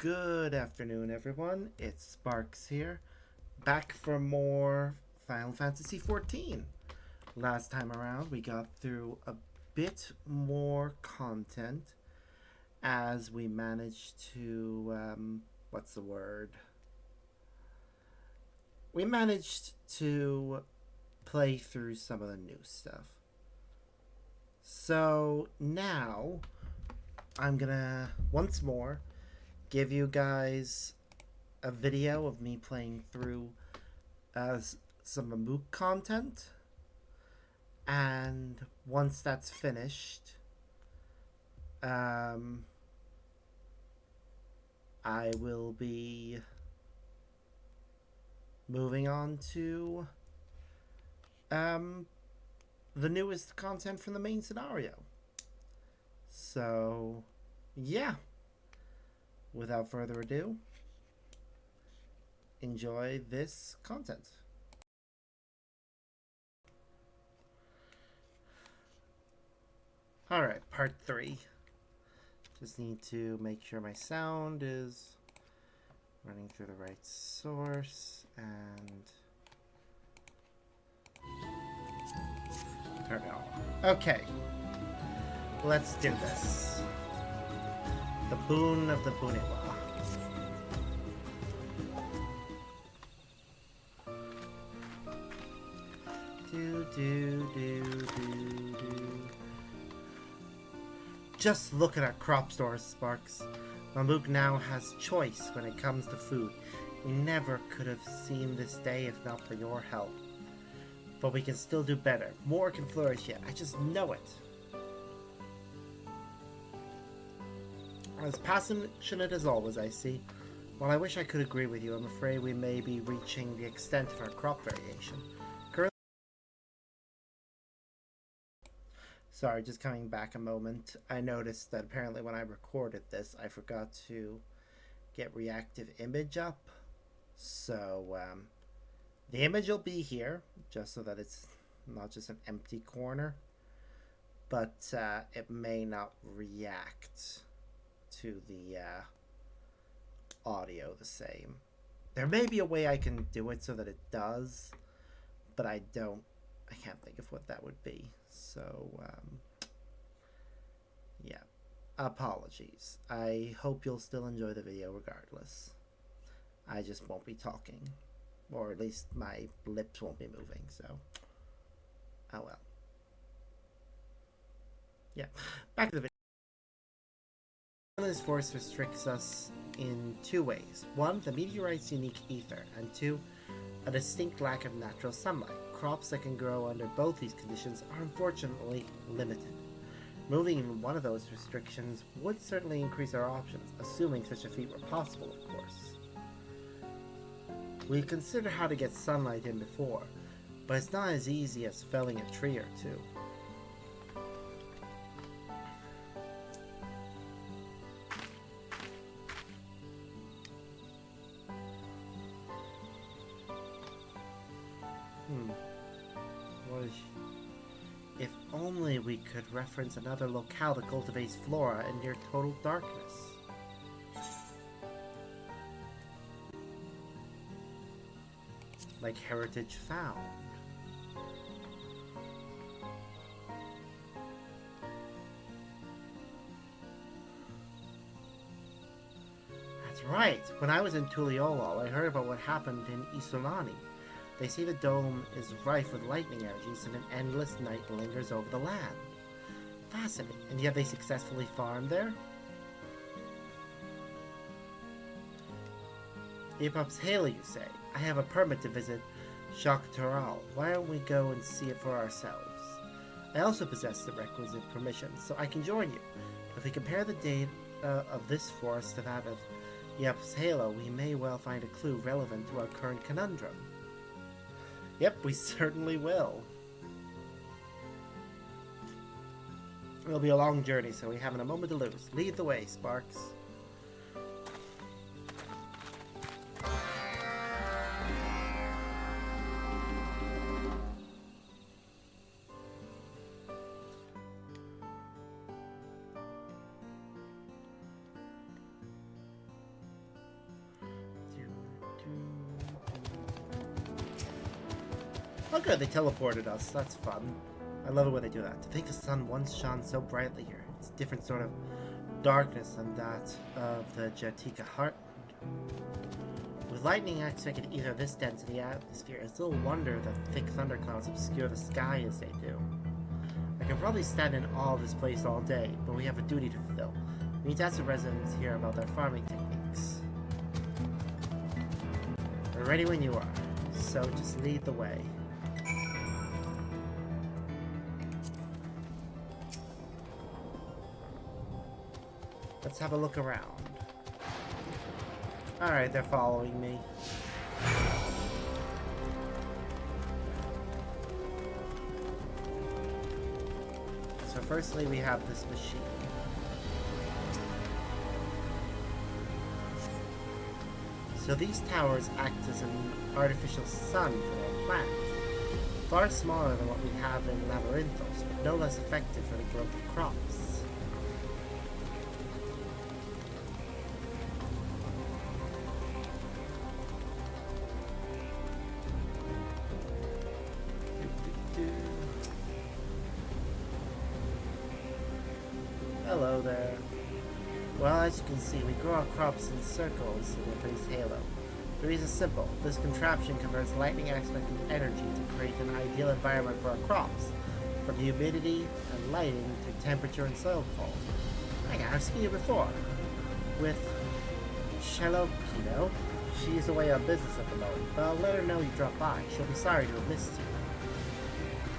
Good afternoon, everyone. It's Sparks here, back for more Final Fantasy XIV. Last time around, we got through a bit more content as we managed to, what's the word? We managed to play through some of the new stuff. So now, I'm gonna, once more, give you guys a video of me playing through some Mook content, and once that's finished, I will be moving on to the newest content from the main scenario. So yeah, without further ado, enjoy this content. Alright, part 3. Just need to make sure my sound is running through the right source and turn it on. Okay, let's do this. The Boon of the Buniwa. Just look at our crop stores, Sparks. Mamook now has choice when it comes to food. We never could have seen this day if not for your help. But we can still do better. More can flourish yet. I just know it. As passionate as always, I see. While I wish I could agree with you, I'm afraid we may be reaching the extent of our crop variation. Sorry, just coming back a moment. I noticed that apparently when I recorded this, I forgot to get reactive image up. So, the image will be here, just so that it's not just an empty corner. But it may not react to the audio the same. There may be a way I can do it so that it does, but I can't think of what that would be. So, yeah. Apologies. I hope you'll still enjoy the video regardless. I just won't be talking. Or at least my lips won't be moving, so. Oh well. Yeah. Back to the video. This force restricts us in two ways. One, the meteorite's unique ether, and two, a distinct lack of natural sunlight. Crops that can grow under both these conditions are unfortunately limited. Moving in one of those restrictions would certainly increase our options, assuming such a feat were possible, of course. We considered how to get sunlight in before, but it's not as easy as felling a tree or two. If only we could reference another locale that cultivates flora in near total darkness. Like Heritage Found. That's right. When I was in Tuliolol, I heard about what happened in Isolani. They say the dome is rife with lightning energies and an endless night lingers over the land. Fascinating. And yet they successfully farmed there? Ipopshala, you say? I have a permit to visit Shaktaral. Why don't we go and see it for ourselves? I also possess the requisite permission, so I can join you. If we compare the date of this forest to that of Ipopshala, we may well find a clue relevant to our current conundrum. Yep, we certainly will. It'll be a long journey, so we haven't a moment to lose. Lead the way, Sparks. Oh good, they teleported us. That's fun. I love it when they do that. To think the sun once shone so brightly here. It's a different sort of darkness than that of the Jatika Heartland. With lightning expected either this dense in the atmosphere, it's little wonder that thick thunderclouds obscure the sky as they do. I can probably stand in awe of this place all day, but we have a duty to fulfill. We need to ask the residents here about their farming techniques. We're ready when you are, so just lead the way. Let's have a look around. Alright, they're following me. So firstly we have this machine. So these towers act as an artificial sun for our plants. Far smaller than what we have in Labyrinthos, but no less effective for the growth of crops. Hello there. Well, as you can see, we grow our crops in circles in a base halo. The reason is simple. This contraption converts lightning aspect of energy to create an ideal environment for our crops, from humidity and lighting to temperature and soil quality. I've seen you before. With Shalokino. She's away on business at the moment, but I'll let her know you dropped by. She'll be sorry to have missed you.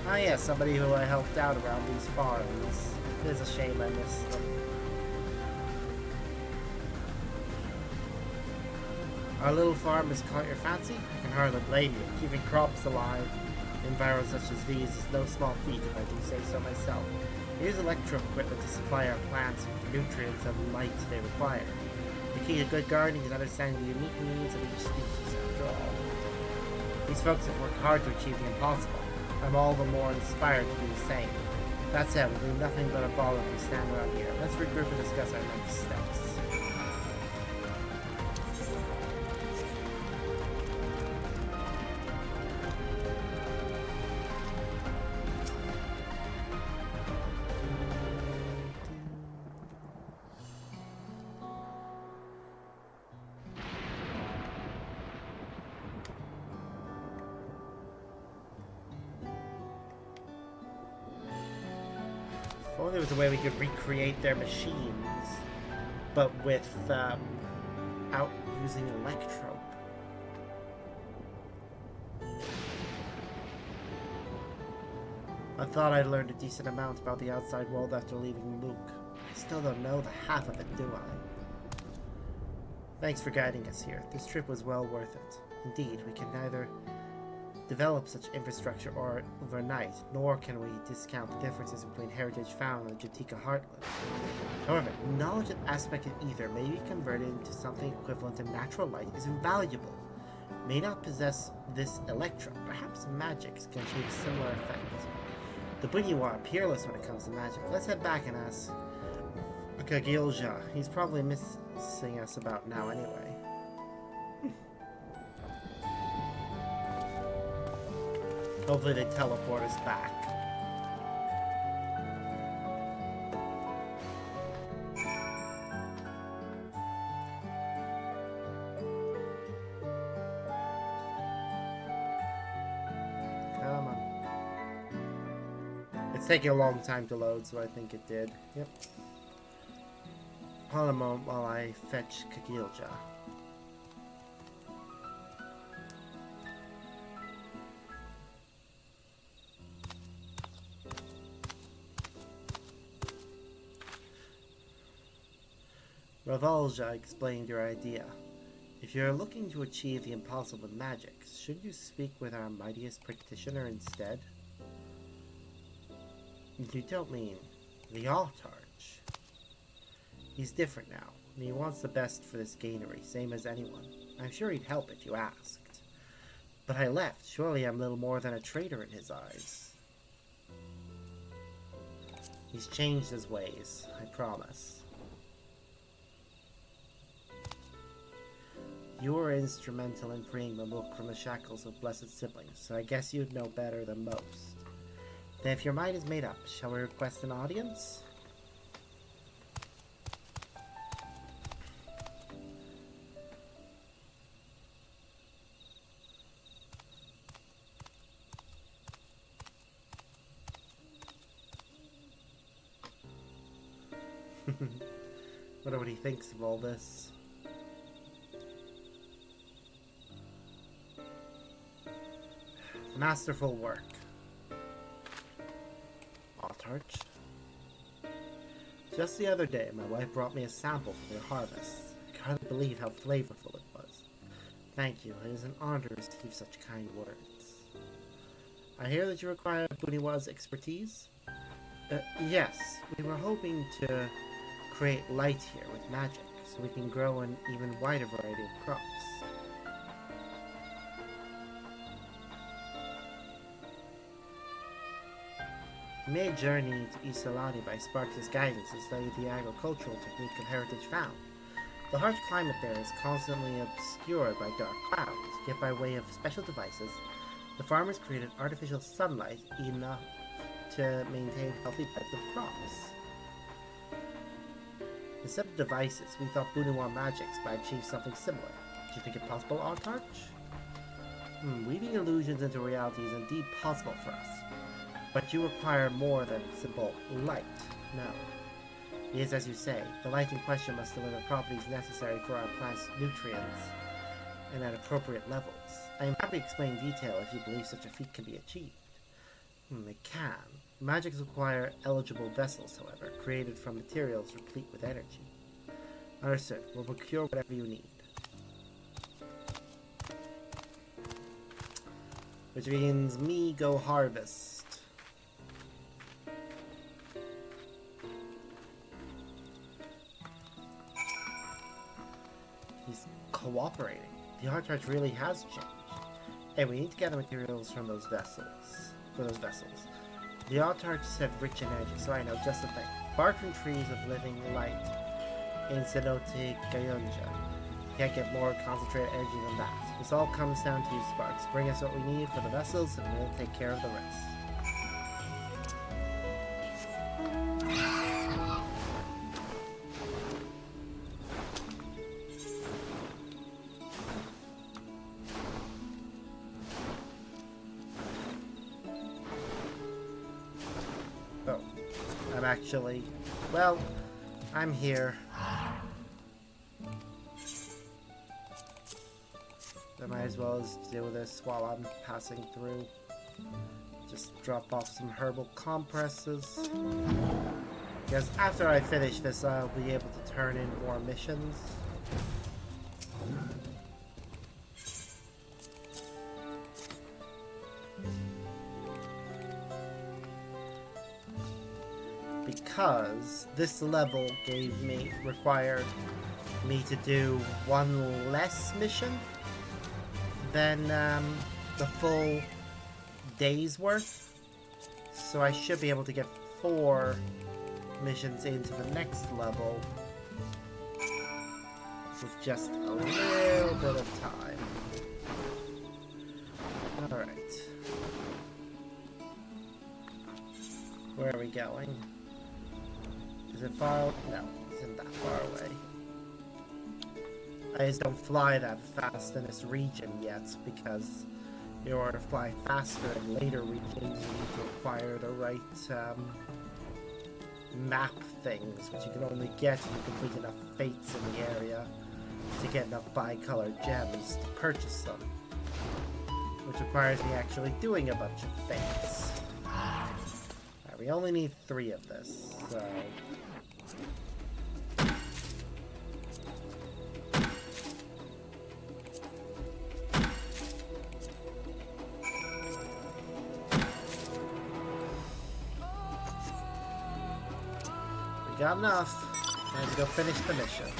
Ah yes, somebody who I helped out around these farms. It is a shame I missed them. Our little farm has caught your fancy? I can hardly blame you. Keeping crops alive in environments such as these is no small feat if I do say so myself. We use electro equipment to supply our plants with the nutrients and light they require. The key to good gardening is understanding the unique needs of each species, after all. These folks have worked hard to achieve the impossible. I'm all the more inspired to do the same. That said, we'll do nothing but a ball if we stand around here. Let's regroup and discuss our next steps. If only there was a way we could recreate their machines, but without using electro. I thought I'd learned a decent amount about the outside world after leaving Luke. I still don't know the half of it, do I? Thanks for guiding us here. This trip was well worth it. Indeed, we can neither develop such infrastructure overnight, nor can we discount the differences between heritage found in the Jatika Heartland. However, knowledge of aspect of ether may be converted into something equivalent to natural light is invaluable. May not possess this electron, perhaps magics can achieve a similar effect. The point you are peerless when it comes to magic. Let's head back and ask Kagilja. He's probably missing us about now anyway. Hopefully they teleport us back. Come on. It's taking a long time to load, so I think it did. Yep. Hold on a moment while I fetch Kagilja. Ravalja explained your idea. If you're looking to achieve the impossible with magics, should you speak with our mightiest practitioner instead? You don't mean the Autarch. He's different now, and he wants the best for this gainery, same as anyone. I'm sure he'd help if you asked. But I left. Surely I'm little more than a traitor in his eyes. He's changed his ways, I promise. You were instrumental in freeing Mamuk from the shackles of blessed siblings, so I guess you'd know better than most. Then if your mind is made up, shall we request an audience? Wonder what he thinks of all this. Masterful work. Altarch. Just the other day, my wife brought me a sample from your harvest. I can't believe how flavorful it was. Thank you. It is an honor to receive such kind words. I hear that you require Buniwa's expertise? Yes. We were hoping to create light here with magic, so we can grow an even wider variety of crops. We made a journey to Isolani by Sparks' guidance to study the agricultural technique of heritage found. The harsh climate there is constantly obscured by dark clouds, yet by way of special devices, the farmers created artificial sunlight enough to maintain healthy types of crops. Instead of devices, we thought Buniwa magics might achieve something similar. Do you think it possible, Artarch? Weaving illusions into reality is indeed possible for us. But you require more than simple light. No. It is as you say, the light in question must deliver properties necessary for our plants' nutrients and at appropriate levels. I am happy to explain in detail if you believe such a feat can be achieved. It can. Magics require eligible vessels, however, created from materials replete with energy. Understood. We'll procure whatever you need. Which means me go harvest. He's cooperating. The Artarch really has changed. Hey, we need to gather materials from those vessels. The Altarch said rich in energy, so I know just the thing. Bark from trees of living light in Cenote Gayunja. Can't get more concentrated energy than that. This all comes down to you, Sparks. Bring us what we need for the vessels, and we'll take care of the rest. Actually, well, I'm here. I might as well as deal with this while I'm passing through. Just drop off some herbal compresses. Because after I finish this, I'll be able to turn in more missions. Because this level required me to do one less mission than the full day's worth. So I should be able to get 4 missions into the next level with just a little bit of time. Alright. Where are we going? Is it far? No, it isn't that far away. I just don't fly that fast in this region yet, because in order to fly faster in later regions, you need to acquire the right map things, which you can only get if you complete enough fates in the area to get enough bi-colored gems to purchase them. Which requires me actually doing a bunch of fates. Right, we only need 3 of this, so... Got enough. Time to go finish the mission.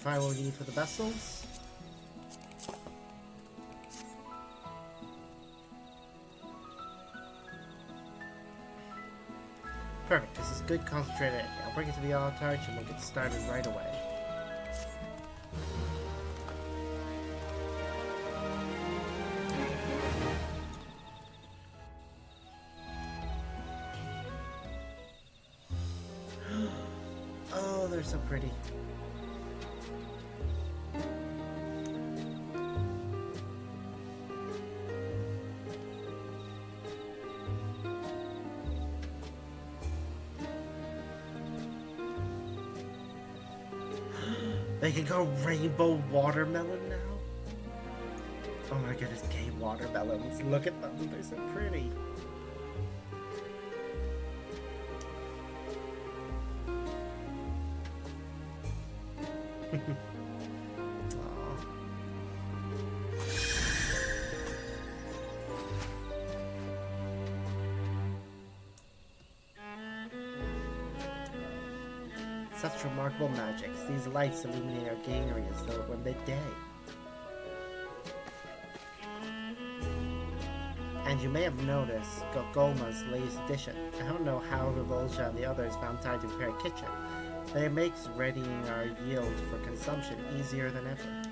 find what we need for the vessels. Perfect, this is good concentrated energy. I'll bring it to the altar and we'll get started right away. Oh, they're so pretty. They can go rainbow watermelon now? Oh my goodness, gay watermelons. Look at them, they're so pretty. Such remarkable magics. These lights illuminate our gangary as though it were midday. And you may have noticed Gogoma's latest addition. I don't know how Revolja and the others found time to prepare a kitchen, but it makes readying our yield for consumption easier than ever.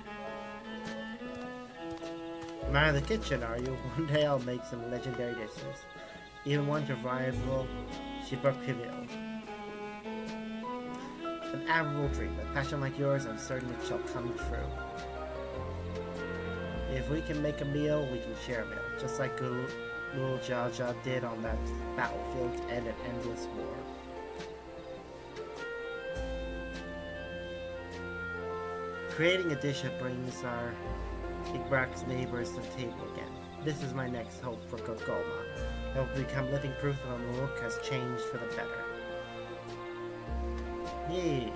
Man of the kitchen, are you? One day I'll make some legendary dishes. Even one to rival Shibukriville. An admirable dream. A passion like yours, I'm certain it shall come true. If we can make a meal, we can share a meal. Just like Gul Jaja did on that battlefield to end an endless war. Creating a dish that brings our Igbrax neighbors to the table again. This is my next hope for Gogoma. It will become living proof that Muruk has changed for the better. Yay!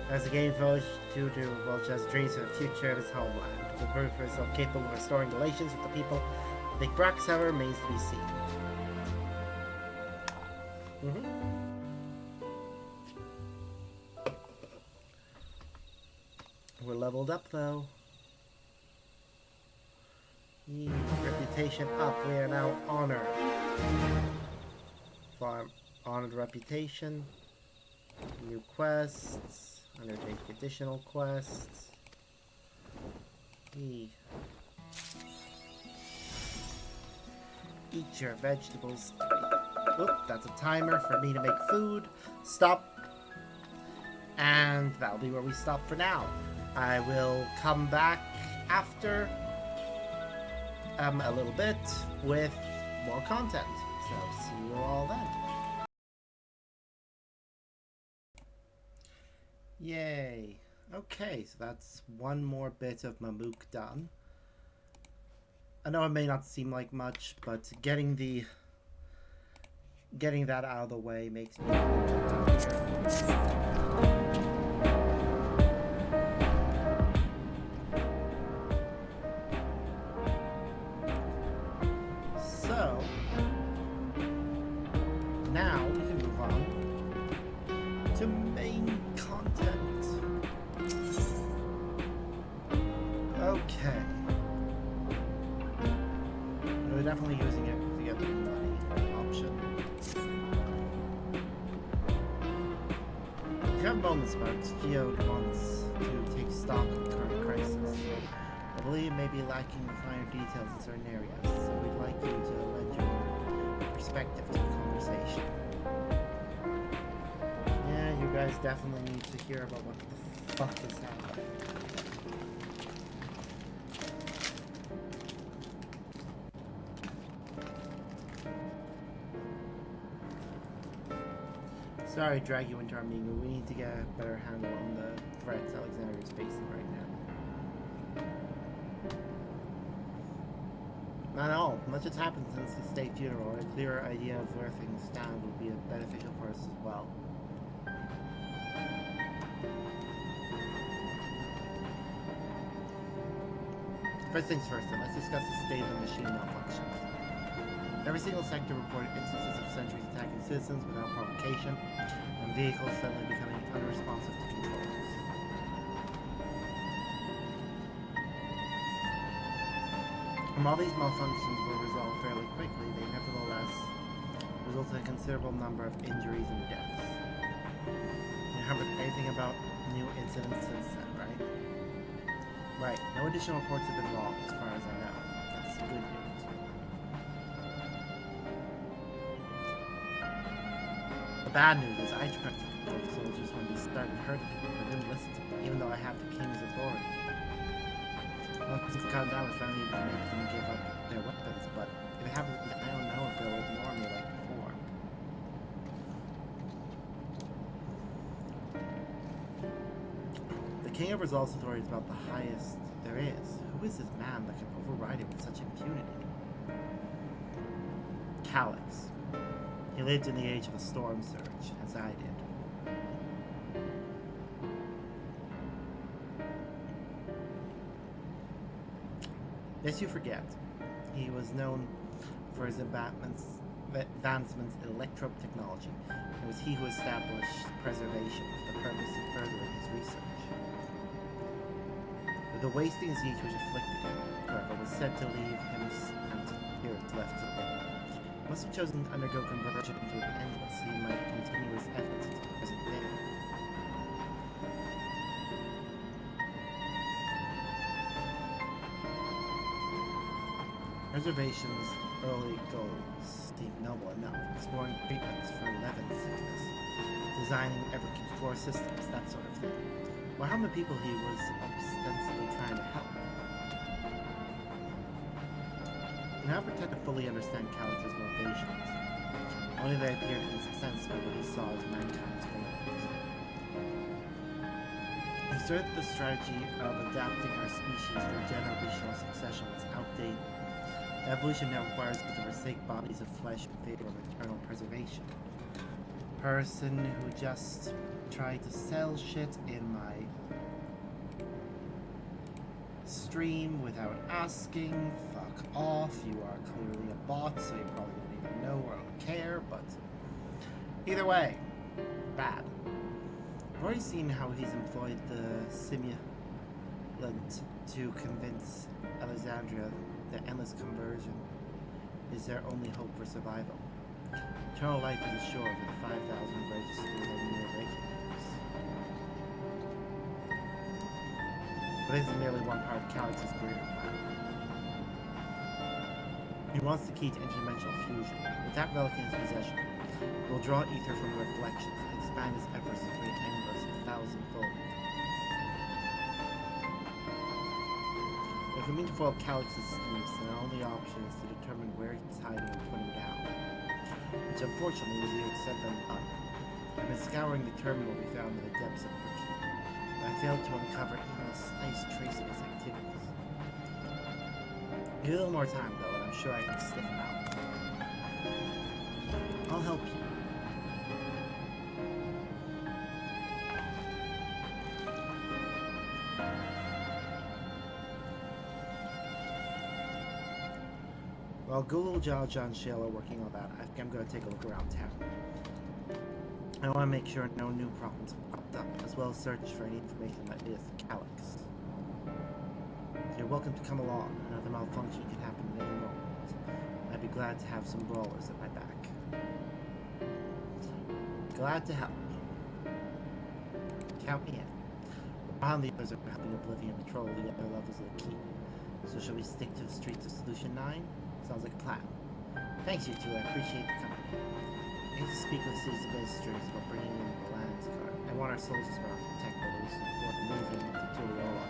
As the game evolves, Tutu Volja's dreams of the future of his homeland. The proof is so capable of restoring relations with the people. The Igbrax, however, remains to be seen. We're leveled up though. Reputation up. We are now honored. Farm honored reputation. New quests. Undertake additional quests. Eat your vegetables. Oop, that's a timer for me to make food. Stop. And that'll be where we stop for now. I will come back after a little bit with more content. So see you all then. Yay. Okay, so that's one more bit of Mamuk done. I know it may not seem like much, but getting that out of the way makes me happier. Definitely using it to get the money option. If you have moments, Marks, Geode wants to take stock of the current crisis. I believe it may be lacking the finer details in certain areas, so we'd like you to lend your perspective to the conversation. Yeah, you guys definitely need to hear about what the fuck is happening. Sorry to drag you into our meeting, but we need to get a better handle on the threats Alexander is facing right now. Not all. Much has happened since the state funeral. A clearer idea of where things stand would be beneficial for us as well. First things first, then, let's discuss the state of the machine malfunctions. Every single sector reported instances of sentries attacking citizens without provocation, and and vehicles suddenly becoming unresponsive to controls. While these malfunctions were resolved fairly quickly, they nevertheless resulted in a considerable number of injuries and deaths. You haven't heard anything about new incidents since then, right? Right, no additional reports have been logged as far as I know. That's good news. The bad news is I tried to control soldiers when they started hurting people, but didn't listen to me, even though I have the king's authority. Once it's calmed down, I was finally able to make them give up their weapons, but if it happens, I don't know if they'll ignore me like before. The king overresolves authority is about the highest there is. Who is this man that can override it with such impunity? Calix. He lived in the age of the storm surge, as I did. Lest you forget, he was known for his advancements in electrope technology. It was he who established preservation for the purpose of furthering his research. With the wasting siege which afflicted him, however, was said to leave him and spirits left to live. He must have chosen to undergo conversion into an endless, so he might continue his efforts into the present day. Preservation's early goals seemed noble enough, exploring treatments for Levin sickness, designing ever-floor systems, that sort of thing. Well, how many people he was ostensibly trying to help? I now pretend to fully understand Calix's motivations, only they appeared incensed by what he saw as mankind's failings. He asserted the strategy of adapting our species for generational succession was outdated. Evolution now requires us to forsake bodies of flesh in favor of eternal preservation. Person who just tried to sell shit in my stream without asking, fuck off. You are clearly a bot, so you probably don't even know or don't care, but either way, bad. I've already seen how he's employed the simulant to convince Alexandria that endless conversion is their only hope for survival. Eternal life is assured with the 5,000 registered new regulators. But this is merely one part of Calix's greater plan. He wants the key to interdimensional fusion. With that relic in his possession, he will draw ether from the reflections and expand his efforts to create endless 1,000-fold. If we mean to foil Calix's schemes, then our only option is to determine where he's hiding and put him down. Which unfortunately was easier said than done. I've been scouring the terminal we found in the depths of the keep, but I failed to uncover even the slightest trace of his activities. Give a little more time though, and I'm sure I can sniff him out. I'll help you. While Gulul, Jalja, and Shale are working on that, I think I'm going to take a look around town. I want to make sure no new problems have popped up, as well as search for any information that leads to Calix. You're welcome to come along. Another malfunction can happen at any moment. I'd be glad to have some brawlers at my back. Glad to help. Count me in. While the others are helping Oblivion patrol the other levels of the keep. So shall we stick to the streets of Solution 9? Sounds like a plan. Thanks, you two. I appreciate the company. I need to speak with the city's administrators about bringing in the lands guard. I want our soldiers around to protect those who are moving to Turiola.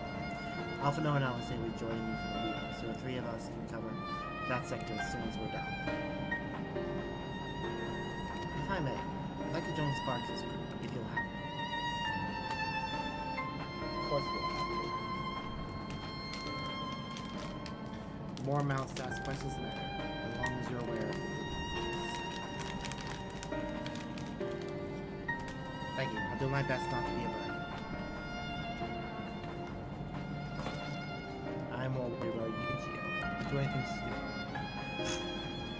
Alphano and Alice will be joining me for the meeting, so the three of us can cover that sector as soon as we're done. If I may, I'd like to join Sparks' group, if you'll have me. Of course we'll have you. More mounts to ask questions than ever, as long as you're aware of the Thank you. I'll do my best not to be a burden. I'm more worried about you, Gio. Do anything stupid.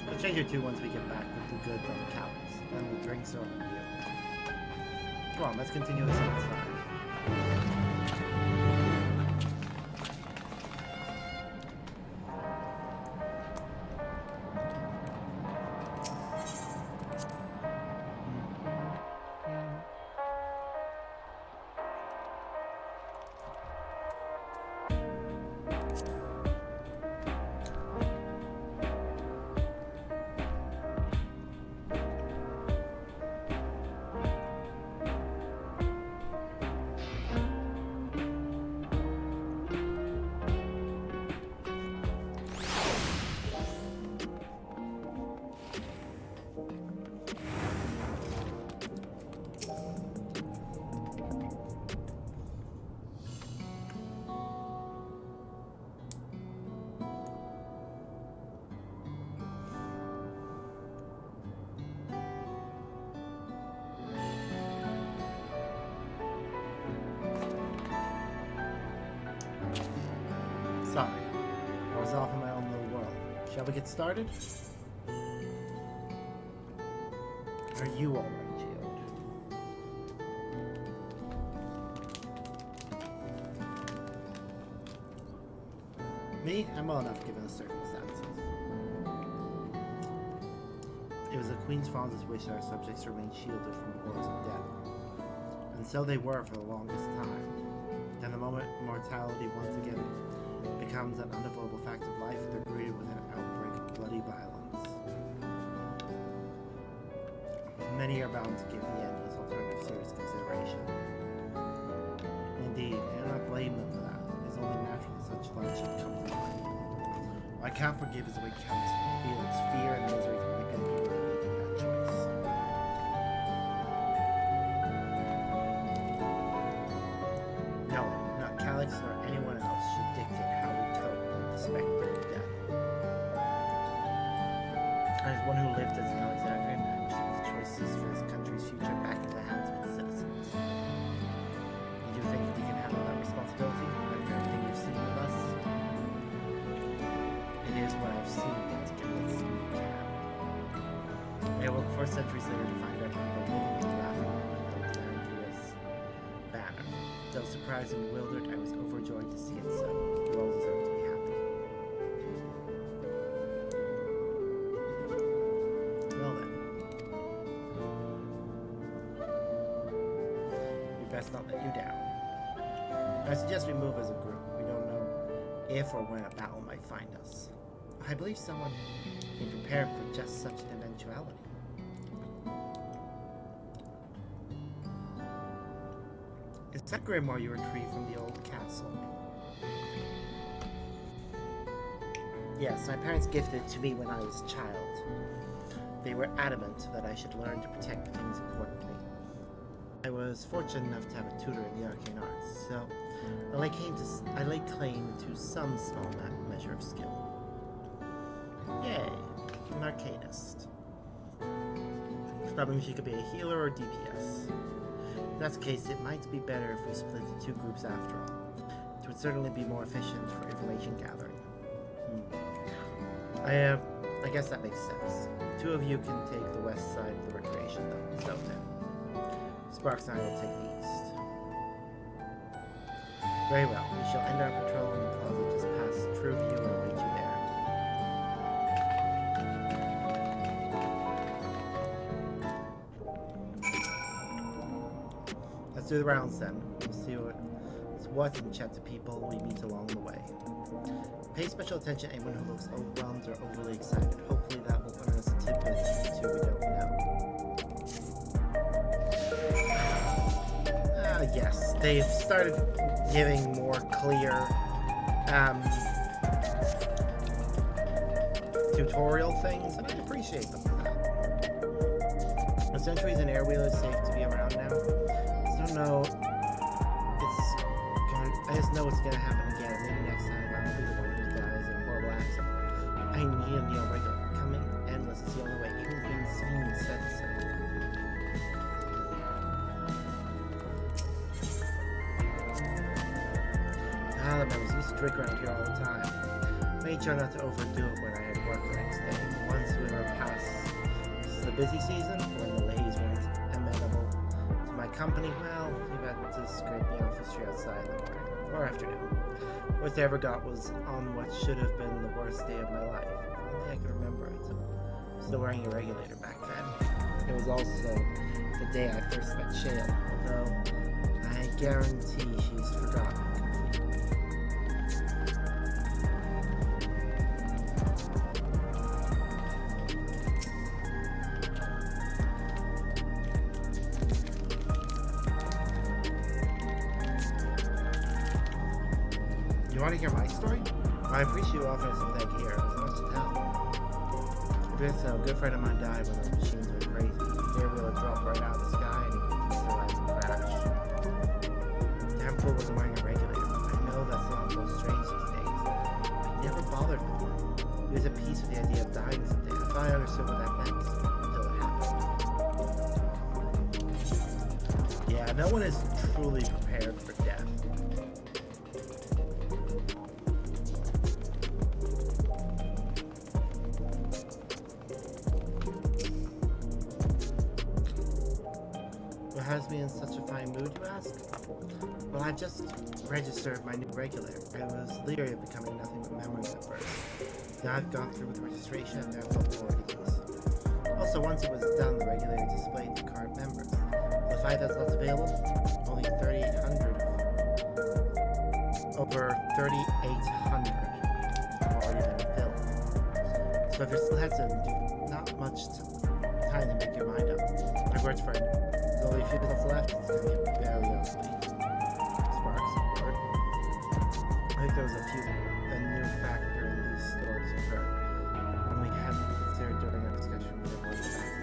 I'll change your two once we get back with the goods on the couch. Then the drinks are on you. Come on, let's continue this next time. Sorry, I was off in my own little world. Shall we get started? Are you alright, Geode? Me? I'm well enough given the circumstances. It was the Queen's fondest wish that our subjects remain shielded from horrors of death. And so they were for the longest time. Then the moment mortality once again becomes an unavoidable fact of life, they're greeted with an outbreak of bloody violence. Many are bound to give the end as alternative serious consideration. Indeed, I do not blame them for that. It is only natural that such thoughts should come to mind. What I can't forgive is the way countless feelings, fear and misery can make people making that choice. No one, not Calix nor anyone else, should dictate how we cope with the specter of death. As one who lived as an Alexandrian, I wish to make choices for his country's future back into the hands of its citizens. Do you think we can handle that responsibility after everything you've seen with us? It is what I've seen that's given us we can. I awoke 4 centuries later to find our people living and laughing under Alexandria's banner. Though surprised and bewildered, I was overjoyed to see it so. You all deserve to be happy. Well then. We best not let you down. I suggest we move as a group. We don't know if or when a battle might find us. I believe someone can prepare for just such an eventuality. Is that grimoire you retrieved from the old castle? Yes, my parents gifted it to me when I was a child. They were adamant that I should learn to protect things important to me. I was fortunate enough to have a tutor in the arcane arts, so I lay claim to some small measure of skill. Yay, an arcanist. Probably she could be a healer or DPS. If that's the case, it might be better if we split into 2 groups after all. It would certainly be more efficient for information gathering. I guess that makes sense. 2 of you can take the west side of the recreation zone then. Sparks and I will take the east. Very well, we shall end our patrol in the plaza just past Truview and await you there. Let's do the rounds then. We'll see what's and chat to people we meet along the way. Pay special attention to anyone who looks overwhelmed or overly excited. Hopefully that will earn us a tidbit or 2 we don't know. Yes, they've started giving more clear tutorial things, and I appreciate them for that. The Sentries and Airwheel is safe to be around now. I just don't know. I just know it's gonna happen again. Maybe next time I'll be the one who dies in a horrible accident. I need a meal regular. Coming endless is the only way. Even things seem said so. The members used to drink around here all the time. Made sure not to overdo it when I had work the next day. Once we were past the busy season, when the ladies weren't amenable to my company, well, you had to scrape me off the street outside in the morning. Or afternoon. What I ever got was on what should have been the worst day of my life. If only I could remember it. Still wearing a regulator back then. It was also the day I first met Shale, although I guarantee she's forgotten completely. You want to hear my story? I appreciate you offering some thank here. There's much to tell. A good friend of mine died when the machines went crazy. The air wheeler dropped right out of the sky and he realized and crashed. Damn fool wasn't wearing a regulator. I know that sounds so strange these days, but it never bothered me. He was at peace with the idea of dying someday. I thought I understood what that meant until it happened. Yeah, no one is truly prepared for death. What has me in such a fine mood, you ask? Well, I just registered my new regulator. I was leery of becoming nothing but memories at first. Now I've gone through with the registration and there are no more ease. Also, once it was done, the regulator displayed the current members. The 5 that's left available, only 3,800. Over 3,800 have already been filled. So if you're still hesitant, not much time to make your mind up. My words, friend. There's only a few minutes left. It's going to get very ugly. Sparks aboard. I think there was a new factor in these stories occurred, and we hadn't considered during our discussion with everyone back.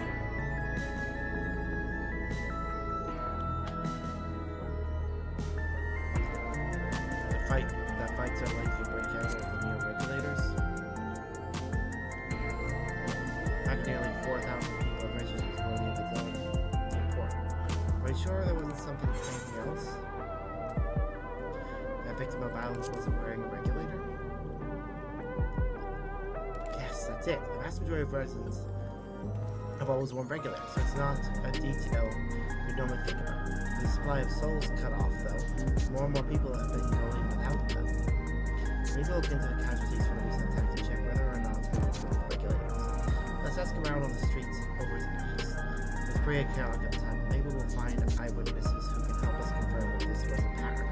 That fights are likely to break out with the new regulators. Back nearly 4,000 people have registered this morning of its own report. Are you sure there wasn't something else? That victim of violence wasn't wearing a regulator? Yes, that's it. The vast majority of residents have always worn regulator, so it's not a detail we normally think about. The supply of souls cut off, though. More and more people have been going without them. Maybe look into the casualties from the recent attacks to check whether or not they were regulators. Let's ask around on the streets over to the east. It's pretty chaotic at the time. Maybe we'll find eyewitnesses who can help us confirm if this was a pattern.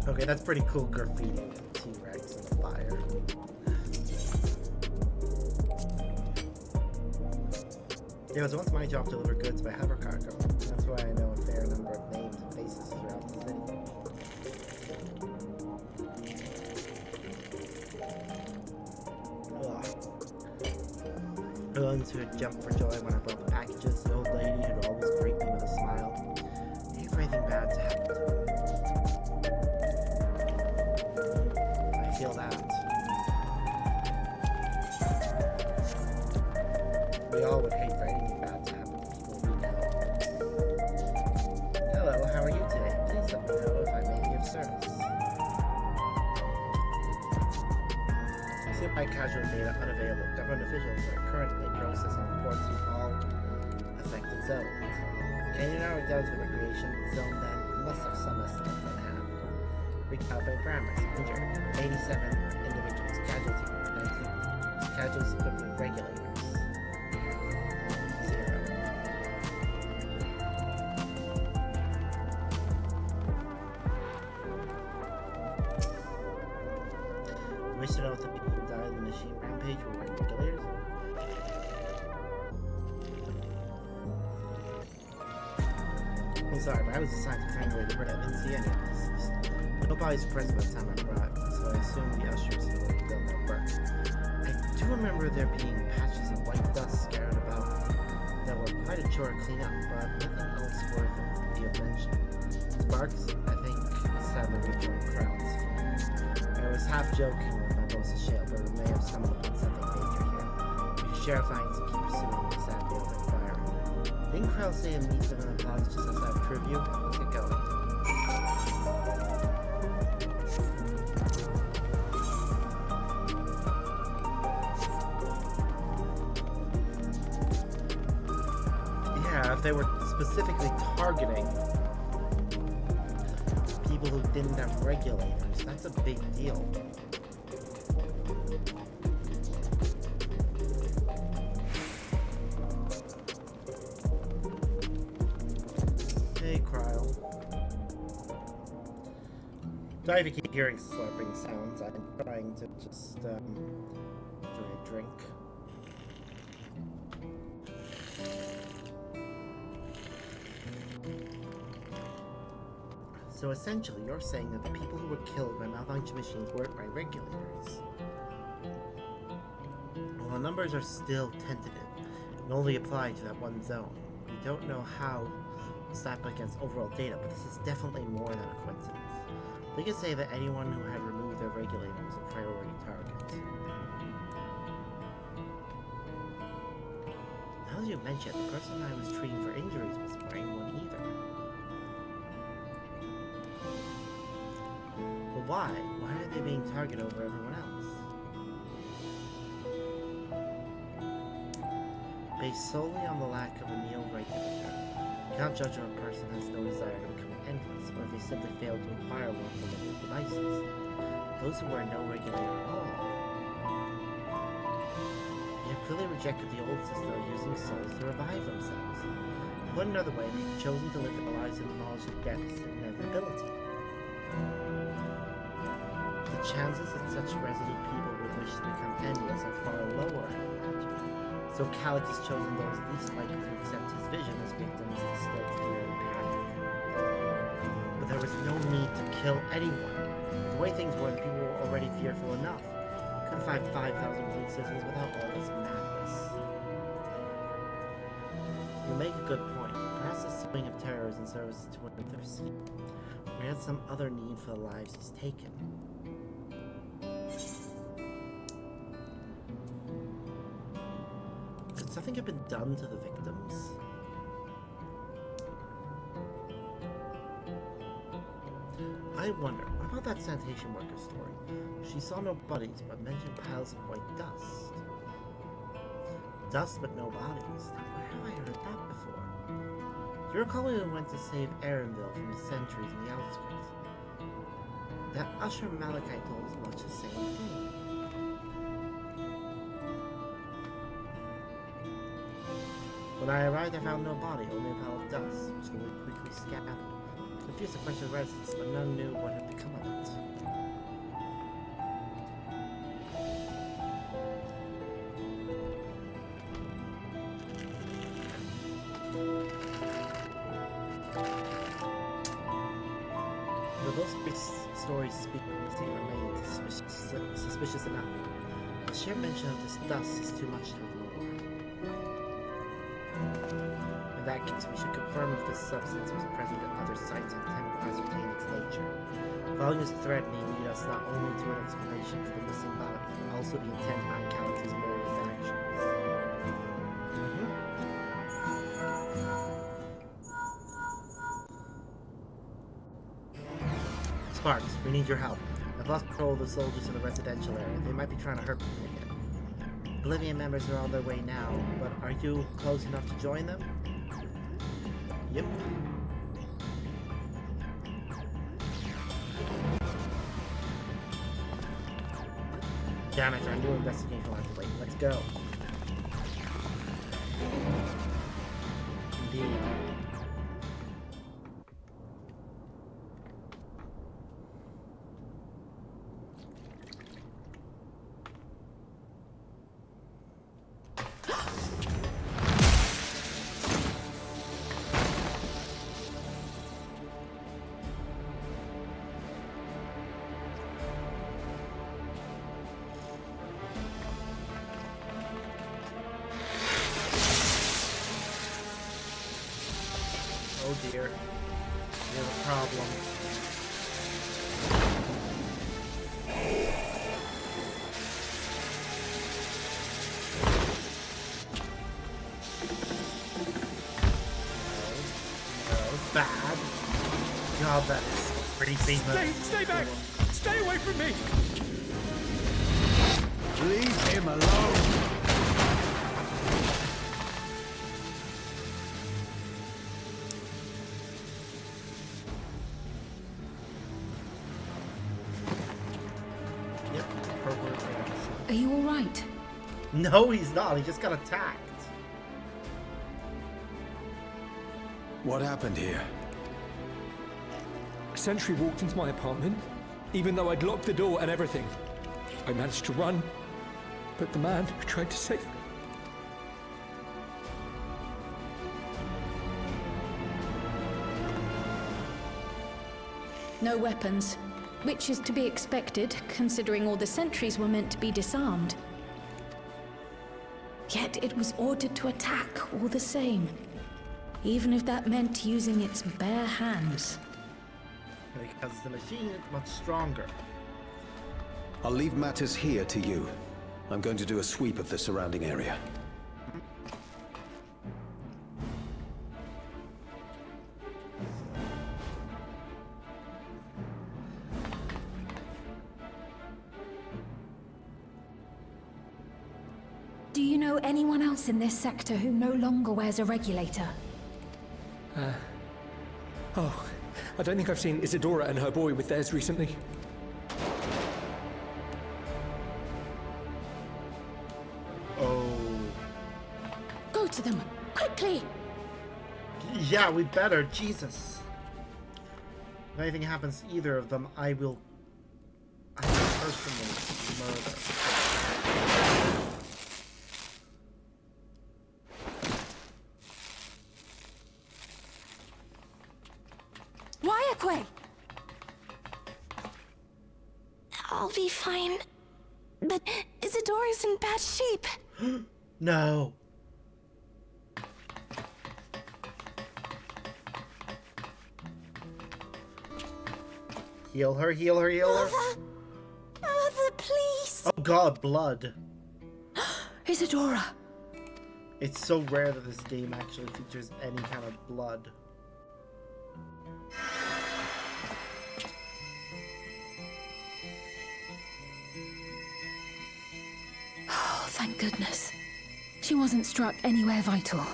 Okay, that's pretty cool graffiti with the T-Rex and the fire. It was once my job to deliver goods by hover cargo. That's why I know a fair number of names and faces throughout the city. The ones who had jumped for joy when I brought the packages, the old lady who'd always greet me with a smile. Wait for anything bad to happen to them. I feel that. We all would hate for anything bad to happen to people we know. Hello, how are you today? Please let me know if I may be of service. By casual data unavailable. Government officials are currently processing reports from all affected zones. Can you narrow it down to the recreation zone then? You must have some estimates on hand. Recalibrate parameters. Injured. 87 individuals. Casualty. 19. Casualties equipped with regulators. 0. You wish to know what the people who died in the machine rampage were wearing regulators? I'm sorry, but I was assigned to find a way to bring. I didn't see any of this. No bodies present by the time I arrived, so I assume the ushers had already done their work. I do remember there being patches of white dust scattered about that were quite a chore to clean up, but nothing else worth the attention. So Sparks, I think, sadly rejoined crowds. I was half joking with my boss Shale, but we may have stumbled upon something major here. The sheriff finds to keep pursuing the sad field and firing. Didn't Krell say and meet them in the plaza just outside of Tribute? Let's get going. Yeah, if they were specifically targeting people who didn't have regulators, that's a big deal. Hey, Cryle. Sorry if you keep hearing slurping sounds. I'm trying to just enjoy a drink. So essentially, you're saying that the people who were killed by malfunction machines weren't by regulators. Well, the numbers are still tentative and only apply to that one zone. We don't know how to stack against overall data, but this is definitely more than a coincidence. We can say that anyone who had removed their regulator was a priority target. Now that you mention it, the person I was treating for injuries wasn't wearing one either. But why? Why are they being targeted over everyone else? Based solely on the lack of a neo-regulator, you can't judge if a person has no desire to become endless, or if they simply fail to acquire one from the new devices. Those who wear no regulator at all. They have clearly rejected the old system of using souls to revive themselves. Put another way, they've chosen to live their lives in the knowledge of death and inevitability. The chances that such resolute people would wish to become endless are far lower, I imagine. So Calyx has chosen those least likely to accept his vision as victims to stoke fear and panic. But there was no need to kill anyone. The way things were, the people were already fearful enough. Couldn't find 5,000 police citizens without all this madness. You make a good point. Perhaps the sowing of terror is in service to another sleep. Or he had some other need for the lives he's taken. Could something have been done to the victims? I wonder, what about that sanitation worker story? She saw no bodies, but mentioned piles of white dust. Dust but no bodies. Now, where have I heard that before? Do you recall when we went to save Aaronville from the sentries in the outskirts? That Usher Malachite told us much the same thing. When I arrived, I found no body, only a pile of dust, which we quickly scattered. Confused the question of residents, but none knew what had become of it. Though those stories speak of missing remains suspicious enough, the sheer mention of this dust is too much to ignore. In that case, we should confirm if this substance was present at other sites and attempt to ascertain its nature. Following this thread may lead us not only to an explanation for the missing body, but also the intent behind Calyx's murderous actions. Sparks, we need your help. I've lost control of the soldiers in the residential area. They might be trying to hurt me again. Oblivion members are on their way now, but are you close enough to join them? Yep. Damn it, our new investigation will have to wait. Let's go. Indeed. Oh dear. We have a problem. No, bad. God, that is pretty famous. Stay back! Stay away from me! Leave him alone! Yep, appropriate reaction. Are you all right? No, he's not. He just got attacked. What happened here? A sentry walked into my apartment, even though I'd locked the door and everything. I managed to run, but the man who tried to save me... No weapons, which is to be expected, considering all the sentries were meant to be disarmed. Yet it was ordered to attack all the same, even if that meant using its bare hands. Because the machine is much stronger. I'll leave matters here to you. I'm going to do a sweep of the surrounding area. Do you know anyone else in this sector who no longer wears a regulator? Oh, I don't think I've seen Isadora and her boy with theirs recently. Oh. Go to them, quickly! Yeah, we better. Jesus. If anything happens to either of them, I will personally murder. Wayakwe! I'll be fine. But Isadora's in bad shape. No. Heal her, heal her, heal her. Mother, please. Oh god, blood. Isadora! It's so rare that this game actually features any kind of blood. Oh, thank goodness. She wasn't struck anywhere vital.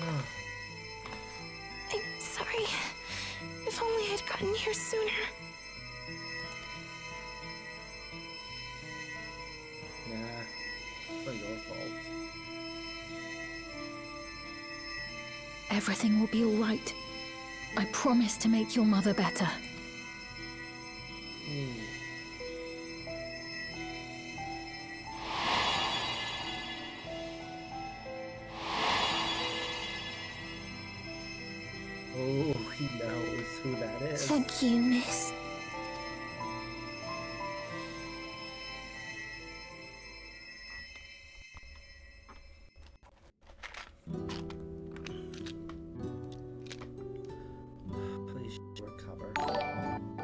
I'm sorry. If only I'd gotten here sooner. Nah, it's not your fault. Everything will be all right. I promise to make your mother better. Oh, he knows who that is. Thank you, miss. Please recover.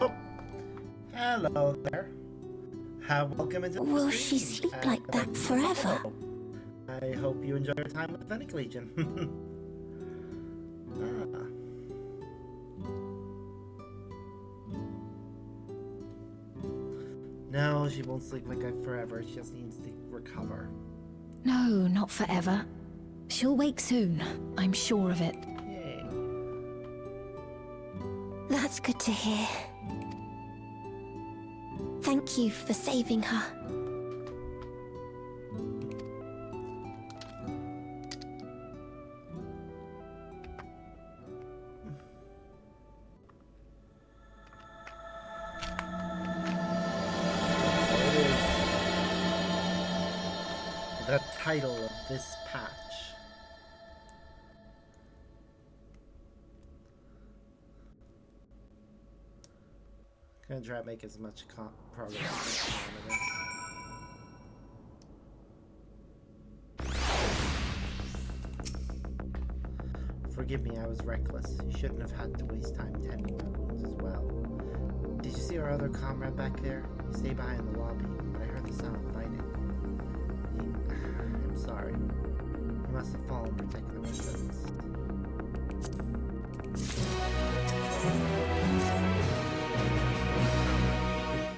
Oh, hello there. Welcome into the Will stream. she sleep like that forever? I hope you enjoy your time with Fennec Legion. No, she won't sleep like that forever. She just needs to recover. No, not forever. She'll wake soon. I'm sure of it. Yay. That's good to hear. Thank you for saving her. The title of this patch. Gonna try to make as much progress as I can. For Forgive me, I was reckless. You shouldn't have had to waste time tending my wounds as well. Did you see our other comrade back there? He stayed behind the lobby, but I heard the sound of fighting. I'm sorry. He must have fallen protecting the residents.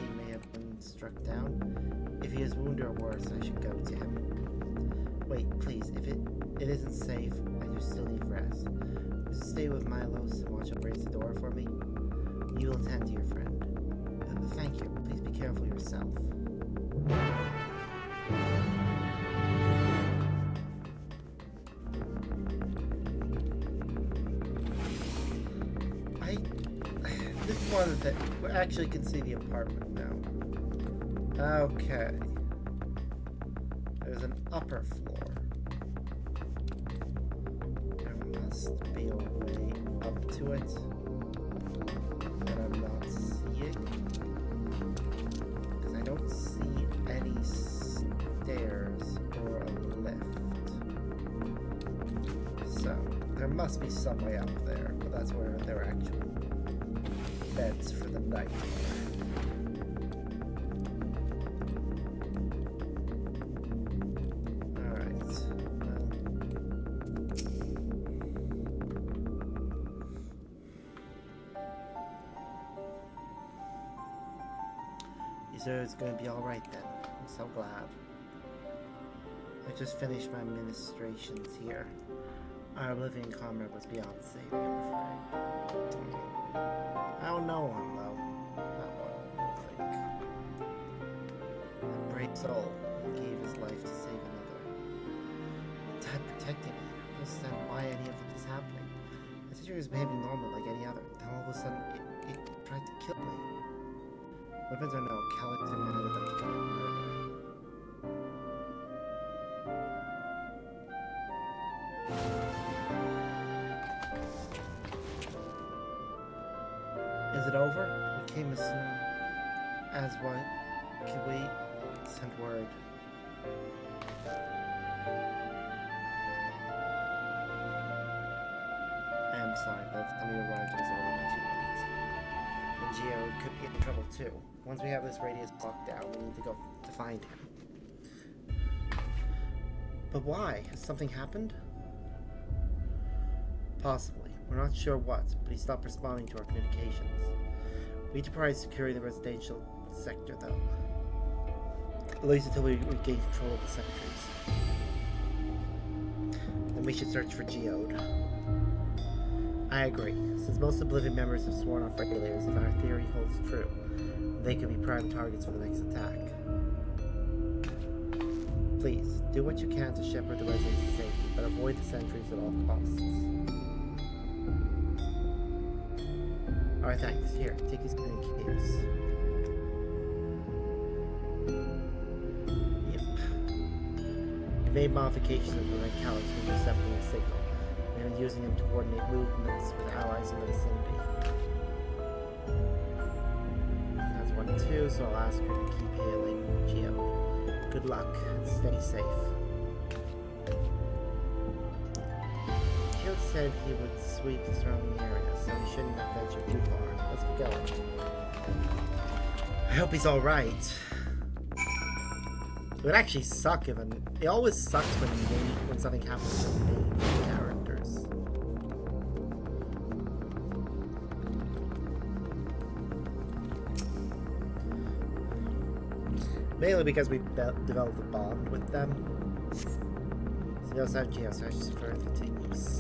He may have been struck down. If he is wounded or worse, I should go to him. Wait, please, if it isn't safe, I do still need rest. Stay with Milos and watch him raise the door for me. You will tend to your friend. Thank you. Please be careful yourself. This is one of the things. We actually can see the apartment now. Okay. There's an upper floor. There must be a way up to it that I'm not seeing. Because I don't see any stairs or a lift. So, there must be some way up there, but that's where there are actual beds for the night. So it's going to be alright then. I'm so glad. I just finished my ministrations here. Our living comrade was beyond saving, I'm afraid. I don't know him though. That one, I don't think. A brave soul who gave his life to save another. Dad protecting me. I don't understand why any of this is happening. I thought he was behaving normal like any other. Then all of a sudden it tried to kill me. Weapons or no, Calix demanded them to commit murder. Is it over? We came as soon as what? Can we send word? I am sorry, but the time we arrived was already too late. And Geo could be in trouble too. Once we have this radius blocked down, we need to go to find him. But why? Has something happened? Possibly. We're not sure what, but he stopped responding to our communications. We need to prioritize securing the residential sector, though. At least until we regain control of the sentries. Then we should search for Geode. I agree. Since most of the living members have sworn off regulators, if our theory holds true, they could be prime targets for the next attack. Please, do what you can to shepherd the residents to safety, but avoid the sentries at all costs. Alright, thanks. Here, take these communicators. Yep. We made modifications to prevent Calix from intercepting the signal. We are using them to coordinate movements with allies in the vicinity. That's 1 and 2, so I'll ask her to keep hailing Geo. Good luck, and stay safe. Geo said he would sweep the surrounding area, so he shouldn't have ventured too far. Let's get going. I hope he's alright. It would actually suck if it always sucks when something happens to main characters. Mainly because we developed a bond with them. So we also have geosearches for continues.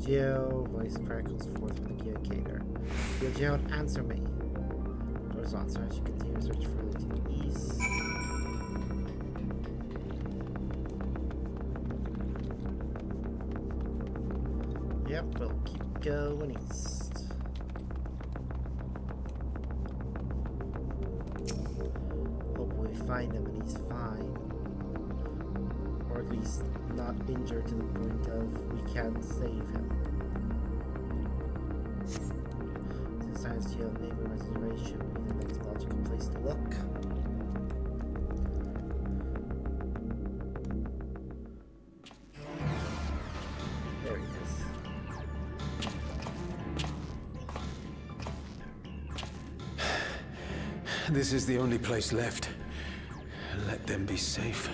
Geo, voice crackles forth from the communicator. Geo, answer me. Doors on, so I should continue to search further to the east. Yep, we'll keep going east. Hopefully we find him and he's fine. Or at least not injured to the point of we can't save him. Since science jail neighbor reservation would be the next logical place to look. There he is. This is the only place left. Let them be safe.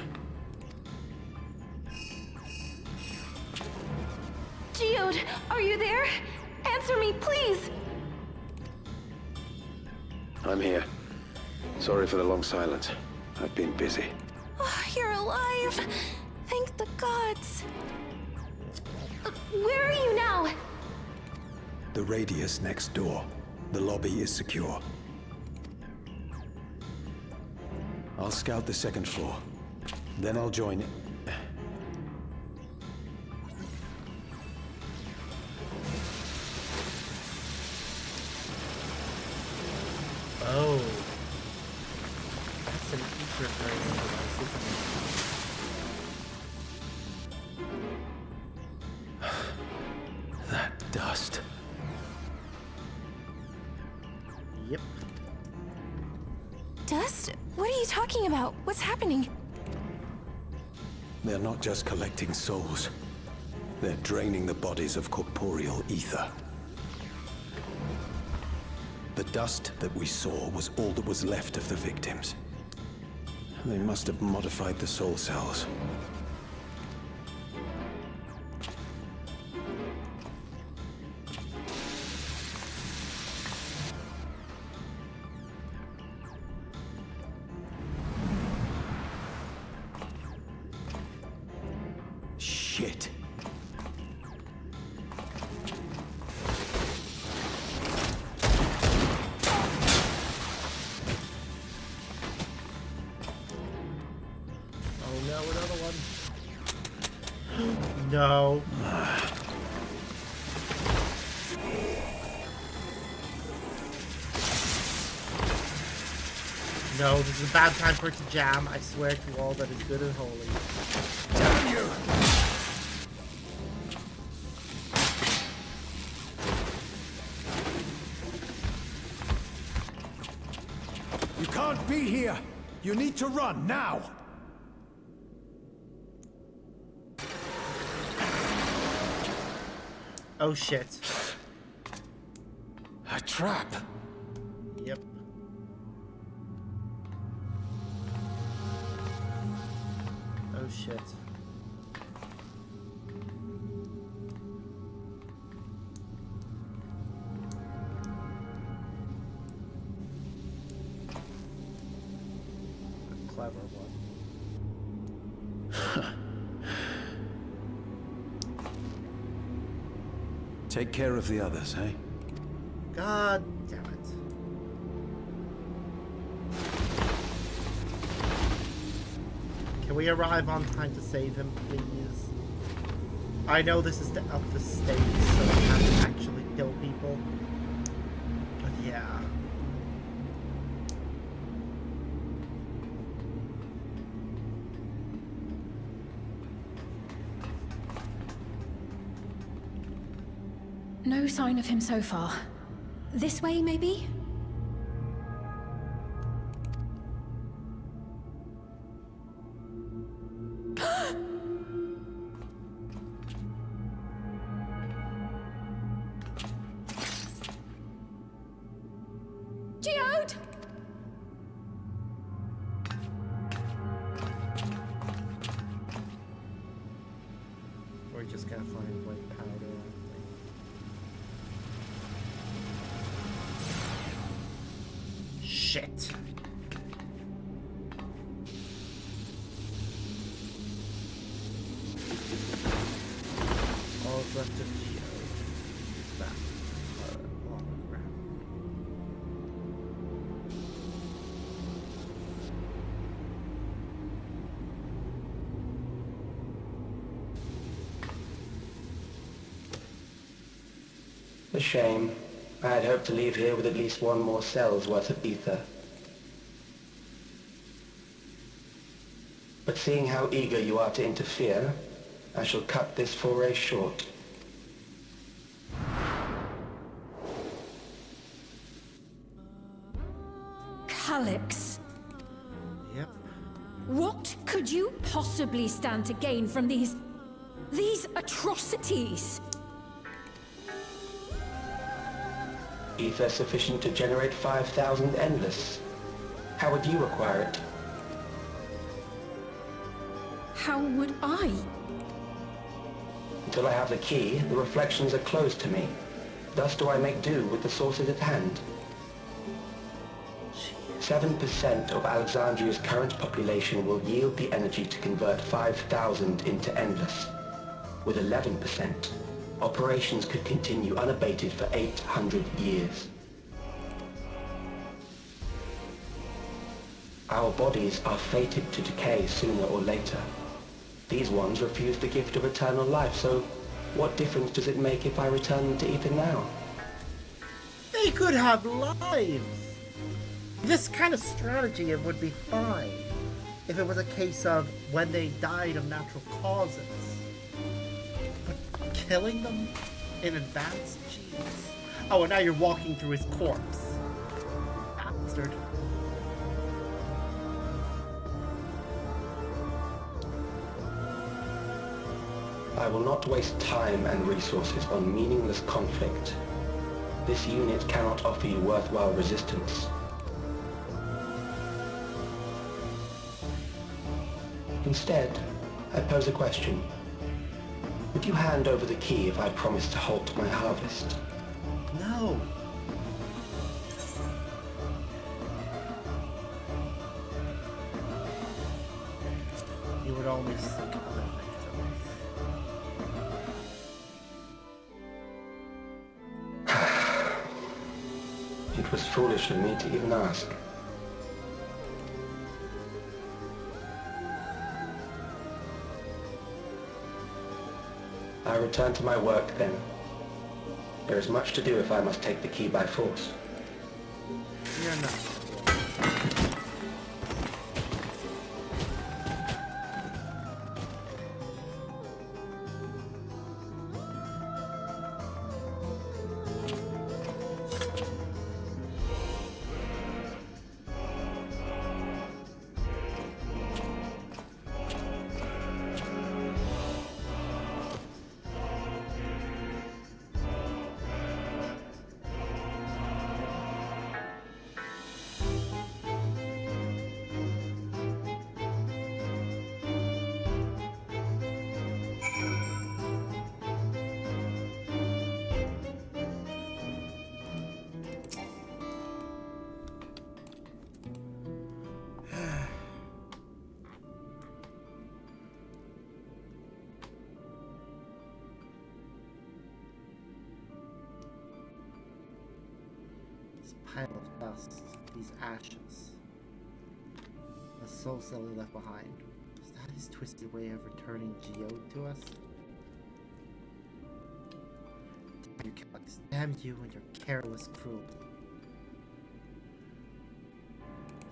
Geode, are you there? Answer me, please! I'm here. Sorry for the long silence. I've been busy. Oh, you're alive! Thank the gods! Where are you now? The radius next door. The lobby is secure. I'll scout the second floor. Then I'll join... Oh. That's an ether carrying device, isn't it? that dust. Yep. Dust? What are you talking about? What's happening? They're not just collecting souls. They're draining the bodies of corporeal ether. The dust that we saw was all that was left of the victims. They must have modified the soul cells. Shit. Oh no, another one. No. No, this is a bad time for it to jam. I swear to all that is good and holy. Damn you! You can't be here! You need to run, now! Oh shit. A trap! Yep. Oh shit. A clever one. Take care of the others, eh? God damn it. Can we arrive on time to save him, please? I know this is up the stakes, so we have to actually kill people. But yeah. No sign of him so far. This way, maybe? Geode! We're just gonna find white powder. Shit. All that's left of Geode is that hologram. A shame. I had hoped to leave here with at least one more cell's worth of ether. But seeing how eager you are to interfere, I shall cut this foray short. Calix, Yep. what could you possibly stand to gain from these atrocities? Ether sufficient to generate 5,000 endless. How would you acquire it? How would I? Until I have the key, the reflections are closed to me. Thus do I make do with the sources at hand. 7% of Alexandria's current population will yield the energy to convert 5,000 into endless. With 11%, operations could continue unabated for 800 years. Our bodies are fated to decay sooner or later. These ones refuse the gift of eternal life, so what difference does it make if I return them to Ether now? They could have lives! This kind of strategy it would be fine if it was a case of when they died of natural causes. But killing them in advance? Jeez. Oh, and now you're walking through his corpse. Bastard. I will not waste time and resources on meaningless conflict. This unit cannot offer you worthwhile resistance. Instead, I pose a question. Would you hand over the key if I promise to halt my harvest? No. You would only seek other victims. It was foolish of me to even ask. I return to my work then. There is much to do if I must take the key by force. You're not. Pile of dust, these ashes. A soul cell left behind. Is that his twisted way of returning geode to us? Damn you, Calix. Damn you and your careless cruelty.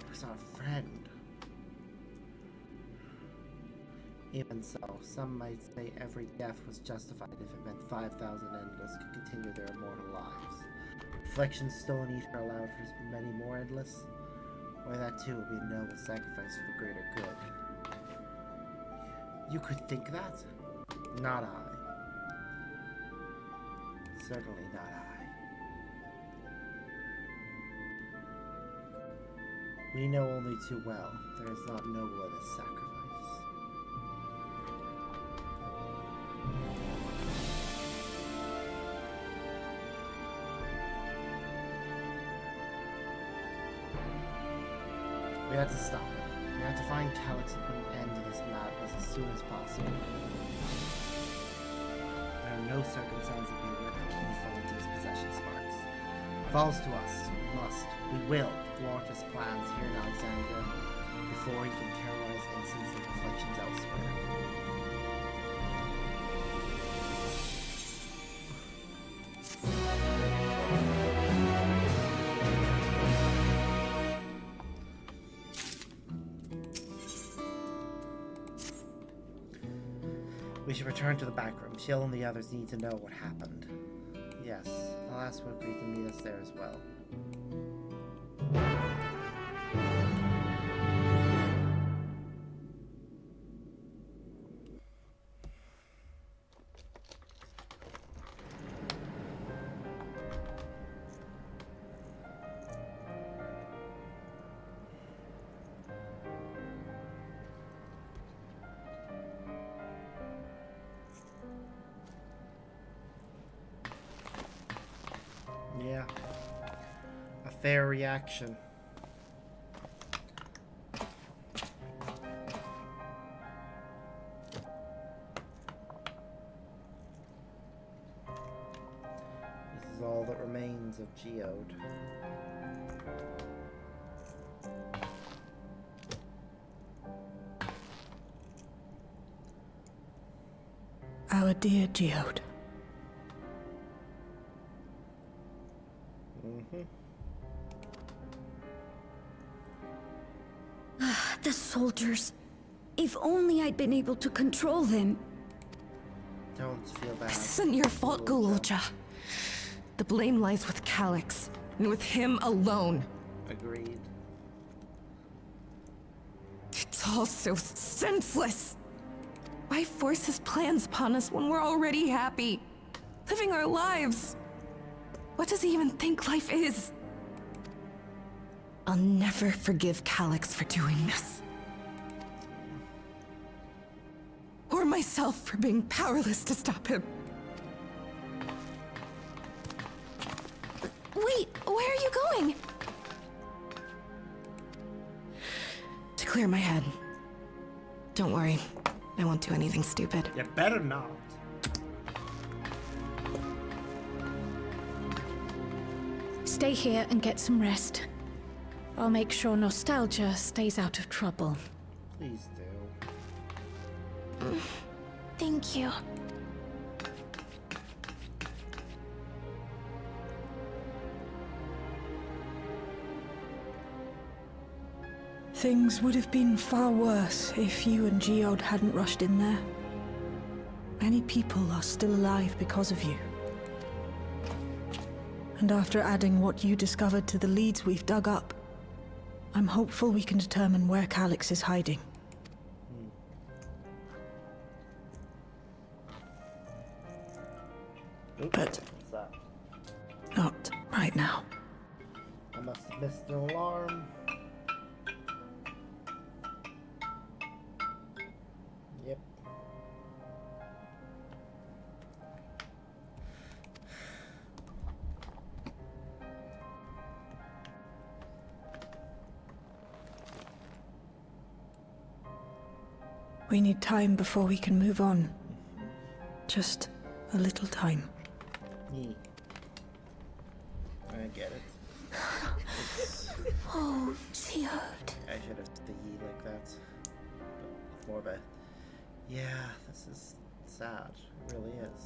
He was our friend. Even so, some might say every death was justified if it meant 5,000 endless could continue their immortal lives. Reflections stolen ether allowed for many more endless? Why, that too would be a noble sacrifice for the greater good. You could think that? Not I. Certainly not I. We know only too well there is not noble in a sacrifice. We had to stop it. We had to find Calix and put an end to this madness as soon as possible. There are no circumstances we let the key fall into his possession, Sparks. Falls to us. We will thwart his plans here in Alexandria before he can terrorize entities and reflections elsewhere. should return to the back room. Sheila and the others need to know what happened. Yes, I'll ask Wilkie to meet us there as well. Yeah. A fair reaction. This is all that remains of Geode. Our dear Geode. The soldiers. If only I'd been able to control them. Don't feel bad. This isn't your fault, Gululja. The blame lies with Calix, and with him alone. Agreed. It's all so senseless. Why force his plans upon us when we're already happy, living our lives? What does he even think life is? I'll never forgive Calix for doing this. Or myself for being powerless to stop him. Wait, where are you going? To clear my head. Don't worry, I won't do anything stupid. You better not. Stay here and get some rest. I'll make sure Nostalgia stays out of trouble. Please do. Thank you. Things would have been far worse if you and Geode hadn't rushed in there. Many people are still alive because of you. And after adding what you discovered to the leads we've dug up, I'm hopeful we can determine where Calix is hiding. But What's that? not right now. I must have missed an alarm. Yep. We need time before we can move on. Just a little time. Me. I get it. Oh, Geode. I should have said the ye like that. But more of a, yeah, this is sad. It really is.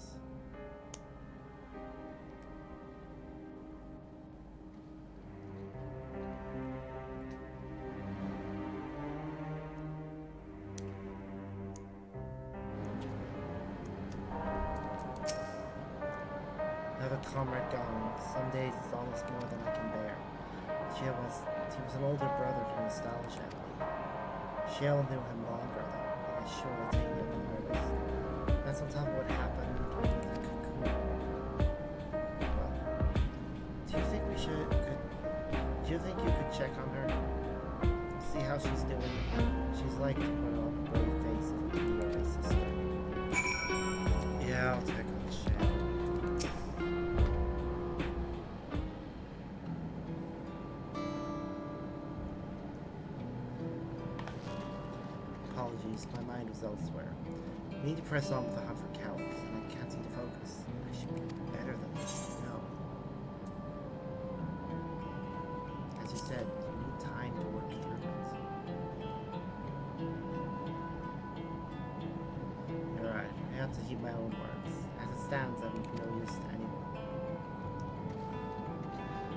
Another comrade gone. Some days it's almost more than I can bear. He was an older brother to Nostalgia. Shell knew him longer though, and I surely take him the hardest. That's on top of what happened with the cocoon. Well, do you think you could check on her? See how she's doing? She's like to put on a brave face as a my sister. Yeah, I'll check on Shell. Apologies, my mind was elsewhere. We need to press on with the hunt for Calix, and I can't seem to focus. I should be better than this, no. As you said, you need time to work through it. You're right, I have to keep my own words. As it stands, I'm of no use to anyone.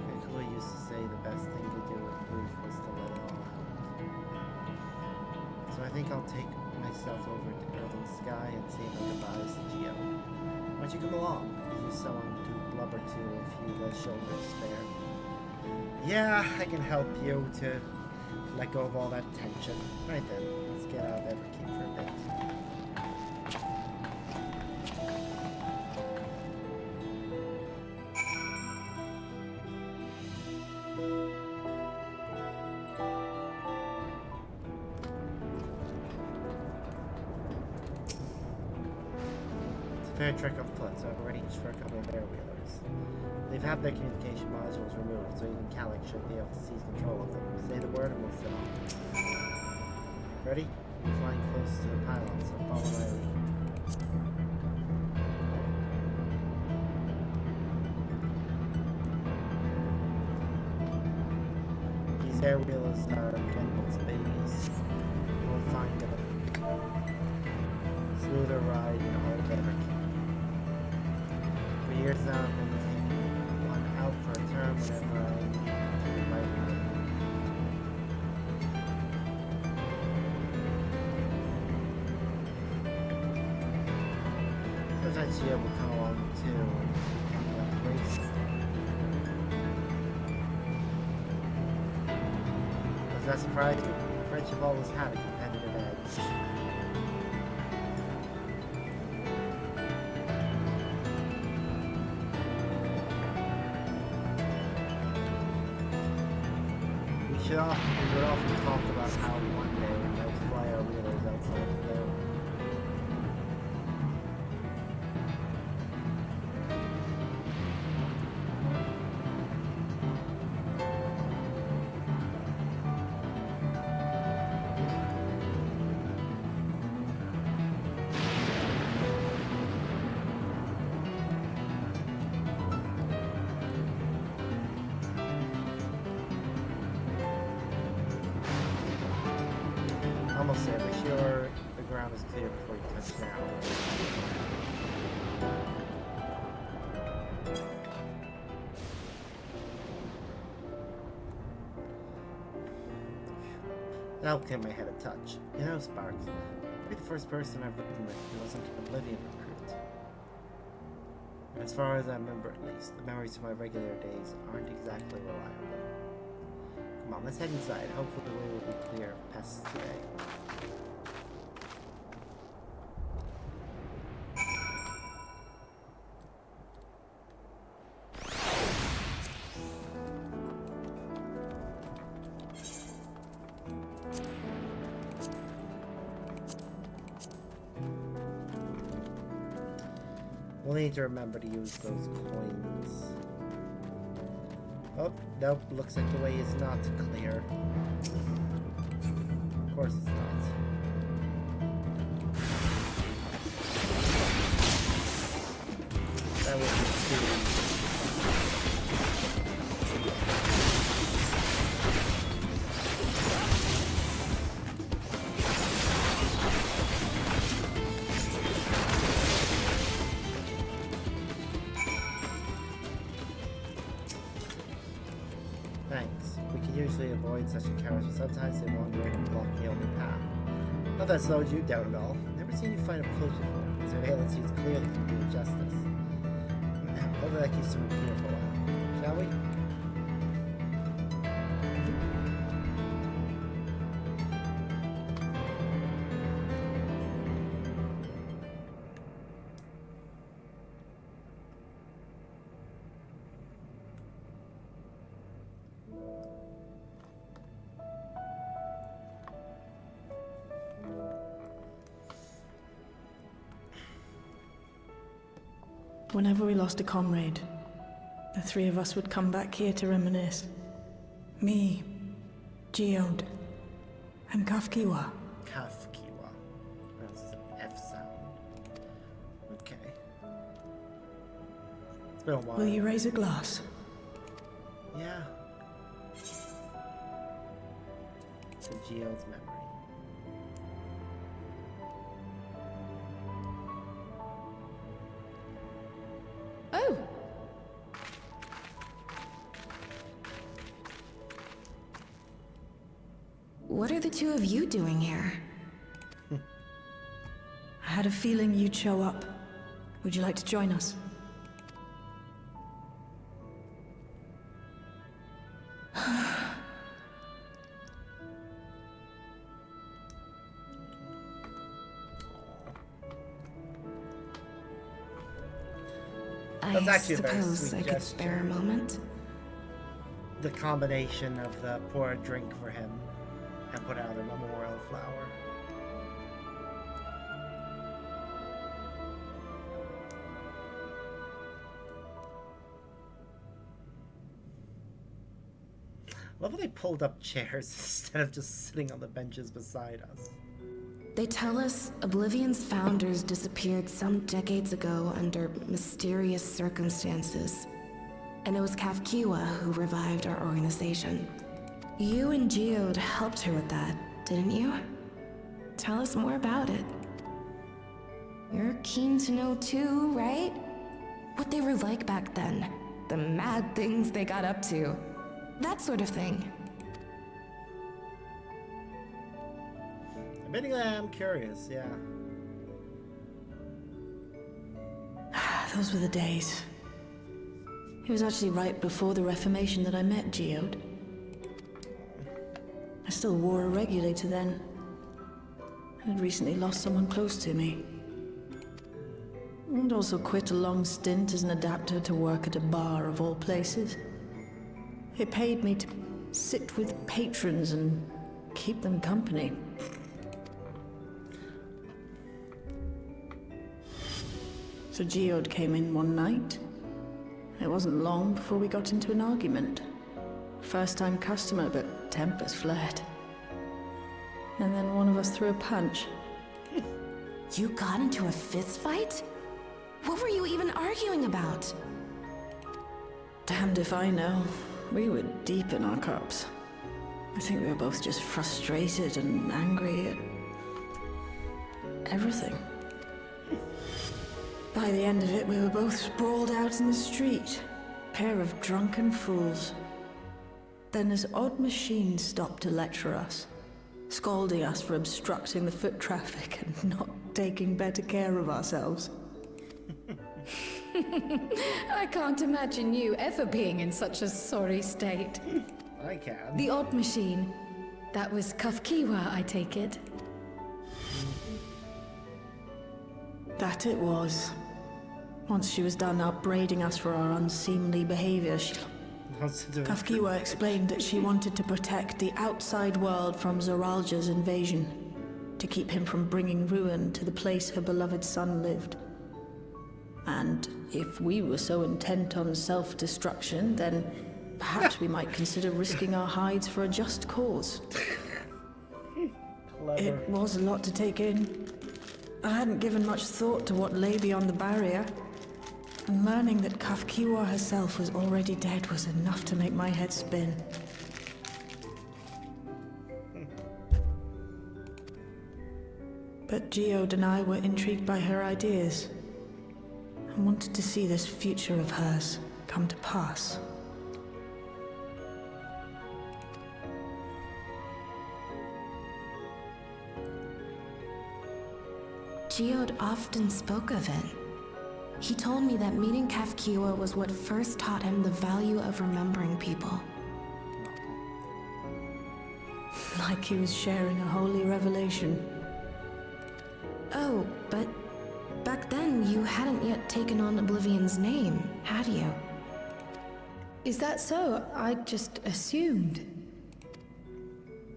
Kakua used to say the best thing to do with grief was to let it all out. So I think I'll take my yourself over to Earth and Sky and say my goodbyes to Geo. Why don't you come along? Is you someone to blubber to if you shoulder to spare? Yeah, I can help you to let go of all that tension. Right then, let's get out of Everkeep for a bit. It's a fair trick of foot, so I've arranged for a couple of air-wheelers. They've had their communication modules removed, so even Calic should be able to seize control of them. Say the word and we'll sit on. Ready? I'm flying close to the pylon, so follow my lead. These air-wheelers are Gentle's babies. We'll find a smoother ride in all of Everkeep. For years now, I've been taking one out for a term whenever I need to ride with it. Sometimes Gio will come along too and like race. Does that surprise you? The friendship always had a competitive edge. We would often talk about how one day we might fly our wheelers outside the door. Almost there, make sure the ground is clear before you touch down. That'll clear my head a touch. You know, Sparks, you'll be the first person I've written with who wasn't an Oblivion recruit. And as far as I remember at least, the memories from my regular days aren't exactly reliable. Come on, let's head inside. Hopefully the way will be clear of pests today. We'll need to remember to use those coins. Oh, nope, looks like the way is not clear. Of course it's not. That would be too easy. Thanks. We can usually avoid such encounters, but sometimes they wander in and block the only path. Not that slows you down at all. Never seen you fight up close before. Surveillance seems clearly to do justice. Hopefully that keeps them clear for a while. Shall we? Whenever we lost a comrade, the three of us would come back here to reminisce. Me, Geode, and Kafkiwa. Kafkiwa. That's an F sound. Okay. It's been a while. Will you raise a glass? Yeah. To Geode's memory. Oh! What are the two of you doing here? had a feeling you'd show up. Would you like to join us? That's I actually a very suppose sweet I could spare a moment. The combination of the pour a drink for him and put out a memorial flower. I love how they pulled up chairs instead of just sitting on the benches beside us. They tell us Oblivion's founders disappeared some decades ago under mysterious circumstances. And it was Kafkiwa who revived our organization. You and Geode helped her with that, didn't you? Tell us more about it. You're keen to know too, right? What they were like back then. The mad things they got up to. That sort of thing. Admittingly, I'm curious, yeah. Those were the days. It was actually right before the Reformation that I met Geode. I still wore a regulator then. I'd recently lost someone close to me. And also quit a long stint as an adapter to work at a bar of all places. It paid me to sit with patrons and keep them company. So Geode came in one night. It wasn't long before we got into an argument. First-time customer, but tempers flared. And then one of us threw a punch. You got into a fist fight? What were you even arguing about? Damned if I know. We were deep in our cups. I think we were both just frustrated and angry at everything. By the end of it, we were both sprawled out in the street. Pair of drunken fools. Then this odd machine stopped to lecture us, scolding us for obstructing the foot traffic and not taking better care of ourselves. I can't imagine you ever being in such a sorry state. I can. The odd machine. That was Kafkiwa, I take it. That it was. Once she was done upbraiding us for our unseemly behavior, Kafkiwa explained that she wanted to protect the outside world from Zoralja's invasion, to keep him from bringing ruin to the place her beloved son lived. And if we were so intent on self-destruction, then perhaps we might consider risking our hides for a just cause. Clever. It was a lot to take in. I hadn't given much thought to what lay beyond the barrier. And learning that Kafkiwa herself was already dead was enough to make my head spin. But Geode and I were intrigued by her ideas and wanted to see this future of hers come to pass. Geode often spoke of it. He told me that meeting Kafkiwa was what first taught him the value of remembering people. Like he was sharing a holy revelation. Oh, but back then you hadn't yet taken on Oblivion's name, had you? Is that so? I just assumed.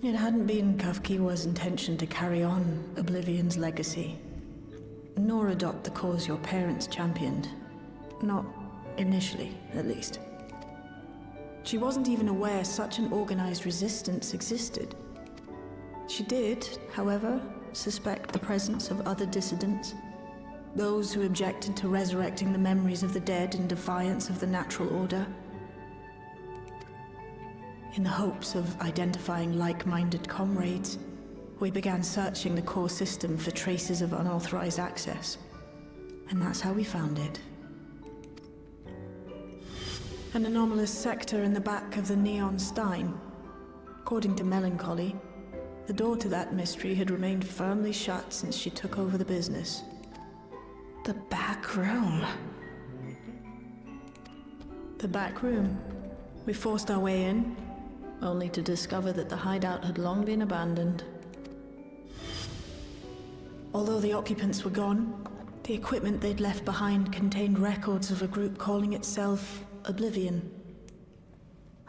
It hadn't been Kafkiwa's intention to carry on Oblivion's legacy, nor adopt the cause your parents championed. Not initially, at least. She wasn't even aware such an organized resistance existed. She did, however, suspect the presence of other dissidents, those who objected to resurrecting the memories of the dead in defiance of the natural order. In the hopes of identifying like-minded comrades, we began searching the core system for traces of unauthorized access. And that's how we found it. An anomalous sector in the back of the Neon Stein. According to Melancholy, The door to that mystery had remained firmly shut since she took over the business. The back room. The back room. We forced our way in, only to discover that the hideout had long been abandoned. Although the occupants were gone, the equipment they'd left behind contained records of a group calling itself Oblivion.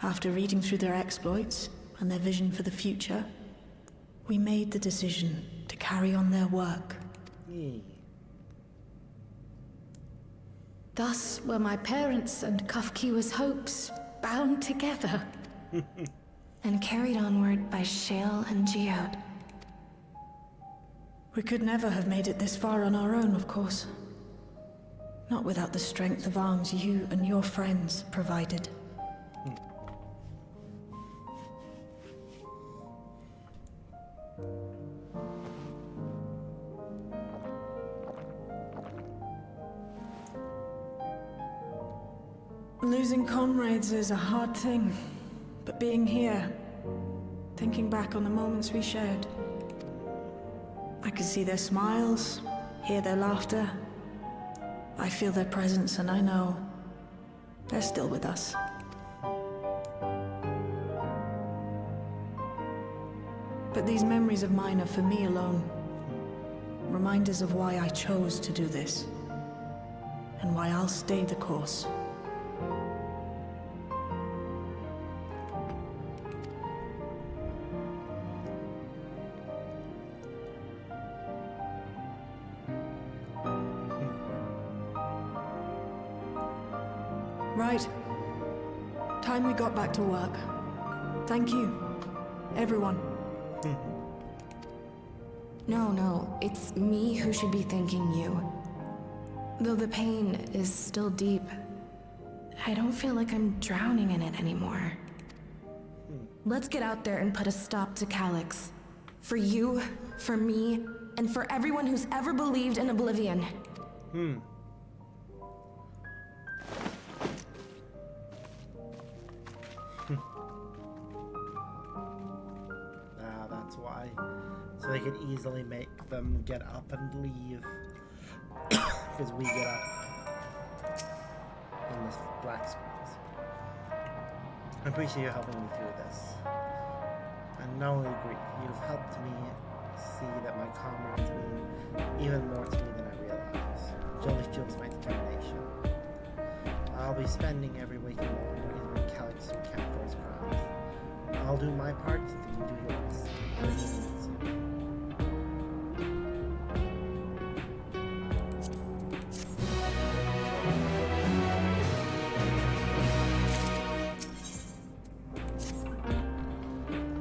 After reading through their exploits and their vision for the future, we made the decision to carry on their work. Thus were my parents' and Kafkiwa's hopes bound together. And carried onward by Shale and Geode. We could never have made it this far on our own, of course. Not without the strength of arms you and your friends provided. Losing comrades is a hard thing, but being here, thinking back on the moments we shared, I can see their smiles, hear their laughter. I feel their presence, and I know they're still with us. But these memories of mine are for me alone. Reminders of why I chose to do this, and why I'll stay the course. Right. Time we got back to work. Thank you, everyone. No, it's me who should be thanking you. Though the pain is still deep, I don't feel like I'm drowning in it anymore. Let's get out there and put a stop to Calyx. For you, for me, and for everyone who's ever believed in Oblivion. That's why. So they could easily make them get up and leave. Because we get up in this black screens. I appreciate you helping me through this. And not only agree, you've helped me see that my comrades mean even more to me than I realized. Which only fuels my determination. I'll be spending every waking moment looking for Calyx and Captor's crimes. I'll do my part, then you do yours.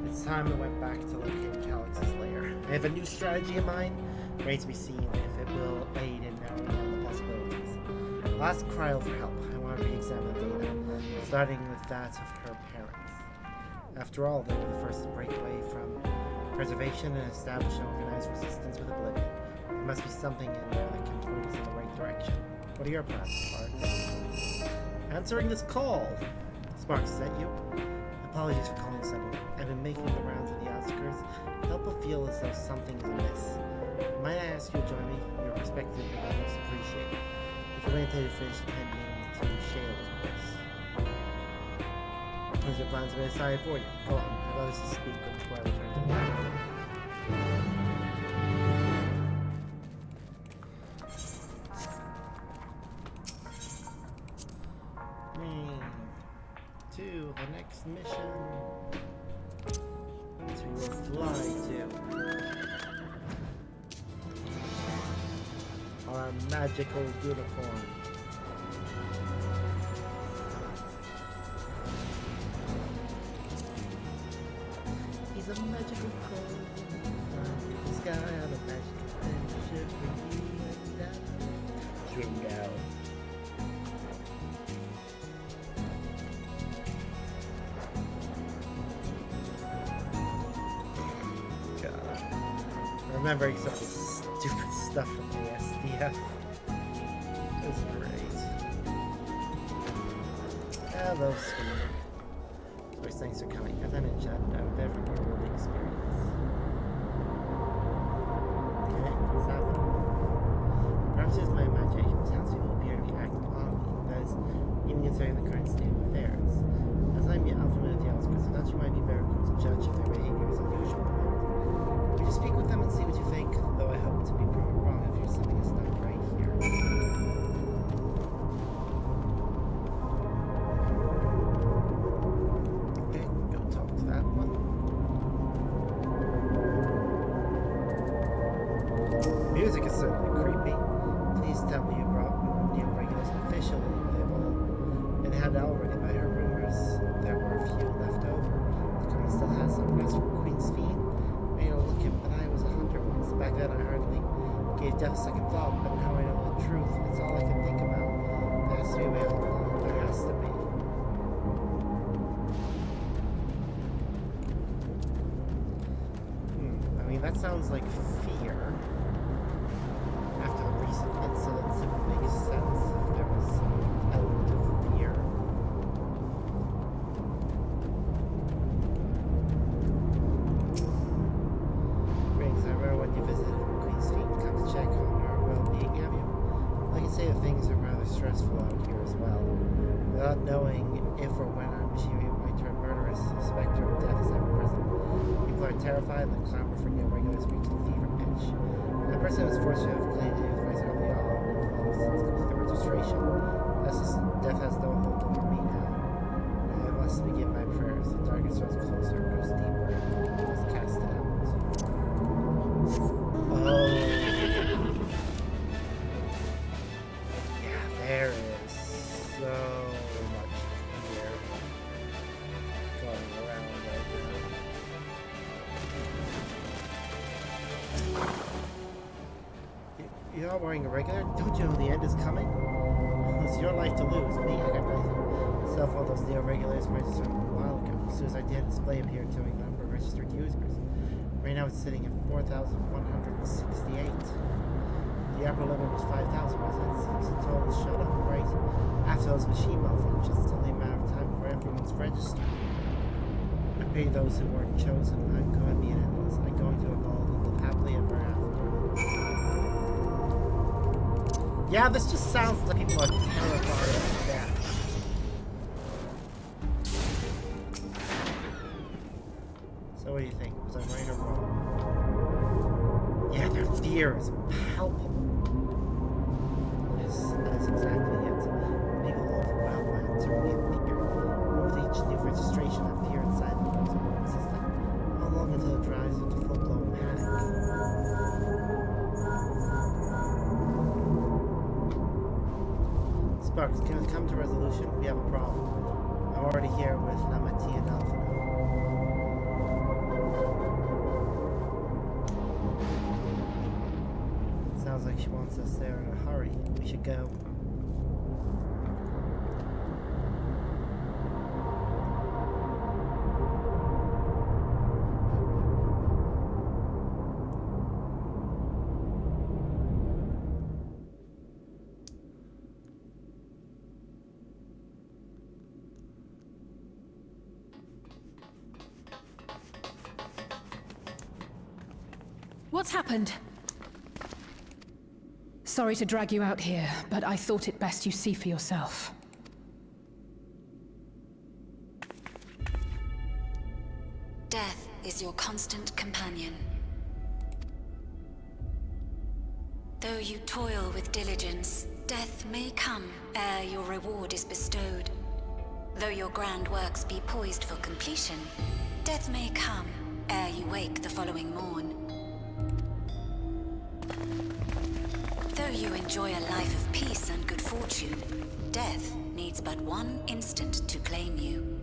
It's time I went back to locate Calyx's lair. I have a new strategy in mind. Remains to be seen if it will aid in narrowing down the possibilities. I'll ask Kryl for help. I want to re-examine the data, starting with that of her parents. After all, they were the first to break away from preservation and establish an organized resistance with Oblivion. There must be something in there that can point us in the right direction. What are your plans, Spark? Answering this call! Spark, is that you? Apologies for calling suddenly. I've been making the rounds of the outskirts. Help will feel as though something is amiss. Might I ask you to join me? Your perspective is most appreciated. If you wait until you finish attending to Shale, of course. As your plans have been decided for you. Go on, I've others to speak with before I return to the lab. To the next mission, which we will fly to our magical unicorn. He's a magical crow. The sky on a magical adventure for you and I. Jingo. Remembering some of the stupid stuff from the SDF. It was great. Hello, Steve. First, thanks for coming. As I mentioned, I've never more world experience. just my imagination. Perhaps people appear to be acting oddly, that is, even considering the current state of affairs. As I'm unfamiliar with the Oscars, I thought you might be better equipped to judge if their behavior is unusual or not. Would you speak with them and see what you think, though I hope to be proven wrong if there's something that's not right here. Okay, go talk to that one. Music is certainly creepy. Please tell me you brought new regulars officially available. It had already by her rumors. There were a few left over. The company still has some rest from Queen's Fiend. Made a look at when I was a hunter once. Back then I hardly gave death a second thought, but now I know the truth. It's all I can think about. There has to be a way along. There has to be. I mean, that sounds like fear. After the recent incidents, it would make sense if there was some element of fear. Rings, I remember when you visited Queen's Fiend, come to check on our well-being, have you? I can say that things are rather stressful out here as well. Without knowing if or when our machinery might turn murderous, the specter of death is ever present. People are terrified and the clamor for new regulars reaches a fever pitch. The person who was fortunate to have claimed his rights early on, since complete the registration. Death has no hold over me now. I must begin my prayers. The darkness runs closer, goes deeper. I must cast it out. Oh. Yeah, there is so much fear going around right now. You're not wearing a regular? Don't you know the end is coming? It's your life to lose. Me, I got myself all those neo-regulars registered a while ago. As soon as I did, display appeared showing the number of registered users. Right now it's sitting at 4,168. The upper limit was 5,000 residents. It's a total shut up, right? After those machine malfunctions, it's only a matter of time before everyone's registered. I pity those who weren't chosen. I'm going to be an endless. I'm going to evolve and live happily ever after. Yeah, this just sounds like people are terrified of death. So what do you think? Was I right or wrong? Yeah, their fear is palpable. Yes, that is exactly it. People overwhelmed by uncertainty and fear. With each new registration, that fear inside them becomes more insistent. How long until it drives into full-blown panic? Sparks, can we come to resolution? We have a problem. I'm already here with Lamati and Alpha. Sounds like she wants us there in a hurry. We should go. What's happened? Sorry to drag you out here, but I thought it best you see for yourself. Death is your constant companion. Though you toil with diligence, death may come ere your reward is bestowed. Though your grand works be poised for completion, death may come ere you wake the following morn. Though you enjoy a life of peace and good fortune, death needs but one instant to claim you.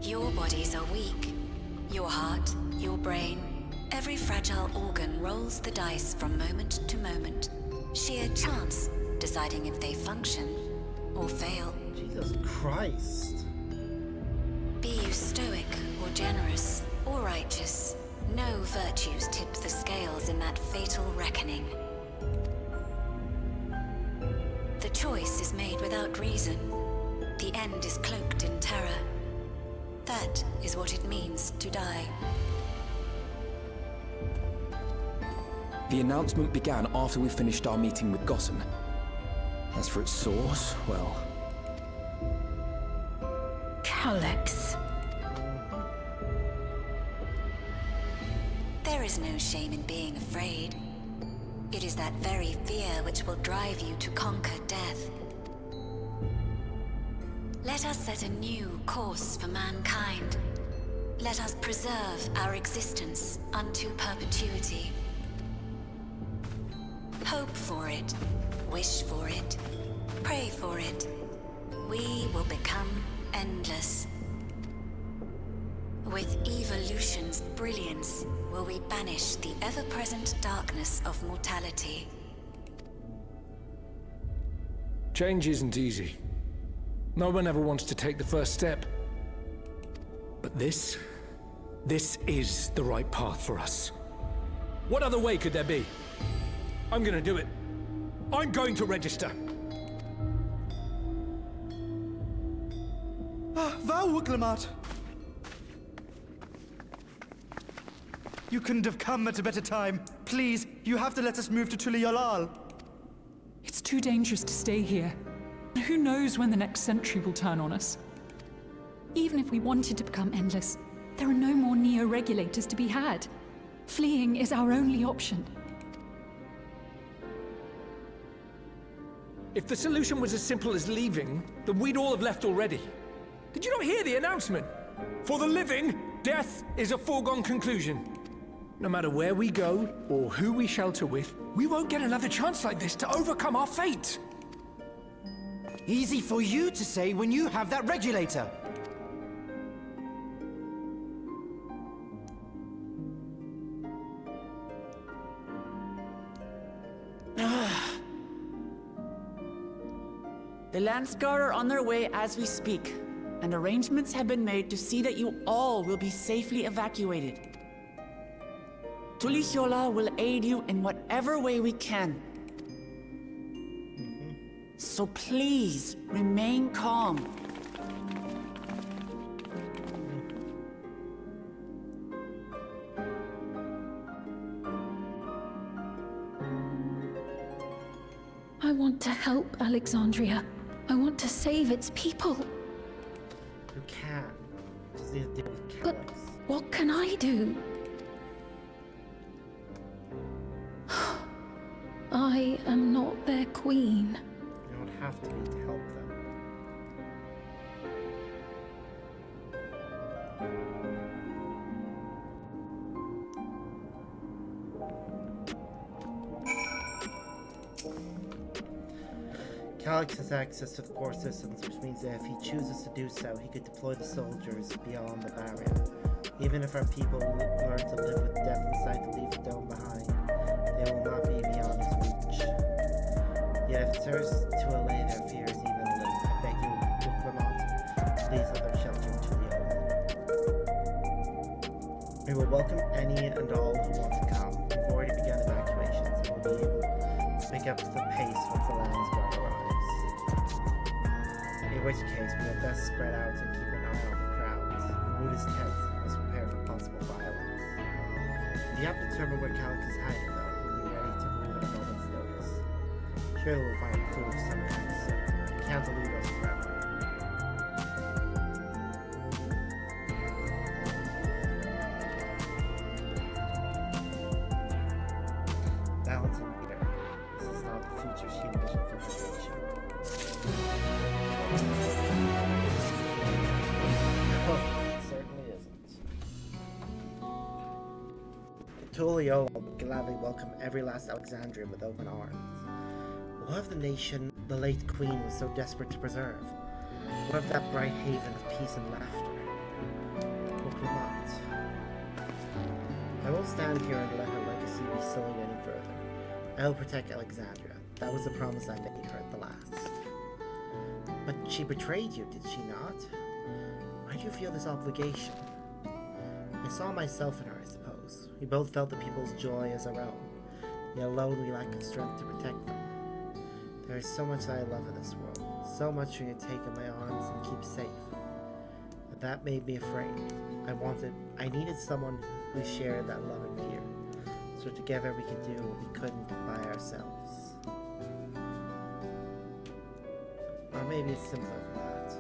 Your bodies are weak. Your heart, your brain, every fragile organ rolls the dice from moment to moment. Sheer chance deciding if they function or fail. Jesus Christ. Be you stoic or generous or righteous, no virtues tip the scales in that fatal reckoning. The choice is made without reason. The end is cloaked in terror. That is what it means to die. The announcement began after we finished our meeting with Gossen. As for its source, well... Calyx. There is no shame in being afraid. It is that very fear which will drive you to conquer death. Let us set a new course for mankind. Let us preserve our existence unto perpetuity. Hope for it, wish for it, pray for it. We will become endless. With evolution's brilliance, will we banish the ever-present darkness of mortality. Change isn't easy. No one ever wants to take the first step. But this is the right path for us. What other way could there be? I'm gonna do it. I'm going to register. Vau, you couldn't have come at a better time. Please, you have to let us move to Tuliolal. It's too dangerous to stay here. Who knows when the next century will turn on us? Even if we wanted to become endless, there are no more neo-regulators to be had. Fleeing is our only option. If the solution was as simple as leaving, then we'd all have left already. Did you not hear the announcement? For the living, death is a foregone conclusion. No matter where we go, or who we shelter with, we won't get another chance like this to overcome our fate. Easy for you to say when you have that regulator. The Landsguard are on their way as we speak, and arrangements have been made to see that you all will be safely evacuated. Tulichola will aid you in whatever way we can. So please, remain calm. I want to help Alexandria. I want to save its people. You can. Just need to deal with But Calyx. what can I do? I am not their queen. You don't have to be to help them. Calyx has access to the core systems, which means that if he chooses to do so, he could deploy the soldiers beyond the barrier. Even if our people learn to live with death inside to leave the dome behind, they will not be beyond his reach. Yet if it serves to allay their fears even a little, I beg you, Clement, please let them shelter to the open. We will welcome any and all who want to come. We've already begun evacuations and will be able to pick up the pace once the Landsguard arrives. In which case, we had best spread out and keep an eye on the crowds. Remove his tent. Let's prepare for possible violence. We have to determine where Calyx is hiding, though. We'll be ready to move at a moment's notice. Surely we'll find a clue of some kind soon. We can't elude us forever. Balance and leader. This is not the future she envisioned for her nation. No, it certainly isn't. Tullio will gladly welcome every last Alexandrian with open arms. What of the nation the late queen was so desperate to preserve? What of that bright haven of peace and laughter? Clement. I won't stand here and let her legacy be sullied any further. I will protect Alexandria. That was the promise I made her at the last. But she betrayed you, did she not? Why do you feel this obligation? I saw myself in her, I suppose. We both felt the people's joy as our own. Yet alone we lack the strength to protect them. There is so much that I love in this world. So much for you to take in my arms and keep safe. But that made me afraid. I needed someone who shared that love and fear. So together we can do what we couldn't by ourselves. Or maybe it's simpler than that.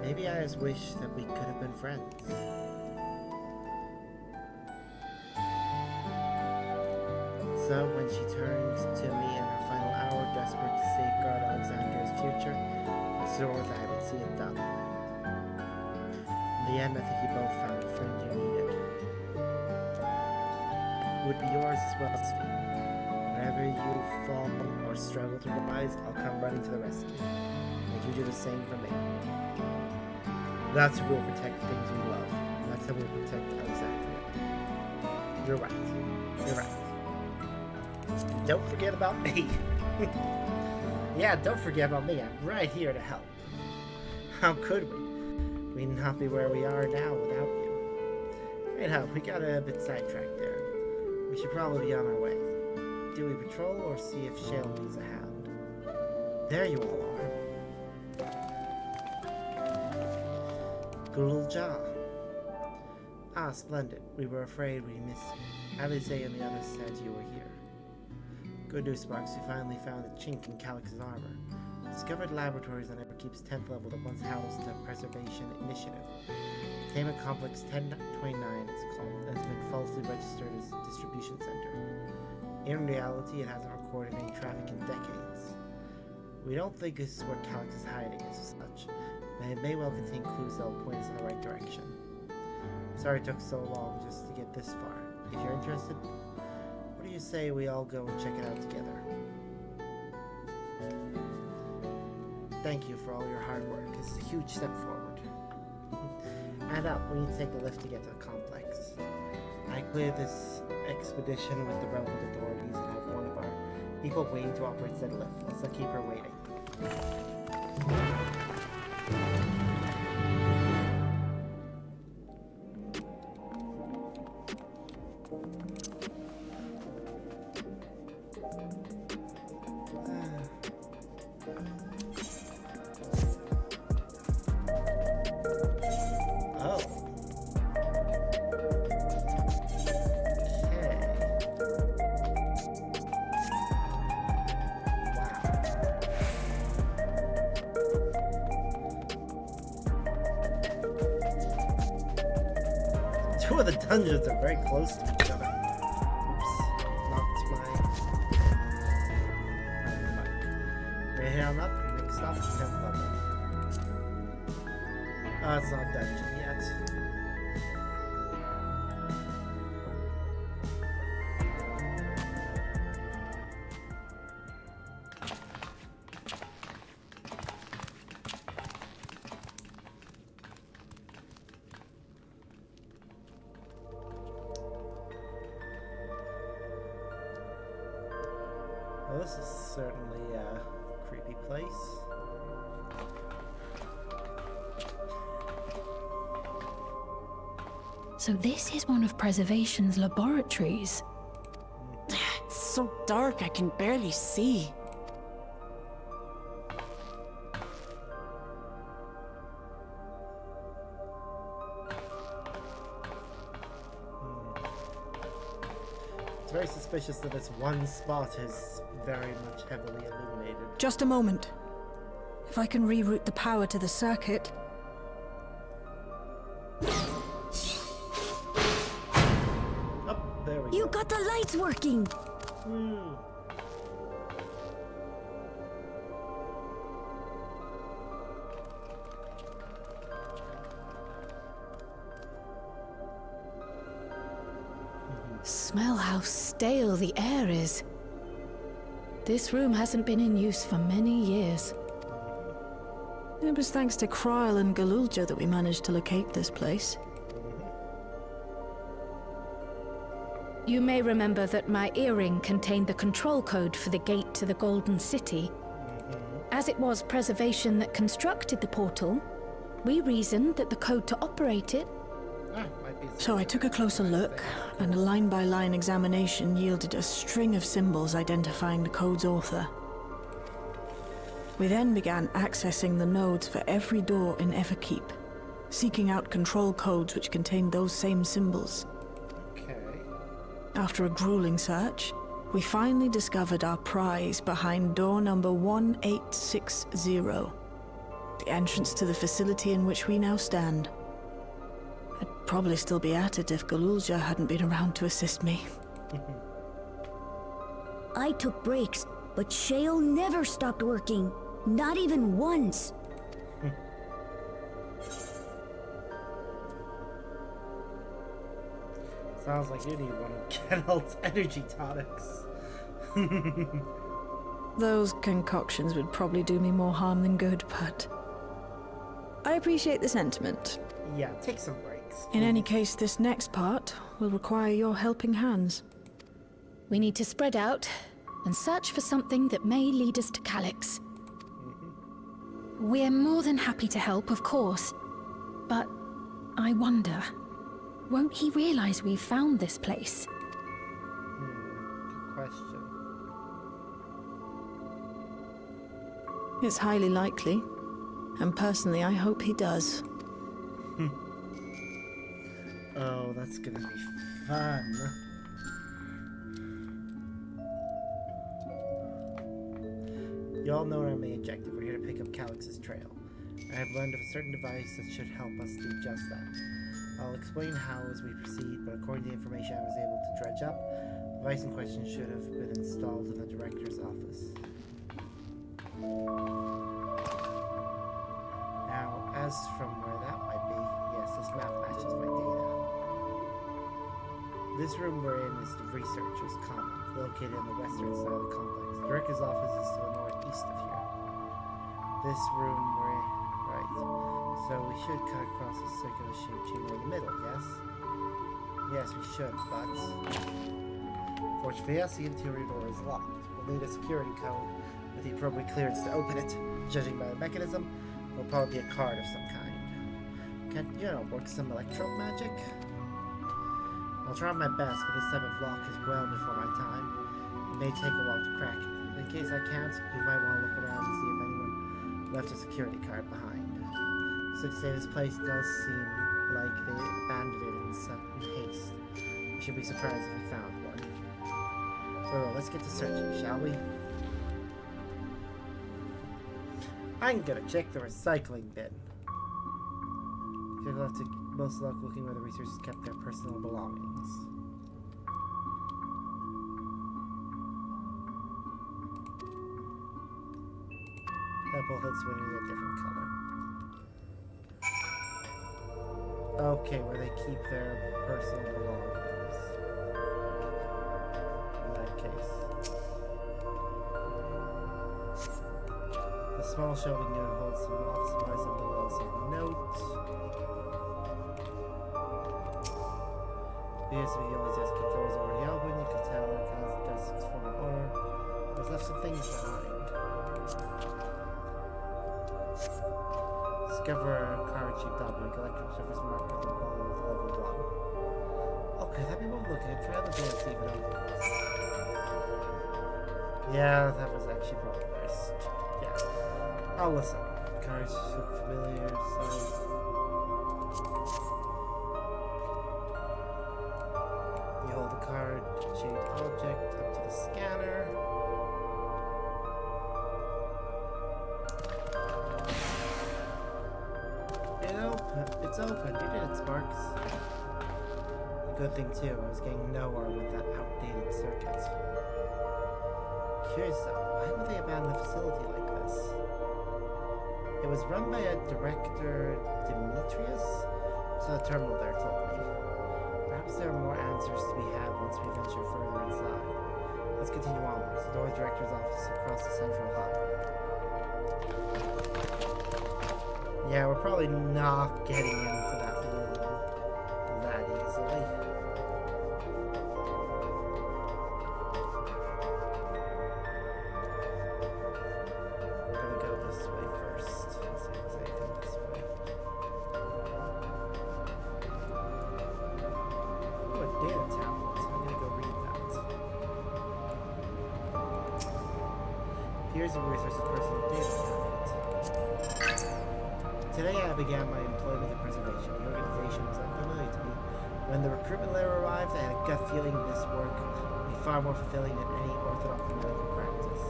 Maybe I just wish that we could have been friends. So when she turned to me in her final hour, desperate to safeguard Alexandria's future, I swore that I would see it done. In the end, I think you both found the friend you needed. It would be yours as well, Sweet. Whenever you fall or struggle to rise, I'll come running to the rescue. And you do the same for me. That's how we'll protect things we love. That's how we'll protect Alexandria. You're right. You're right. Don't forget about me. Yeah, don't forget about me. I'm right here to help. How could we? We'd not be where we are now without you. Anyhow, we got a bit sidetracked there. We should probably be on our way. Do we patrol or see if Shale needs a hand? There you all are. Gulja. Ah, splendid. We were afraid we missed you. Alize and the others said you were here. Good news, Sparks. We finally found a chink in Calyx's armor. Discovered laboratories on Everkeep's 10th level that once housed the Preservation Initiative. Containment Complex 1029 it's called, and has been falsely registered as a distribution center. In reality, it hasn't recorded any traffic in decades. We don't think this is where Calyx is hiding as such, but it may well contain clues that will point us in the right direction. Sorry it took so long just to get this far. If you're interested, what do you say we all go and check it out together? Thank you for all your hard work. This is a huge step forward. And up, we need to take the lift to get to the complex. I cleared this expedition with the relevant authorities and have one of our people waiting to operate said lift. Let's not keep her waiting. Two of the dungeons are very close to each other. Oops. Knocked my mic. We're here on up. Next stop, 10th level. Oh, it's not dungeon yet. Well, this is certainly a creepy place. So this is one of Preservation's laboratories. It's so dark I can barely see. It's very suspicious that this one spot is very much heavily illuminated. Just a moment. If I can reroute the power to the circuit. Oh, there we go. You got the lights working! Smell how stale the air is. This room hasn't been in use for many years. It was thanks to Kryl and Galulja that we managed to locate this place. You may remember that my earring contained the control code for the gate to the Golden City. As it was Preservation that constructed the portal, we reasoned that the code to operate it... So I took a closer look, and a line-by-line examination yielded a string of symbols identifying the code's author. We then began accessing the nodes for every door in Everkeep, seeking out control codes which contained those same symbols. Okay. After a grueling search, we finally discovered our prize behind door number 1860, the entrance to the facility in which we now stand. I'd probably still be at it if Galulja hadn't been around to assist me. I took breaks, but Shale never stopped working. Not even once. Sounds like you need one of Geralt's energy tonics. Those concoctions would probably do me more harm than good, but I appreciate the sentiment. Yeah, take some breaks. In any case, this next part will require your helping hands. We need to spread out and search for something that may lead us to Calyx. We're more than happy to help, of course. But I wonder, won't he realize we've found this place? Good question. It's highly likely, and personally I hope he does. Oh, that's gonna be fun. You all know our main objective. We're here to pick up Calyx's trail. I have learned of a certain device that should help us do just that. I'll explain how as we proceed, but according to the information I was able to dredge up, the device in question should have been installed in the director's office. Now, as from where that might be, yes, this map matches my data. This room we're in is the researcher's common, located on the western side of the complex. The director's office is to the northeast of here. This room we're in, right. So we should cut across a circular shaped chamber in the middle, yes? Yes, we should, but fortunately, yes, the interior door is locked. We'll need a security code with the appropriate clearance to open it. Judging by the mechanism, it'll probably be a card of some kind. Can't, you know, work some electro magic? I'll try my best, but this type of lock is well before my time. It may take a while to crack it. In case I can't, you might want to look around and see if anyone left a security card behind. So to say, this place does seem like they abandoned it in sudden haste. I should be surprised if we found one. Well, let's get to searching, shall we? I'm gonna check the recycling bin. You'll have to most luck looking where the researchers kept their personal belongings. Apple hoods would be a different color. Okay, where they keep their personal belongings. In that case. The small shelving unit holds some office supplies and a well-saved note. Appears to be the only desk controls already open. You can tell it has desks from an owner. There's left some things behind. Discover a card shaped object. Electric surface marked with a bold level 1. Okay, that be worth looking at. Try the door and see if it opens. Yeah, that was actually probably worse. Yeah. I'll listen. Cards look familiar, so. You hold the card-shaped object up to the scanner. It's open. You did it, Sparks. A good thing too, I was getting nowhere with that outdated circuit. Curious though, why would they abandon a facility like this? It was run by a director, Demetrius? So the terminal there told me. Perhaps there are more answers to be had once we venture further inside. Let's continue onwards. The door of the director's office across the central hub. Yeah, we're probably not getting into that room that easily. We're gonna go this way first. Let's see if there's anything this way. Oh, a data tablet. I'm gonna go read that. Here's a resource of personal data tablet. Today I began my employment in preservation. The organization was unfamiliar to me. When the recruitment letter arrived, I had a gut feeling this work would be far more fulfilling than any orthodox medical practice.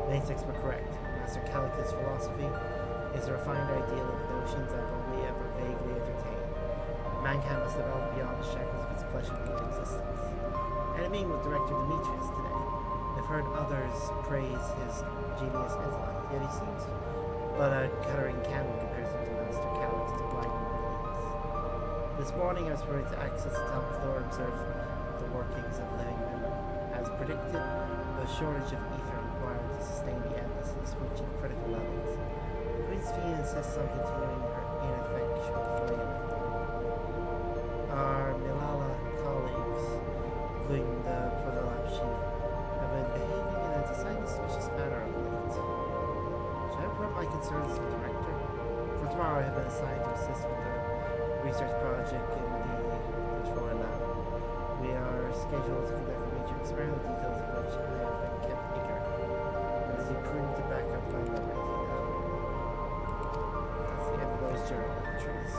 Basics were correct. Master Calic's philosophy is a refined ideal of notions I've only ever vaguely entertained. Mankind must develop beyond the shackles of its flesh and blood existence. I had a meeting with Director Demetrius today. I've heard others praise his genius intellect, yet he seems but a guttering cannon in comparison to Master Calic's blinding brilliance. This morning I was permitted to access the top floor and observe the workings of living memory. As predicted, the shortage of ether required to sustain the endless is reaching critical levels. Queen's Fiend insists on continuing her ineffectual flailing. Our Milala colleagues, including the Protolab chief, have been behaving in a decidedly suspicious manner of late. Should I report my concerns to the director? For tomorrow I have been assigned to assist with the research project in the Dawntrail lab. We are scheduled to conduct a major experiment, details of which I have been kept ignorant. It is prudent to back up my memory. That's the end of those journal entries.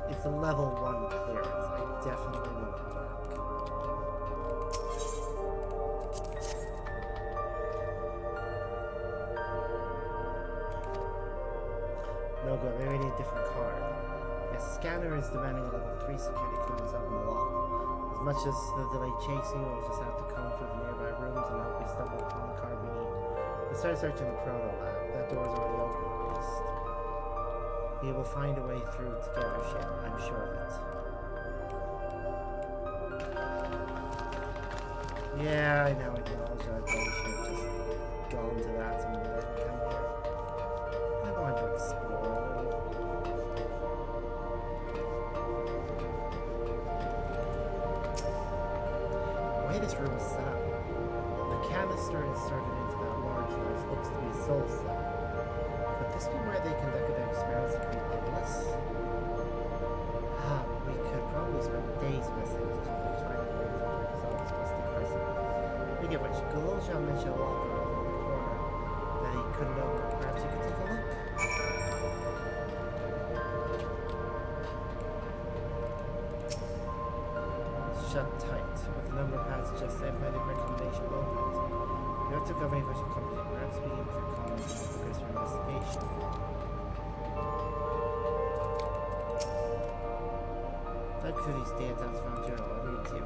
It's a level 1 clearance. I definitely won't work. No good. Maybe I need a different card. Yes, scanner is demanding a level 3 security clearance up in the lock. As much as the delayed chasing, we'll just have to comb through the nearby rooms and hope we stumble upon the card we need. Let's start searching the proto lab. That door's already open, at least. We will find a way through together, Shale. I'm sure of it. Yeah, I know. I acknowledge I probably should have just gone to that and then come here. I want to explore a little. The way this room is set up, the canister inserted into that large device looks to be a soul cell. Could this be where they conducted their experiments to create endless? We could probably spend days messing with complex finding ways to resolve this mystic person. Speaking of which, Galosha mentioned a locker over in the corner that he couldn't open. Perhaps you could take a look? Shut tight. With the number of pads just set by the correct combination of openings. You have to cover a virtual company. Perhaps begin with your comments and focus your investigation. Look through these data found journal. I'll read to you.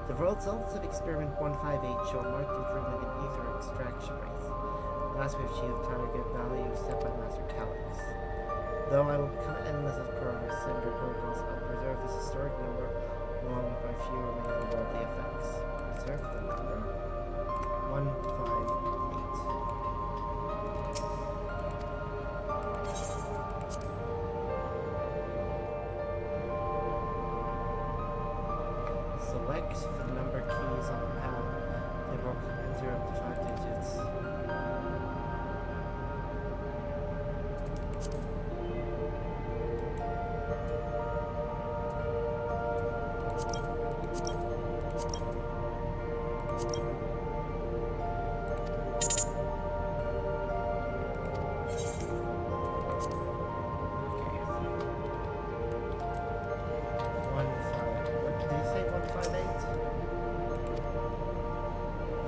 The results of experiment 158 show a marked improvement in ether extraction rates. Last we achieved target value set by Master Calic. Though I will become endless as per our sender protocols, I'll preserve this historic number along with my few remaining worldly effects. Preserve the number? 158. Select the number keys on the pad. They will enter up to 5 digits.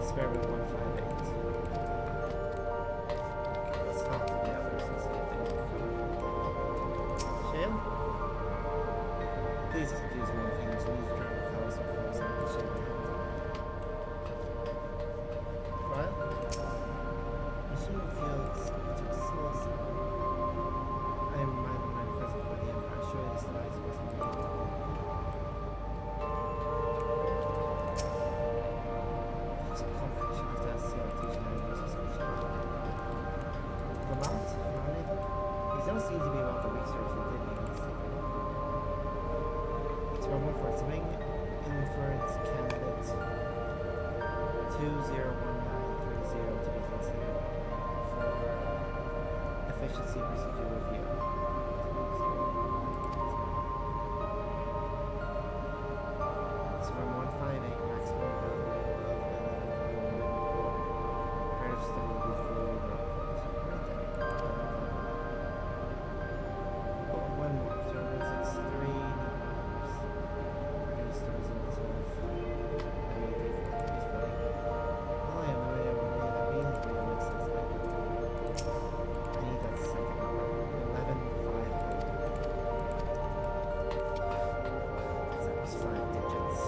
Experiment 158. Okay, let's talk to the others and see if they can cover. Shale? Please excuse me if things need to try to tell us what comes up with Shale. What? Machine fields into a soul cell. I am reminded my present by the Empire. Surely this device wasn't made. Seem to be about the research they did in this. Experiment for its main inference candidate 201930 to be considered for efficiency procedure review. So from 158 maximum value of 11.1 record. Creative study will be fully report. Right there. Oh, one more. So 163 produce the results of well, I have no idea what any of that means, but it makes sense. I need that second number. 11,500. That was 5 digits.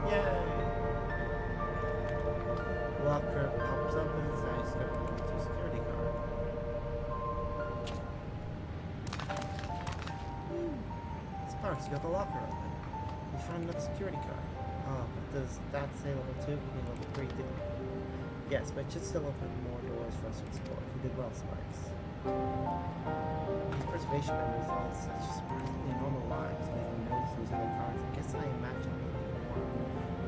Yay! Locker pops up and inside is got a security guard. Sparks, you got the locker open. You found another security card. Oh, but does that say level 2? We need level 3, didn't we? Yes, but it should still open more doors for us to explore. You did well, Sparks. These preservation memories lead such surprisingly normal lives, leaving notes in other cards. I guess I imagine more,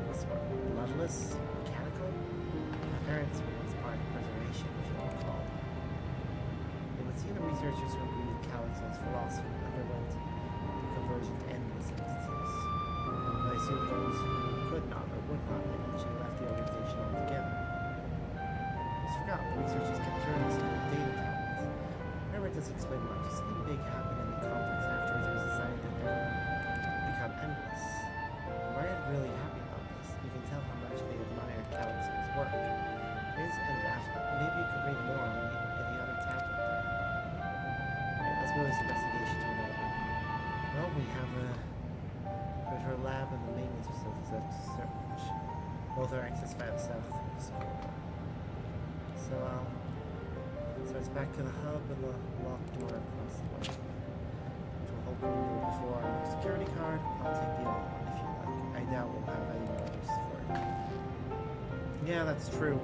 what's the word, bloodless, mechanical? My parents were once part of preservation, if you recall. It would seem the researchers who agreed with Calix's philosophy underwent the conversion to endless entities. And I assume those who could not or would not eventually left the organization altogether. I just forgot, the researchers kept journals and data tablets. Whenever it doesn't explain much, something big happened in the complex afterwards was decided that everyone become endless. Ryan really happy about this. You can tell how much they admire Calix's work. Is and after, maybe you could read more on the other tablet there. Alright, let's move this investigation to another room. Well, we have there's her lab and the maintenance facilities that search. Both are accessed by the southeast corridor. So it's back to the hub and the locked door across the way. Which will hopefully do before our next security card. I'll take the old one if you like. I doubt we'll have any more use for it. Yeah, that's true.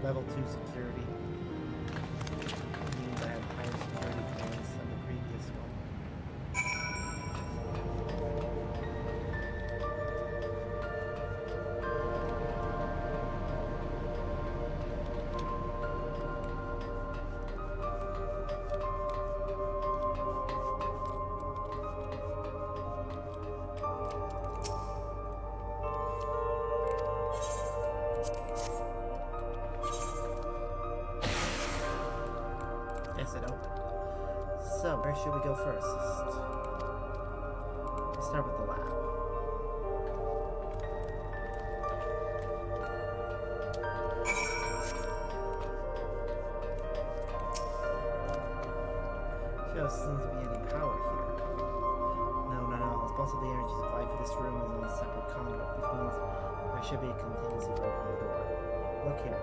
Level 2 security. Means I have higher security clearance than the previous one. So, where should we go first? Let's start with the lab. There doesn't seem to be any power here. No. It's possible the energy supply for this room is on a separate conduit, which means there should be a contingency for opening the door. Look here.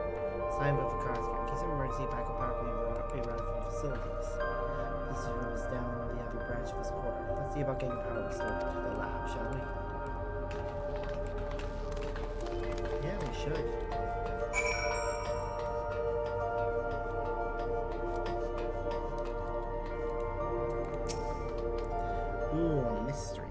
Signboard for cars here. In case of emergency, backup power can be routed from facilities. This room is down the other branch of this corridor. Let's see about getting power restored to the lab, shall we? Yeah, we should. Ooh, a mystery.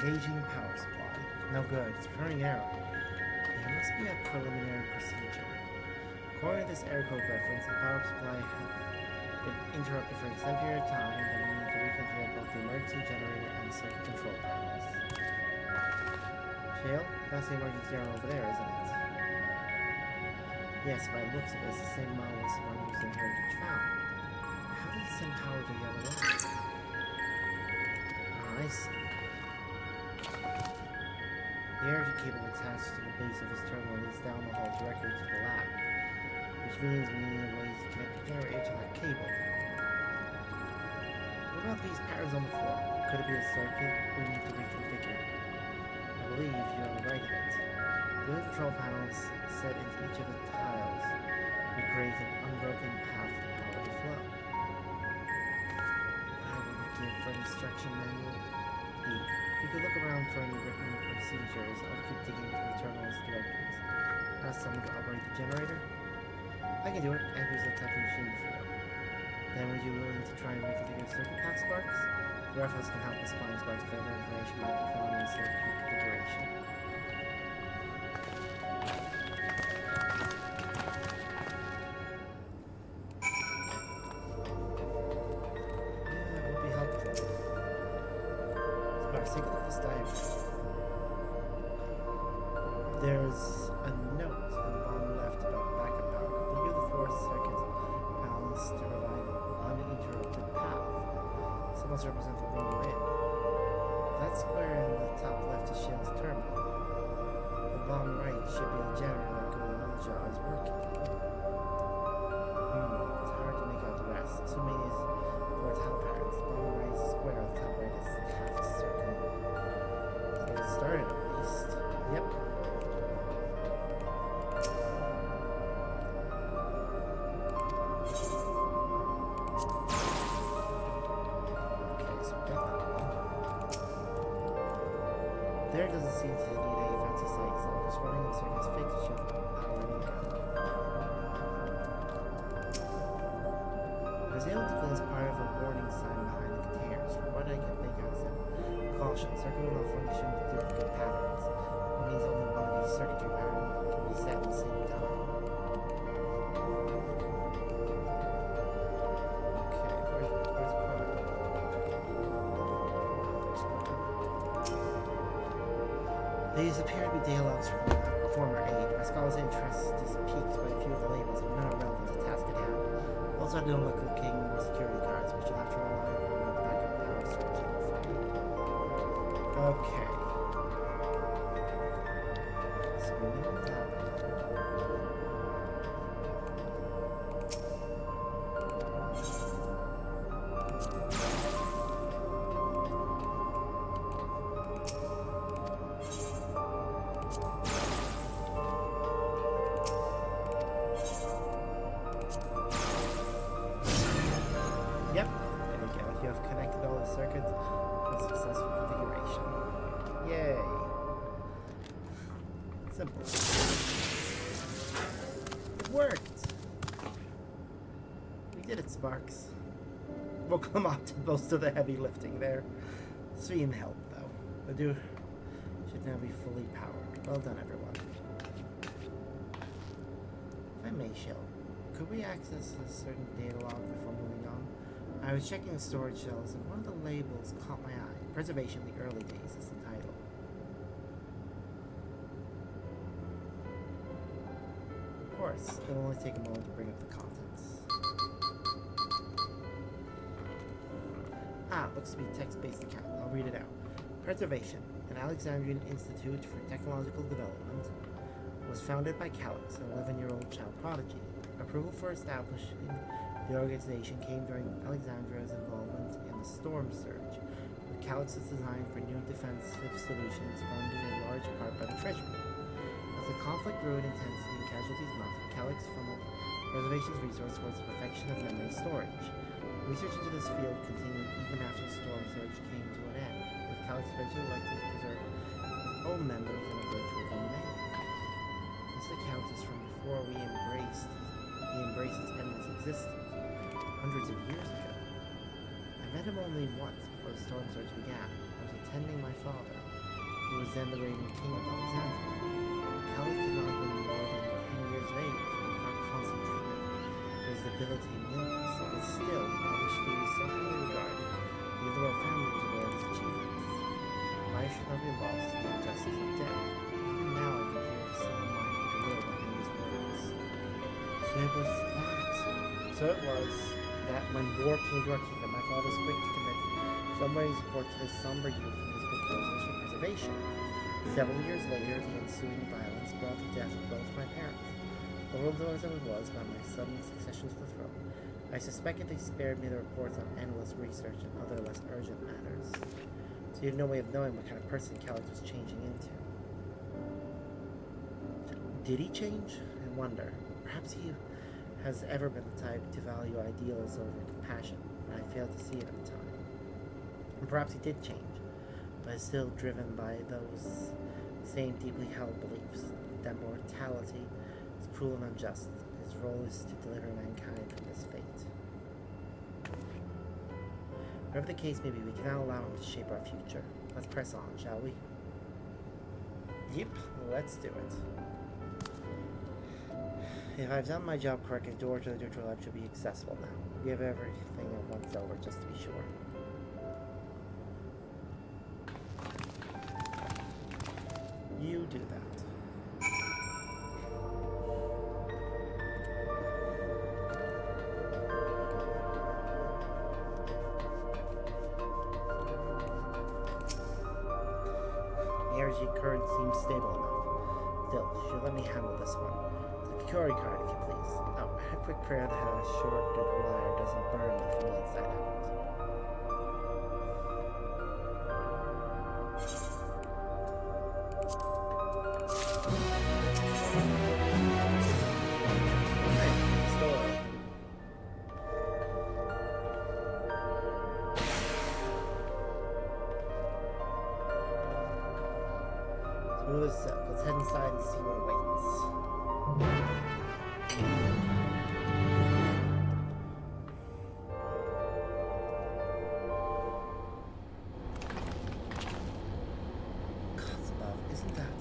Engaging power supply. No good. It's returning error. There must be a preliminary procedure. According to this error code reference, the power supply had been interrupted for an extended period of time, and we need to reconfigure both the emergency generator and the circuit control panels. Shale, that's the emergency generator over there, isn't it? Yes, by the looks of it, it's the same model as the one used in Heritage Found. How did it send power to the other lab? Ah, I see. The energy cable attached to the base of this terminal leads down the hall directly to the lab, which means we need a way to connect the generator to that cable. What about these patterns on the floor? Could it be a circuit we need to reconfigure? I believe you're on the right of it. The With control panels set into each of the tiles, we create an unbroken path to power the flow. I wouldn't give for an instruction manual. B. You could look around for any written procedures. I'll keep digging through the terminal's directories. Ask someone to operate the generator? I can do it. I've used that type of machine before. Then would you be willing to try and reconfigure circuit path sparks? The reference can help with spawning sparks if ever information might be found in the circuit configuration. That would be helpful. Sparks, take a look at this diagram. There's a note on the bottom left about backup power. Configure the 4 circuit panels to provide an uninterrupted path. Some must represent the room we're in. That square in the top left is Shell's terminal. The bottom right should be a generator that Gulja is working. It's hard to make out the rest. Assuming it's towards Hell Parents. The bottom right is a square, the top right is half a circle. So it started at least. Yep. There doesn't seem to need any fancy sights, so I'm just running the circuit's fixed to show power and income. I was able to glimpse part of a warning sign behind the containers. From what I can make out is caution, circuit will malfunction with duplicate patterns. It means only one of these circuitry patterns can be set at the same time. Okay, where's Prime? These appear to be dialogues from a former aide. My scholar's interest is piqued by a few of the labels, but none are relevant to the task at hand. Also, I don't look looking more security guards, which you'll have to rely on a backup power source. Okay. So we know that. Yep, there we go. You have connected all the circuits with successful configuration. Yay. Simple. It worked! We did it, Sparks. We'll come up to most of the heavy lifting there. Sven helped, though. The dude should now be fully powered. Well done, everyone. If I may, Shell, could we access a certain data log before moving on? I was checking the storage shelves, and one of the labels caught my eye. Preservation in the Early Days is the title. Of course, it'll only take a moment to bring up the contents. Looks to be a text-based account. I'll read it out. Preservation, an Alexandrian Institute for Technological Development, was founded by Calix, an 11-year-old child prodigy. Approval for establishing the organization came during Alexandria's involvement in the Storm Surge, with Calix's design for new defensive solutions funded in large part by the Treasury. As the conflict grew in intensity and casualties mounted, Calix funneled Preservation's resources towards the perfection of memory storage. Research into this field continued even after the Storm Surge came to an end, with Calix eventually elected to preserve his own memories in a virtual domain. This account is from before he embraced its endless existence, hundreds of years ago. I met him only once before the Storm Surge began. I was attending my father, who was then the reigning king of Alexandria. Calix did not have been more than 10 years of age, and not constant treatment for his debilitating illness, but still, I wish he was so highly regarded, even though our family was aware of his achievements. Life should not be lost in the injustice of death. Even now I can hear some of my will behind his words. So it was that when war came to our kingdom, my father was quick to commit some way support to this somber youth and his proposals for preservation. Several years later, the ensuing violence brought the death of both my parents. Overwhelmed as I was by my sudden succession to the throne, I suspected they spared me the reports on endless research and other less urgent matters. So you had no way of knowing what kind of person Calix was changing into. Did he change? I wonder. Perhaps he has ever been the type to value ideals over compassion, but I failed to see it at the time. And perhaps he did change, but is still driven by those same deeply held beliefs, that mortality is cruel and unjust. His role is to deliver mankind from this fate. Whatever the case may be, we cannot allow him to shape our future. Let's press on, shall we? Yep, let's do it. If I've done my job correctly, the door to the Dawntrail should be accessible now. We have everything at once over, just to be sure. You do that. The energy current seems stable enough. Still, she'll let me handle this one. The security card, if you please. Oh, a quick prayer that a short, good wire doesn't burn me from the inside out. Let's head inside and see what awaits. God's above, isn't that?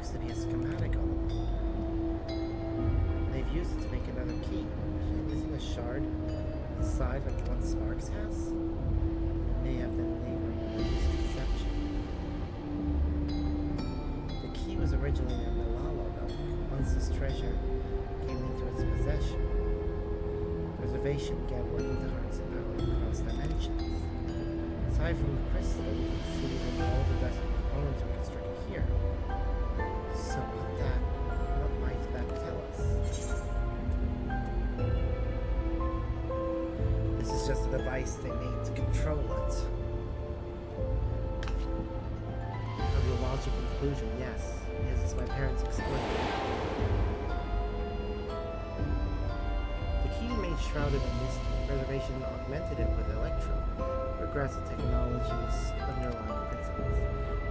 To be a schematic on the wall. They've used it to make another key. Isn't a shard inside like the one Sparks has? It may have been laboring under misconception. The key was originally a Malala relic. Once this treasure came into its possession, preservation began working to harness the power across dimensions. Aside from the crystal, you can see that all the rest of the components were constructed here. So what might that tell us? This is just a device they made to control it. Of your logical conclusion, yes. As my parents explained. The key made shrouded in mystery. Preservation augmented it with electro, progressive technologies, underlying principles.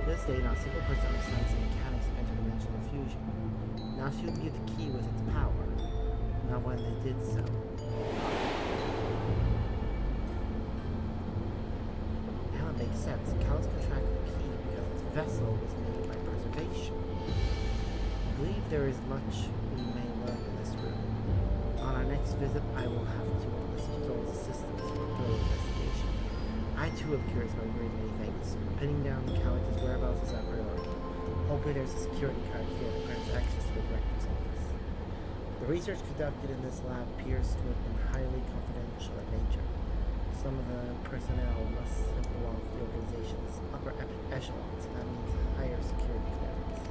To this day, not a single person understands the mechanics of interdimensional fusion. Now she would give the key with its power. Not when they did so. Now it makes sense. Callus contracted the key because its vessel was made by preservation. I believe there is much we may learn in this room. On our next visit, I will have to enlist Joel's assistance in a thorough investigation. I too am curious about a great many things. Pinning down Callus' whereabouts is our priority. Hopefully there's a security card here that grants access to the director's office. The research conducted in this lab appears to have been highly confidential in nature. Some of the personnel must have belonged to the organization's upper echelons, and that means higher security clearance.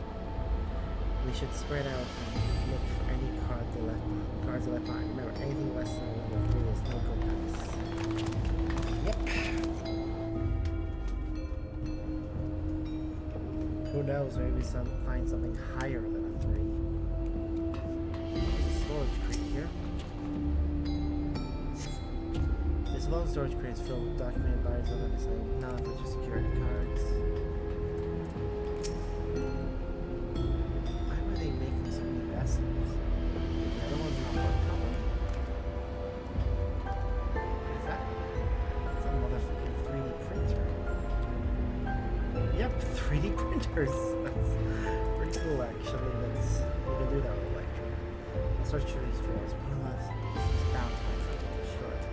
We should spread out and look for any cards they left behind. Remember, anything less than a level of 3 is no good dice. Yep. Who knows, maybe we find something higher than a 3. There's a storage crate here. This long storage crate is filled with documented buyers of everything, none of which are security cards. Why were they making so many vessels? The other one's not working on them. Is that? It's a motherfucking 3D printer. Yep, 3D printers. That's pretty cool, actually. We can do that with Electro. I'll search through these drawers. One last. It's bound to find something. I'm sure of it.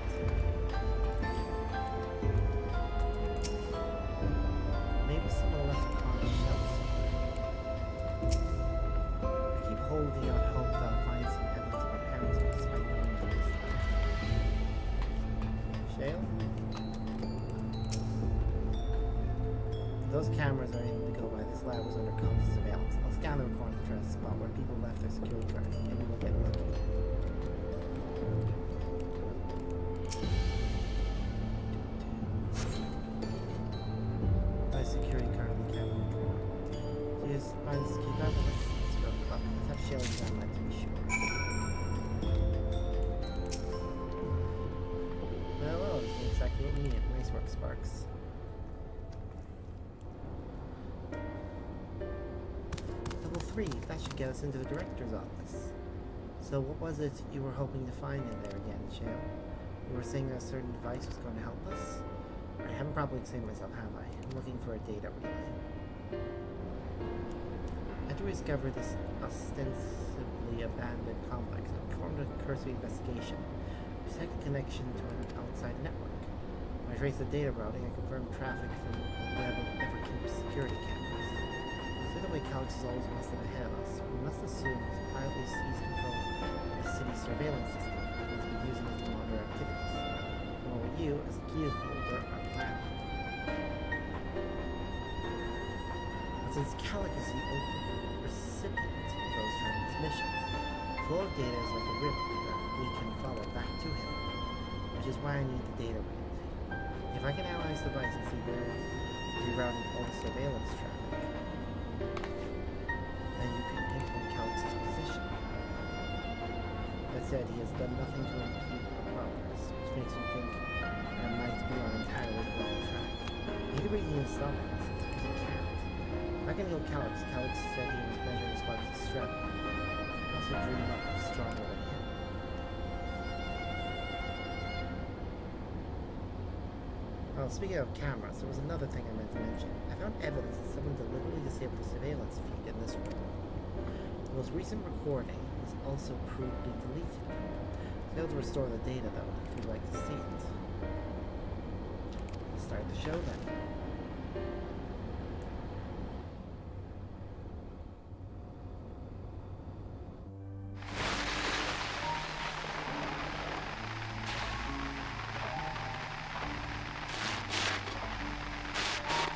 Maybe someone left it on the shelf somewhere. I keep holding out hope that I'll find some evidence of my parents despite knowing this. Shale? those cameras are able to go by. This lab was under constant surveillance. I'll scan the recording to try to spot where people left their security card. Maybe we'll get lucky. My security card in the camera drawer. Use find this key card. Let's go. Let's have Shale examine that to be sure. Well, this is exactly what we need. Nice work, Sparks. Level 3. That should get us into the director's office. So what was it you were hoping to find in there again, Shale? You were saying a certain device was going to help us? I haven't probably explained myself, have I? I'm looking for a data relay. After we discovered this ostensibly abandoned complex, I performed a cursory investigation. We detected a connection to an outside network. When I traced the data routing, I confirmed traffic from a web of Everkeep's security cameras. So the way Calix is always one step ahead of us, we must assume he's quietly seized control of the city's surveillance system and has been using it to monitor activities. And what you, as the key holder, are planning. And since Calix is the ultimate recipient of those transmissions, the flow of data is like a river that we can follow back to him, which is why I need the data relay. If I can analyze the device and see where it's rerouting all the surveillance traffic, then you can pinpoint Calix's position. That said, he has done nothing to impede our progress, which makes me think I might be on entirely the wrong track. Maybe we can stop it, because he can't. If I can heal Calix, Calix said he was measuring Sparks' strength. I also dream up stronger than him. Well, speaking of cameras, there was another thing I meant to mention. I found evidence that someone deliberately disabled the surveillance feed in this room. The most recent recording was also crudely deleted. It's able to restore the data, though, if you'd like to see it. Let's start the show then.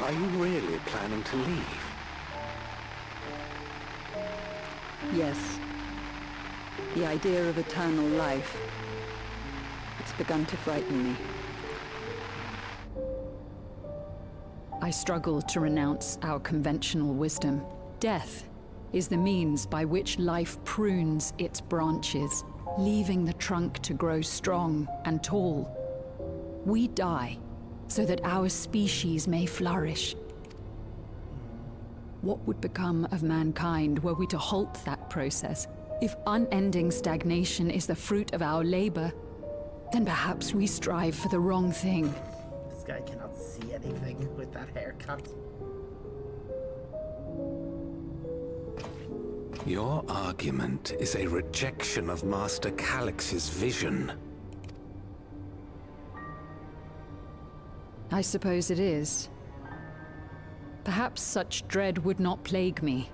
Are you really planning to leave? Yes. The idea of eternal life. It's begun to frighten me. I struggle to renounce our conventional wisdom. Death is the means by which life prunes its branches, leaving the trunk to grow strong and tall. We die so that our species may flourish. What would become of mankind were we to halt that process? If unending stagnation is the fruit of our labor, then perhaps we strive for the wrong thing. This guy cannot see anything with that haircut. Your argument is a rejection of Master Calix's vision. I suppose it is. Perhaps such dread would not plague me,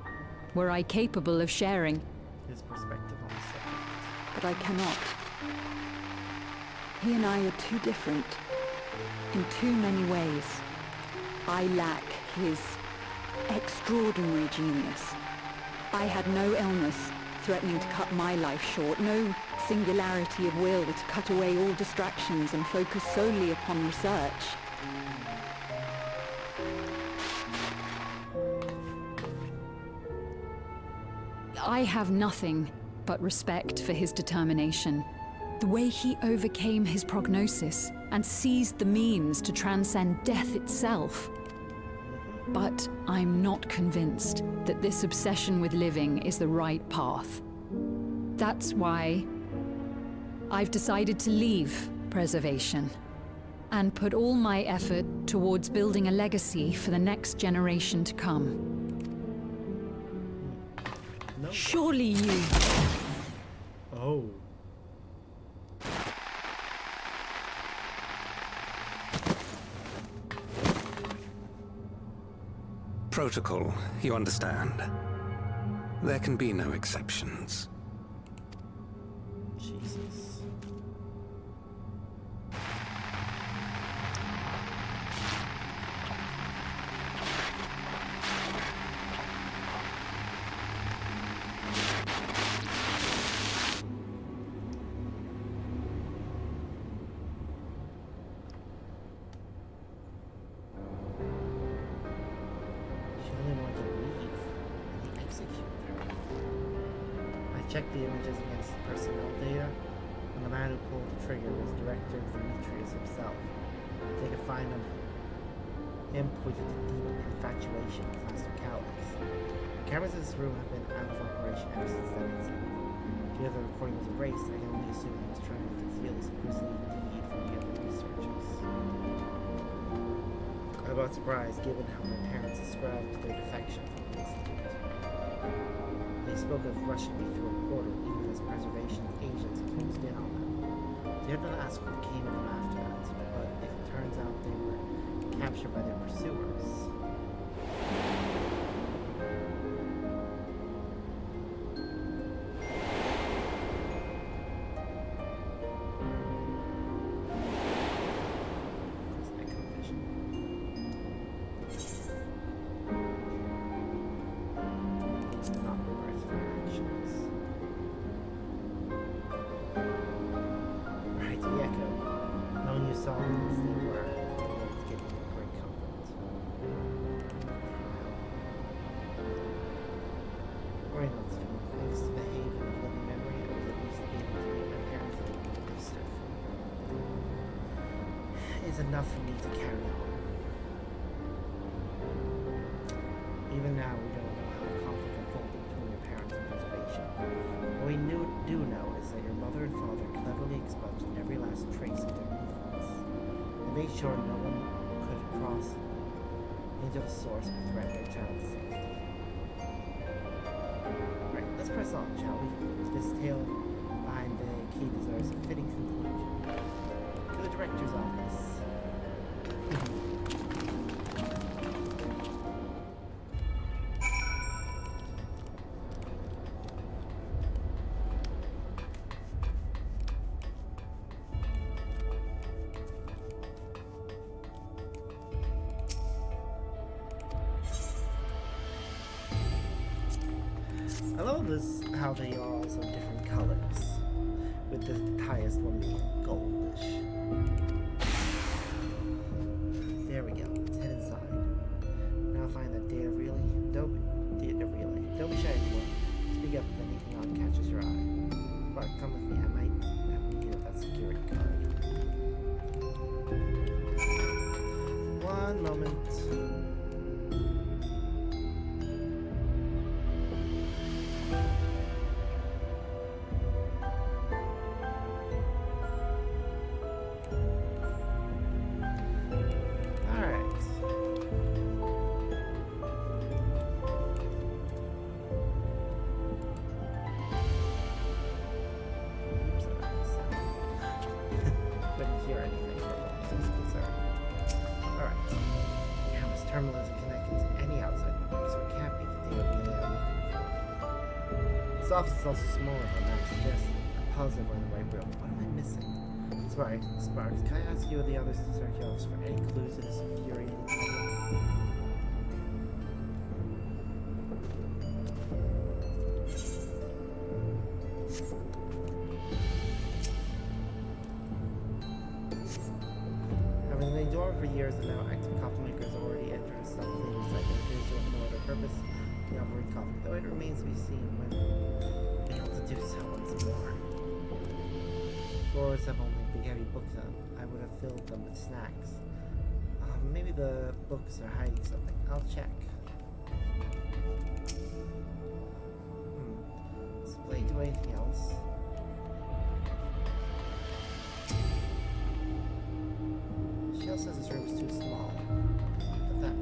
were I capable of sharing. His perspective on the subject. But I cannot. He and I are too different, in too many ways. I lack his extraordinary genius. I had no illness threatening to cut my life short, no singularity of will to cut away all distractions and focus solely upon research. I have nothing but respect for his determination. The way he overcame his prognosis and seized the means to transcend death itself. But I'm not convinced that this obsession with living is the right path. That's why I've decided to leave preservation and put all my effort towards building a legacy for the next generation to come. No. Surely you... Oh. Protocol, you understand. There can be no exceptions. Jesus. checked the images against the personnel data, and the man who pulled the trigger was Director Demetrius himself. They could find him pointed to deep infatuation with Master Calix. The cameras in this room have been out of operation ever since that incident. Given the recording was erased, I can only assume he was trying to conceal his grisly deed from the other researchers. I'm about surprised, given how my parents ascribed to their defection from the Institute. They spoke of rushing me through a portal, even as preservation agents closed in on them. Dared not ask what came of them after that, but if it turns out they were captured by their pursuers. Enough for me to carry on. Even now, we don't know how the conflict unfolded between your parents and preservation. What we do know is that your mother and father cleverly expunged every last trace of their influence. They made sure no one could cross into the source and threaten their child's safety. Alright, let's press on, shall we? This tale behind the key deserves a fitting conclusion. To the director's office. I love this, how they are also different colors, with the highest one being goldish. There we go, let's head inside. Now find that data relay. Don't be shy anymore. Speak up if anything odd catches your eye. Spark, come with me, I might have need of that security card. One moment. Terminal isn't connected to any outside network, so it can't be the data relay I'm looking for. This office is also smaller than that suggests. I'm positive we're in the right room. What am I missing? Sorry, Sparks, can I ask you or the others to search the office for any clues to this infuriating problem? Having been dormant for years and now active coffee makers have already entered something inside their appears to have no other purpose than offering coffee, though it remains to be seen when able to do so once more. Floors have only big heavy books on. I would have filled them with snacks. Maybe the books are hiding something. I'll check. Display do anything else? Shell says this room is too small. But that.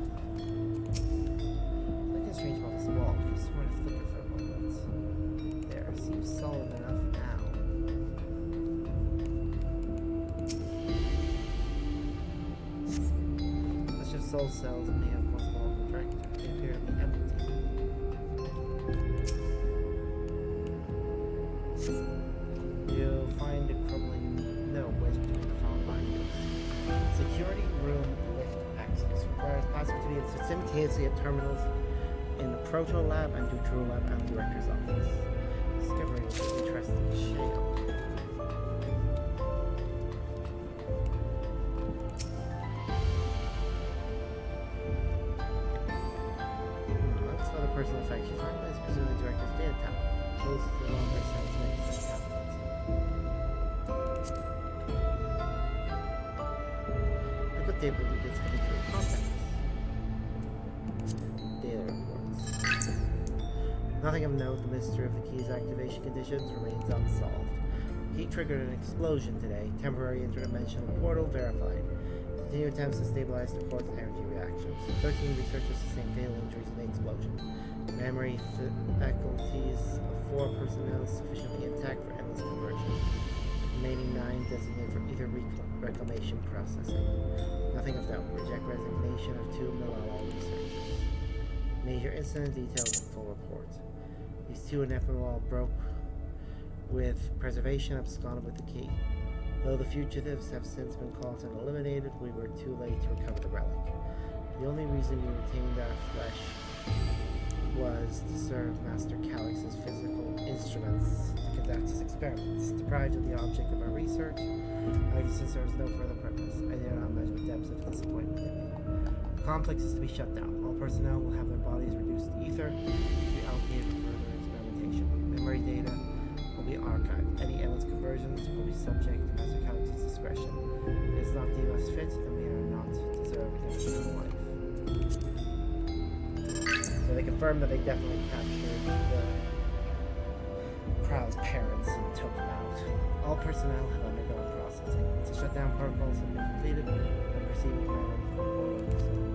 Something strange about this wall. I just want to flicker for a moment. There, seems solid enough now. Let's just soul cells and may have one small contractor. They appear to be empty. You'll find a crumbling note wedged between the found bindings. Security room lift access requires password to be simultaneously at terminals in the Proto Lab and Dawntrail Lab and the Director's office. Discovering interesting shale. Amongst other personal effects, you find what is presumably the Director's data tower. close to the long next tablet. Input table indicates heading to a contact. Data reports. Nothing of note. The mystery of the key's activation conditions remains unsolved. Key triggered an explosion today. Temporary interdimensional portal verified. Continue attempts to stabilize the core's energy reactions. 13 researchers sustained fatal injuries in the explosion. Memory faculties of 4 personnel sufficiently intact for endless conversion. Remaining 9 designated for either reclamation processing. Nothing of note. Reject resignation of 2 Malala researchers. Major incident details and full report. These 2 in Epimal broke with preservation absconded with the key. Though the fugitives have since been caught and eliminated, we were too late to recover the relic. The only reason we retained our flesh was to serve Master Calix's physical instruments to conduct his experiments. Deprived of the object of our research, our existence serves no further purpose. I dare not imagine the depths of disappointment in me. The complex is to be shut down. All personnel will have their bodies reduced to ether to be allocated for further experimentation. Memory data will be archived. Any endless conversions will be subject to Master Calix's discretion. If it does not deem us fit, then we are not deserving of human life. So they confirmed that they definitely captured the Proud's parents and took them out. All personnel have undergone processing. Once the shutdown protocols have been completed, then proceed with my own portal solution.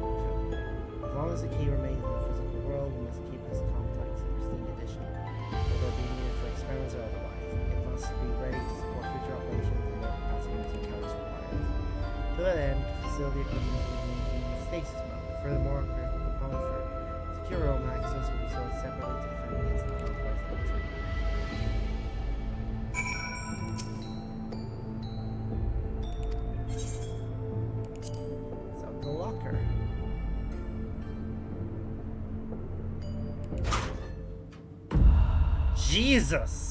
As long as the key remains in the physical world, we must keep this complex in pristine condition, whether it be needed for experiments or otherwise. It must be ready to support future operations and more capacity Mr. Calix requires. To that end, facility equipment will be maintained in stasis mode. Furthermore, critical components for secure access will be sold separately to defend against unauthorized entry. So the locker. Jesus!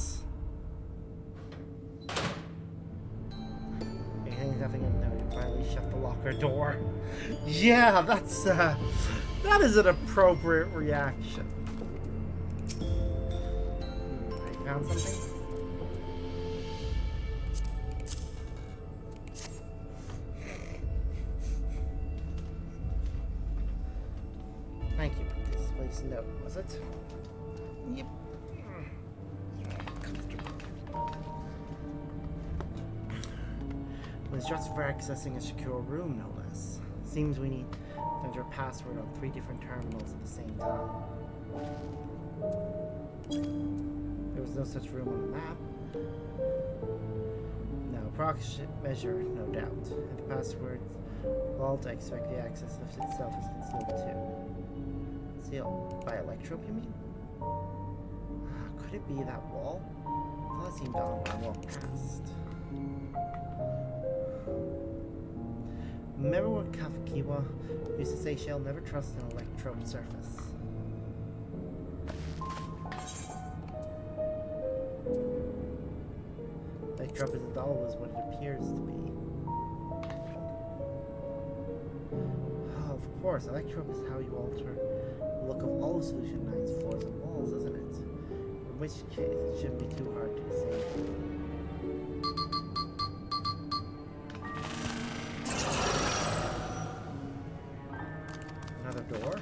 Nothing unknown. Finally shut the locker door. Yeah, that's that is an appropriate reaction. I found something. Thank you. Displace note, was it? Yep. Instructions for accessing a secure room, no less. Seems we need to enter a password on 3 different terminals at the same time. There was no such room on the map. No, approximate measure, no doubt. And the password vault, I expect the access lift itself is concealed too. Sealed by electrope, you mean? Could it be that wall? Well, that seemed odd when I walked past. Remember what Kafkiwa used to say, she'll never trust an electrode surface. Electrode isn't always what it appears to be. Oh, of course, electrode is how you alter the look of all Solution 9's floors and walls, isn't it? In which case, it shouldn't be too hard to disable. Door.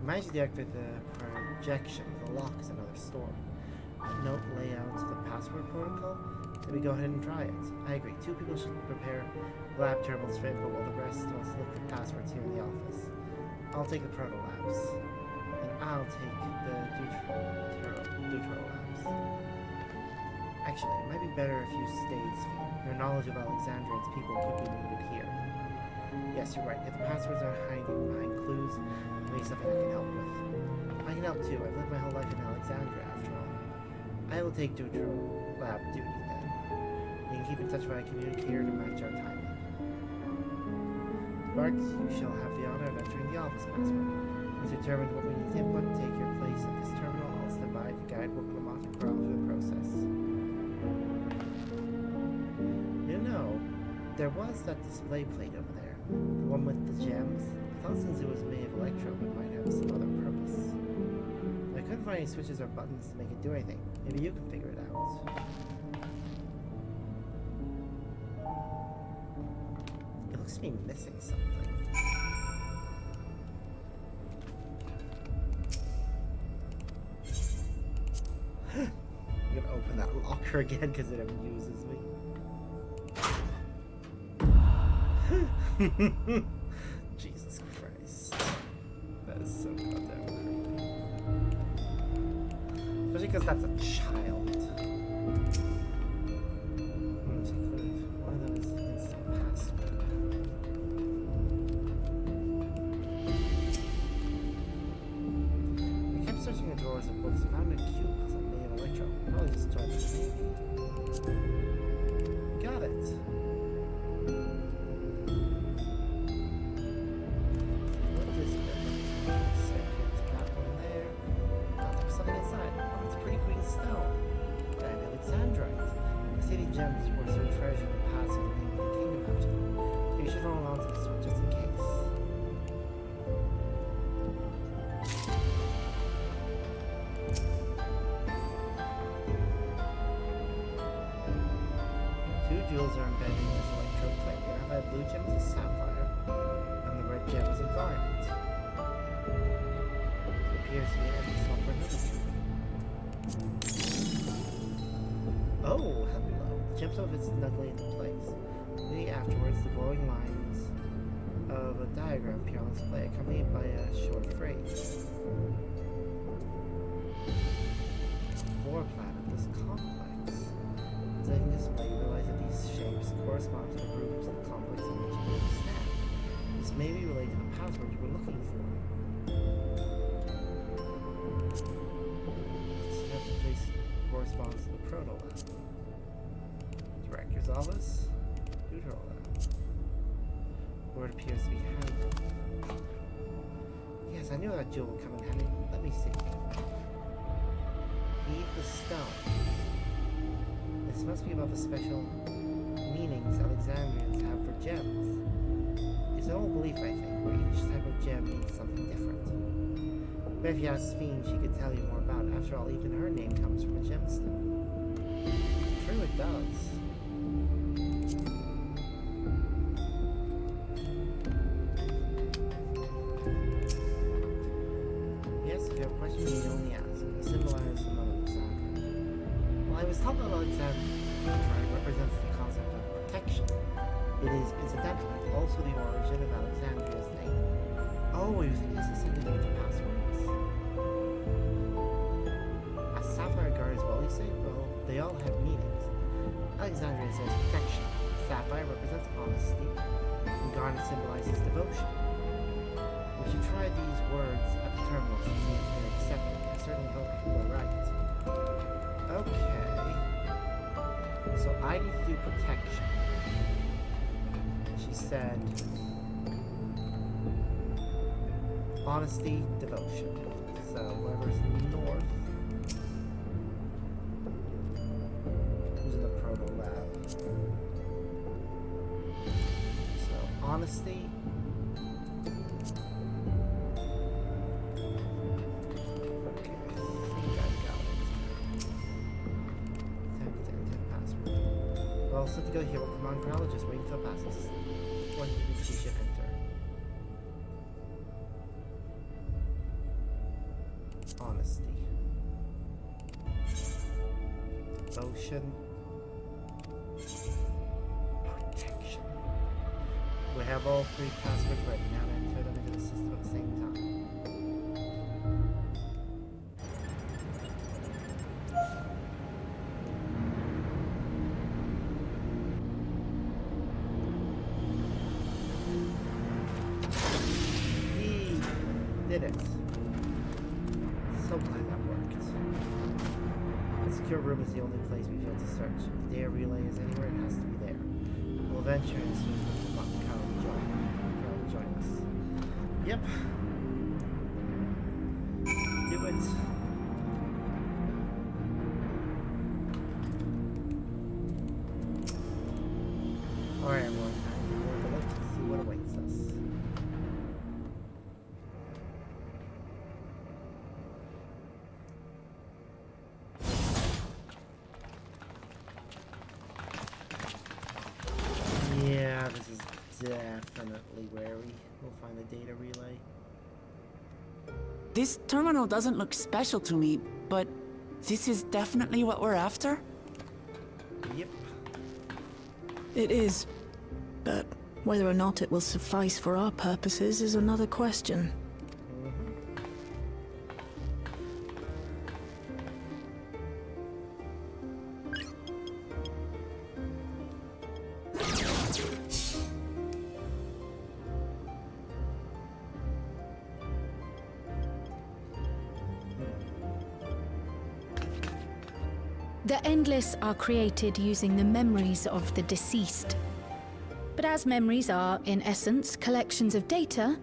Manage to deactivate the projection. The lock is another store. Note layout to the password protocol. Maybe go ahead and try it. I agree. 2 people should prepare lab terminals for input while the rest wants to look at passwords here in the office. I'll take the proto labs. And I'll take the Dawntrail labs. Actually, it might be better if you stayed, Sven. Your knowledge of Alexandrian's people could be needed here. Yes, you're right. If the passwords are hiding behind clues, maybe something I can help with. I can help too. I've lived my whole life in Alexandria, after all. I will take Dawntrail lab duty then. You can keep in touch via communicator to match our timing. Sparks, you shall have the honor of entering the office password. Once determined what we need to input, take your place at this terminal. I'll stand by to guide Lamont and Carl through the process. You know, there was that display plate over there. The one with the gems? I thought since it was made of electrode, it might have some other purpose. Like couldn't find any switches or buttons to make it do anything. Maybe you can figure it out. It looks to be missing something. I'm gonna open that locker again because it amuses me. Jesus Christ. That is so goddamn creepy. Especially because that's a child. One of them is instant password. I kept searching the drawers of books. I found a cube puzzle made of electro. Probably just tried to got it. What is it? Got one there. There's something inside. Oh, it's pretty green stone. Got an Alexandrite. The city gems were so treasured and passed in the name of the kingdom after them. You should hold on to this one just in case. Two jewels are embedded in this electrode plate. The graphite blue gem is a sapphire, and the red gem is a garnet. It appears to be an empty slot for another jewel. Oh, hello. The gemstone fits snugly into place. Immediately afterwards, the glowing lines of a diagram appear on display, accompanied by a short phrase. Floor plan of this complex. Studying display, you realize that these shapes correspond to the rooms of the complex in which you stand. This may be related to the password you were looking for. This corresponds to the proto lab. Director's office, Dawntrail lab. Where it appears to be handy. Yes, I knew that jewel would come in handy. Let me see. Heed the stone. This must be about the special meanings Alexandrians have for gems. It's an old belief, I think, where each type of gem means something different. But if you ask Fiend, she could tell you more about it. After all, even her name comes from a gemstone. True, it does. Yes, if you have a question, you need only ask. Symbolize some other Alexandria. Well, I was taught that Alexandria represents the concept of protection. It is, incidentally, also the origin of Alexandria's name. Oh, you think this is something to do with the passwords? A sapphire guard as well, you say? Well, they all have meanings. Alexandria says protection. Sapphire represents honesty, and garnet symbolizes devotion. We should try these words at the terminals and see if they're accepted. I certainly hope you are right. Okay. So I need to do protection. She said honesty, devotion. So whoever's north, who's in the proto lab. So honesty. Okay, I think I got it. Password. Well, set to go here. Well, come on, chronologist, waiting till it passes. When we should enter. Honesty. Devotion. Protection. We have all three passwords ready. Now enter them into the system at the same time. Did it. So glad that worked. The secure room is the only place we feel to search. If the data relay is anywhere, it has to be there. We'll venture as soon as Mr. Kyle will join us. Yep. Do it. Alright, everyone. Time to work a look to see what awaits us. definitely where we'll find the data relay. This terminal doesn't look special to me, but this is definitely what we're after? Yep. It is. But whether or not it will suffice for our purposes is another question. The Endless are created using the memories of the deceased. But as memories are, in essence, collections of data,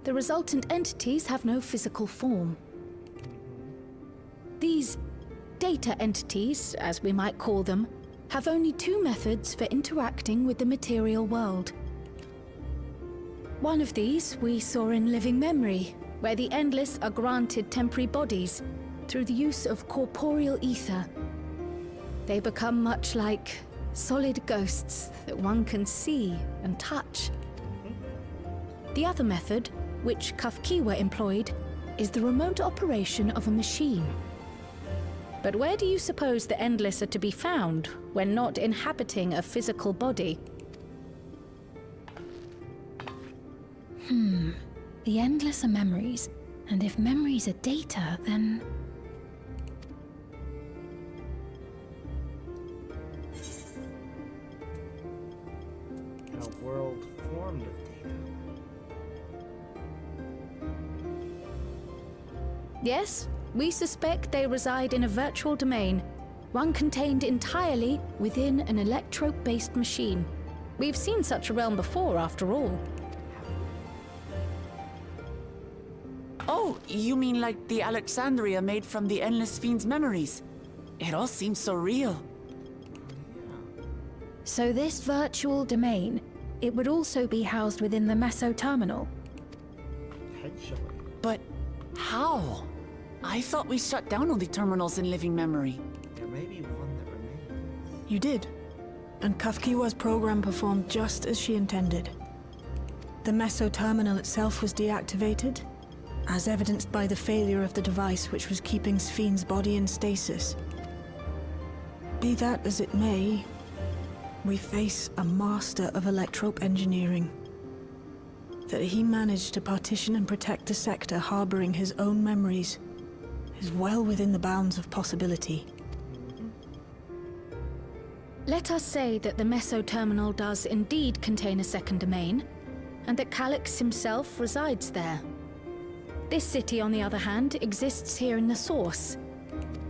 the resultant entities have no physical form. These data entities, as we might call them, have only two methods for interacting with the material world. One of these we saw in living memory, where the Endless are granted temporary bodies through the use of corporeal ether. They become much like solid ghosts that one can see and touch. The other method, which Kafkiwa employed, is the remote operation of a machine. But where do you suppose the Endless are to be found when not inhabiting a physical body? The Endless are memories, and if memories are data, then... A world formed of data. Yes, we suspect they reside in a virtual domain, one contained entirely within an electrope-based machine. We've seen such a realm before, after all. Oh, you mean like the Alexandria made from the Endless Fiend's memories? It all seems so real. So this virtual domain, it would also be housed within the Meso terminal. Potentially. But how? I thought we shut down all the terminals in living memory. There may be one that remains. You did. And Kafkiwa's program performed just as she intended. The Meso terminal itself was deactivated, as evidenced by the failure of the device which was keeping Sphne's body in stasis. Be that as it may, we face a master of electrope engineering. That he managed to partition and protect a sector harboring his own memories is well within the bounds of possibility. Let us say that the Meso terminal does indeed contain a second domain, and that Calyx himself resides there. This city, on the other hand, exists here in the source.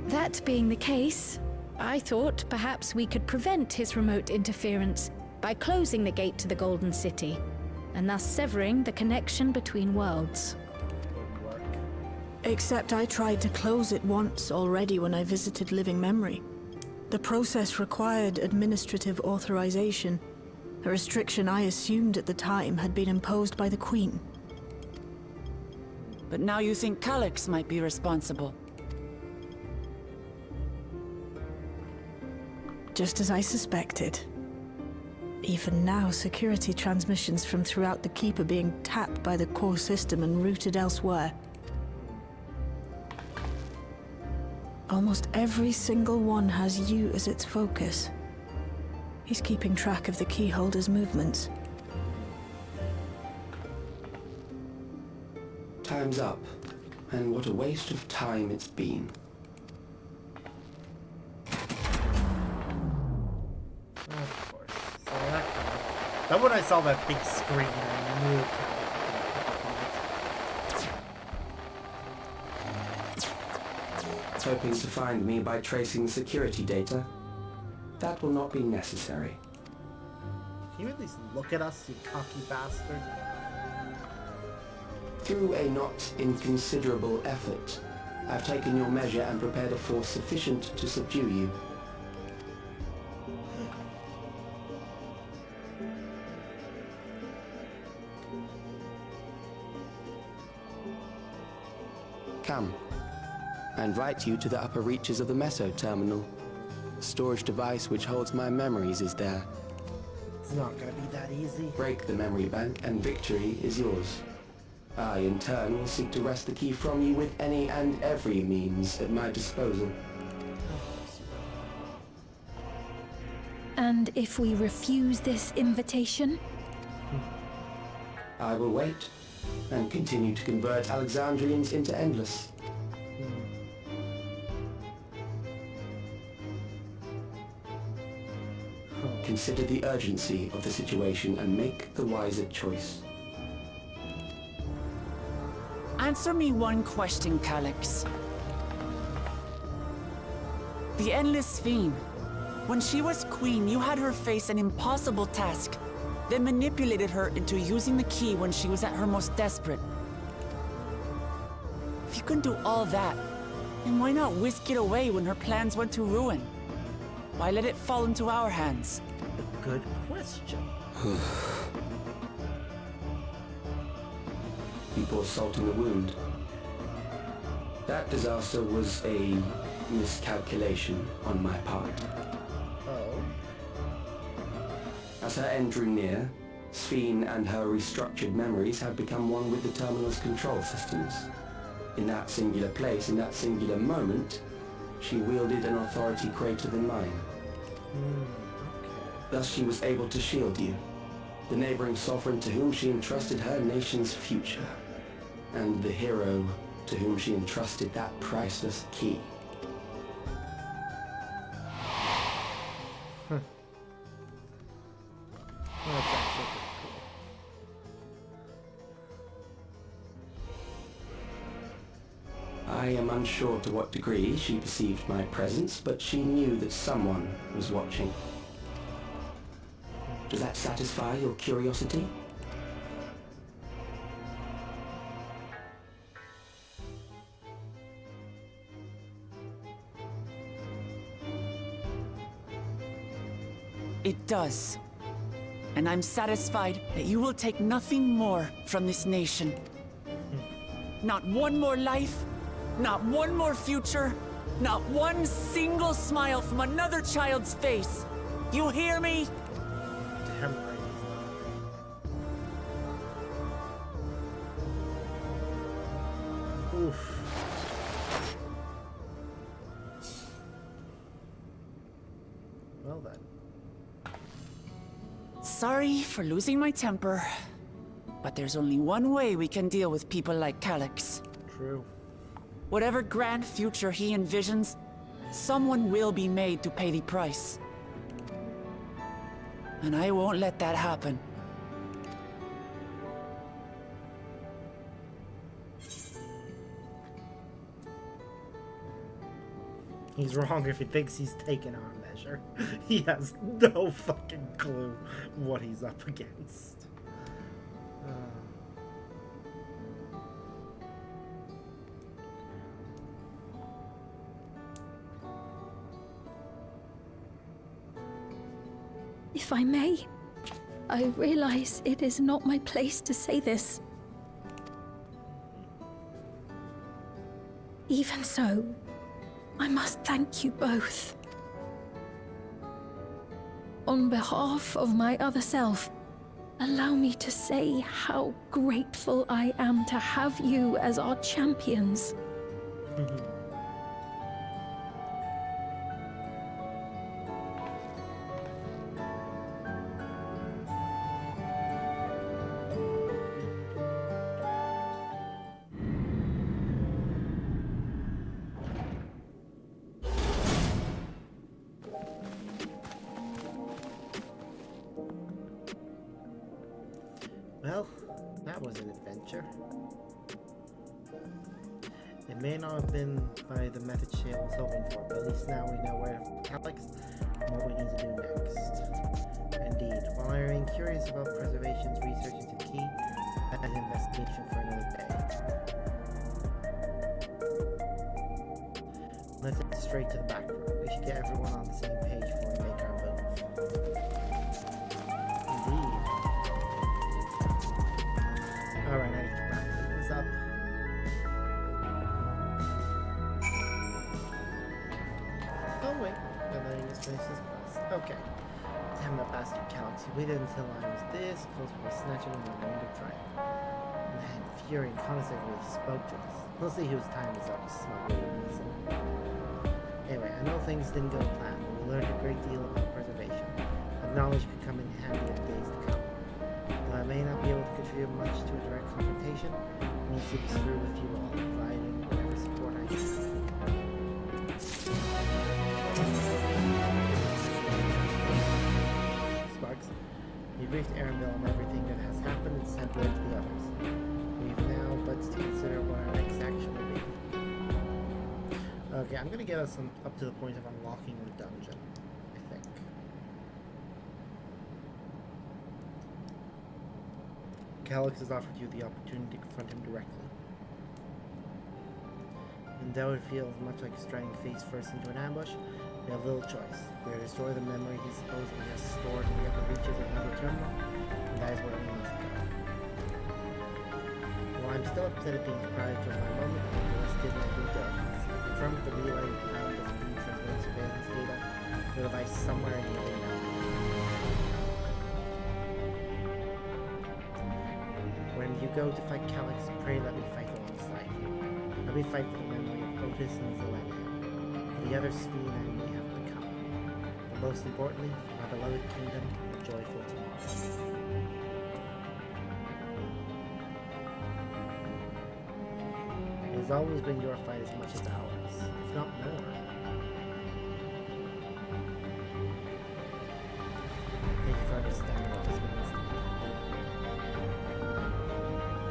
That being the case, I thought perhaps we could prevent his remote interference by closing the gate to the Golden City, and thus severing the connection between worlds. Except I tried to close it once already when I visited living memory. The process required administrative authorization, a restriction I assumed at the time had been imposed by the Queen. But now you think Calyx might be responsible. Just as I suspected. Even now, security transmissions from throughout the Keep are being tapped by the core system and routed elsewhere. Almost every single one has you as its focus. He's keeping track of the keyholder's movements. Time's up, and what a waste of time it's been. Of course. So that kind of... Then when I saw that big screen, I knew it hoping to find me by tracing security data. That will not be necessary. Can you at least look at us, you cocky bastard? Through a not inconsiderable effort, I've taken your measure and prepared a force sufficient to subdue you. Come. I invite you to the upper reaches of the Meso terminal. The storage device which holds my memories is there. It's not gonna be that easy. Break the memory bank and victory is yours. I, in turn, will seek to wrest the key from you with any and every means at my disposal. And if we refuse this invitation? I will wait and continue to convert Alexandrians into Endless. Consider the urgency of the situation and make the wiser choice. Answer me one question, Calyx. The Endless Fiend. When she was queen, you had her face an impossible task, then manipulated her into using the key when she was at her most desperate. If you can do all that, then why not whisk it away when her plans went to ruin? Why let it fall into our hands? A good question. You pour salt in the wound. That disaster was a miscalculation on my part. Oh. As her end drew near, Sphene and her restructured memories had become one with the terminal's control systems. In that singular place, in that singular moment, she wielded an authority greater than mine. Thus she was able to shield you, the neighboring sovereign to whom she entrusted her nation's future, and the hero to whom she entrusted that priceless key. That's actually pretty cool. I am unsure to what degree she perceived my presence, but she knew that someone was watching. Does that satisfy your curiosity? It does. And I'm satisfied that you will take nothing more from this nation. Not one more life, not one more future, not one single smile from another child's face. You hear me? Damn right. Oof. Well then. Sorry for losing my temper, but there's only one way we can deal with people like Calyx. True. Whatever grand future he envisions, someone will be made to pay the price. And I won't let that happen. He's wrong if he thinks he's taken our measure. He has no fucking clue what he's up against. If I may, I realize it is not my place to say this. Even so, I must thank you both. On behalf of my other self, allow me to say how grateful I am to have you as our champions. Well, that was an adventure. It may not have been by the method Shale was hoping for, but at least now we know where Calyx and what we need to do next. Indeed, while I remain curious about preservation's research into the key, that is an investigation for another day. Let's head straight to the back room. We should get everyone on the same page before we make our move. Indeed. Alright, I need to wrap things up. Oh wait, and then I just finished this quest. Okay. Damn that bastard Calix. He waited until I was this close before snatching him in a moment of triumph. And then, fury and condescendingly spoke to us. Mostly he was tying us up, smugly and easily. Anyway, I know things didn't go to plan, but we learned a great deal about preservation. That knowledge could come in handy in the days to come. Though I may not be able to contribute much to a direct confrontation, I need to see this through with you all, providing whatever support I can. Sparks, we briefed Aaronville on everything that has happened and sent word to the others. We've now but to consider what our next action will be. Okay, I'm gonna get us up to the point of unlocking the dungeon, I think. Calix has offered you the opportunity to confront him directly. And though it feels much like striding face first into an ambush, we have little choice. We are to destroy the memory he supposedly has stored in the upper reaches of another terminal, and that is where we must go. While I'm still upset at being deprived of my moment, I still did my due diligence. I confirmed the relay found as being transmitting surveillance data to a device somewhere in the area. When you go to fight Calix, pray let me fight alongside you. Let me fight for the memory of Otis and Zelenia, for the other Sphere I may have become. But most importantly, my beloved kingdom and a joyful tomorrow. It has always been your fight as much as ours, if not more. Thank you for understanding what this means to me.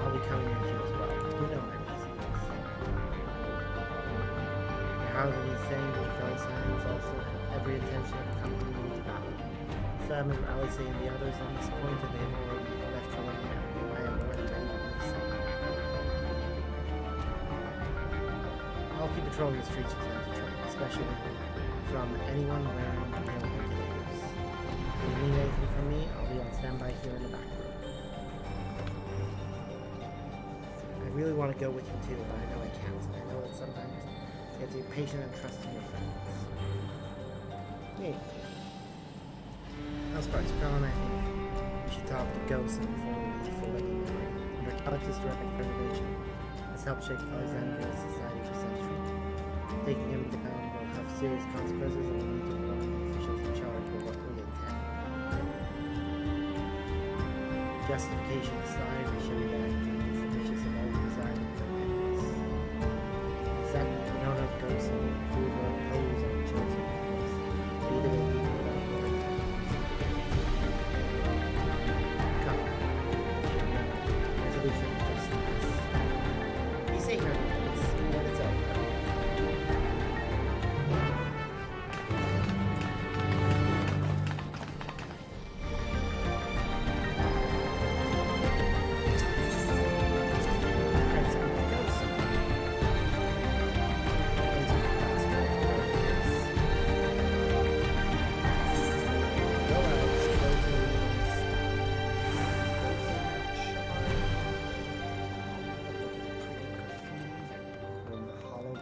I'll be coming with you as well. You know my reasons. You're hardly saying that your fellow Sirens also have every intention of accompanying me to battle. Sam and Alice and the others on this point, and they have already left for Lake. I am more than ready to do the same. I'll keep patrolling the streets with that train, especially from anyone wearing railroad deliveries. If you need anything from me, I'll be on standby here in the back room. I really want to go with you too, but I know I can't. I know that sometimes you have to be patient and trust in your friends. Neat. Now, Sparks, Carl and I think we should talk to Ghost before we leave for Lake. Under Calix's direct preservation has helped shape Alexandria's society for centuries. Taking him down will have serious consequences and will need to warn the officials in charge of what we intend. Justification aside, we should be acting as the wishes of all desire for enemies. Second, we don't have ghosts who will approve or oppose our chosen course. Either way, we will not go into come. Resolution of justice. You say her needs, when it's over.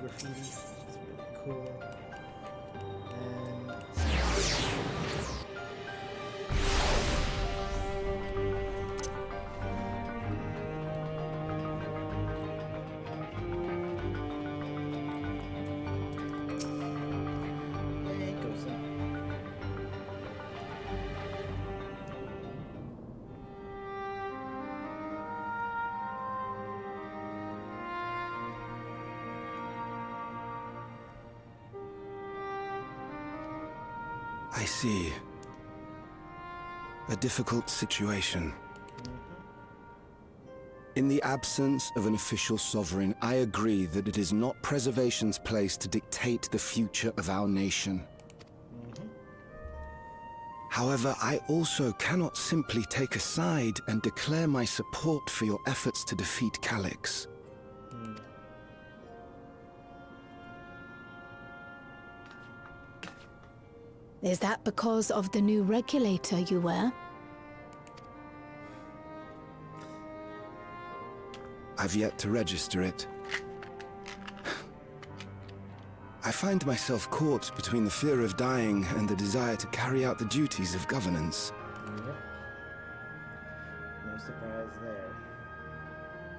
Graffiti, which is really cool. And it goes in. I see. A difficult situation. In the absence of an official sovereign, I agree that it is not preservation's place to dictate the future of our nation. However, I also cannot simply take a side and declare my support for your efforts to defeat Calix. Is that because of the new regulator you wear? I've yet to register it. I find myself caught between the fear of dying and the desire to carry out the duties of governance. Yep. No surprise there.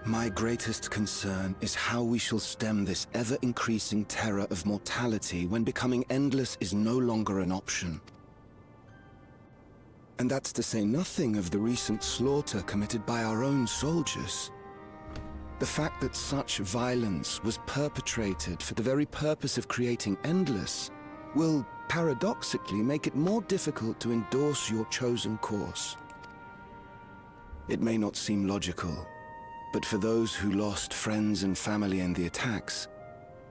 My greatest concern is how we shall stem this ever-increasing terror of mortality when becoming endless is no longer an option. And that's to say nothing of the recent slaughter committed by our own soldiers. The fact that such violence was perpetrated for the very purpose of creating endless will, paradoxically, make it more difficult to endorse your chosen course. It may not seem logical, but for those who lost friends and family in the attacks,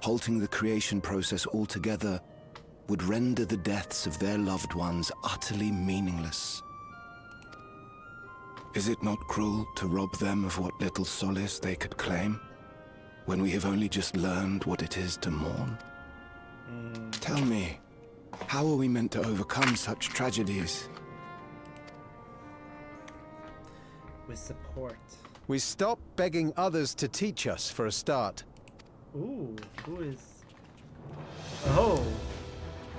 halting the creation process altogether would render the deaths of their loved ones utterly meaningless. Is it not cruel to rob them of what little solace they could claim, when we have only just learned what it is to mourn? Tell me, how are we meant to overcome such tragedies? With support. We stop begging others to teach us for a start. Ooh, who is... Oh,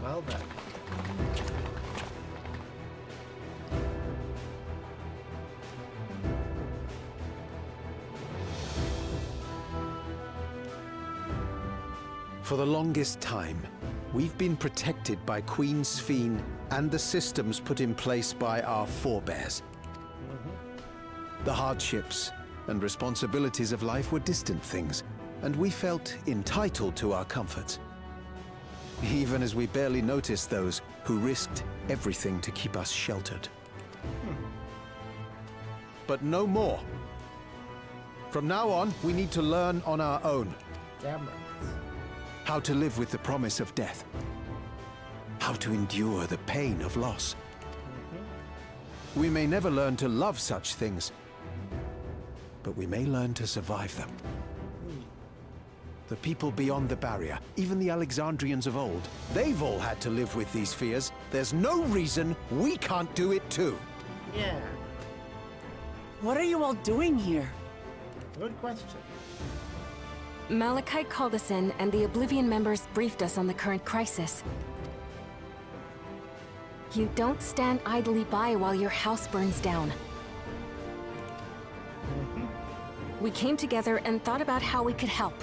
well then. For the longest time, we've been protected by Queen Sphene and the systems put in place by our forebears. The hardships and responsibilities of life were distant things, and we felt entitled to our comforts, even as we barely noticed those who risked everything to keep us sheltered. But no more. From now on, we need to learn on our own. Damn right. How to live with the promise of death. How to endure the pain of loss. We may never learn to love such things, but we may learn to survive them. The people beyond the barrier, even the Alexandrians of old, they've all had to live with these fears. There's no reason we can't do it too. Yeah. What are you all doing here? Good question. Malachite called us in, and the Oblivion members briefed us on the current crisis. You don't stand idly by while your house burns down. We came together and thought about how we could help.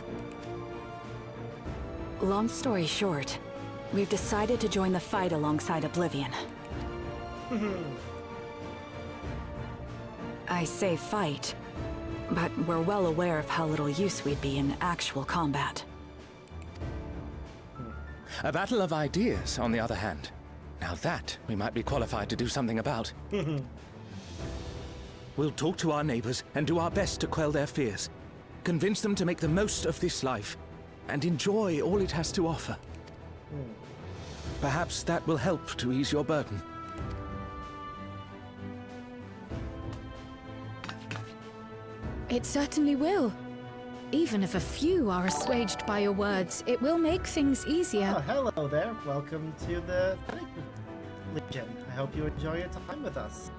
Long story short, we've decided to join the fight alongside Oblivion. I say fight, but we're well aware of how little use we'd be in actual combat. A battle of ideas, on the other hand. Now that we might be qualified to do something about. We'll talk to our neighbors and do our best to quell their fears. Convince them to make the most of this life and enjoy all it has to offer. Perhaps that will help to ease your burden. It certainly will. Even if a few are assuaged by your words, it will make things easier. Oh, hello there. Welcome to the Legion. I hope you enjoy your time with us.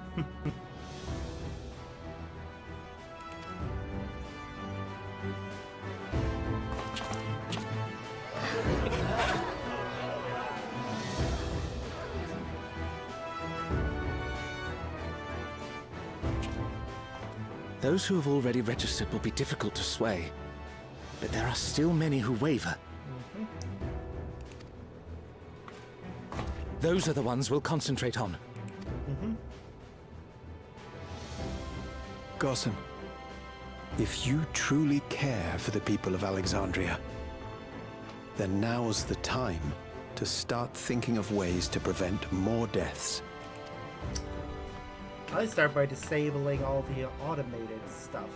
Those who have already registered will be difficult to sway, but there are still many who waver. Those are the ones we'll concentrate on. Gossen, if you truly care for the people of Alexandria, then now's the time to start thinking of ways to prevent more deaths. I start by disabling all the automated stuff.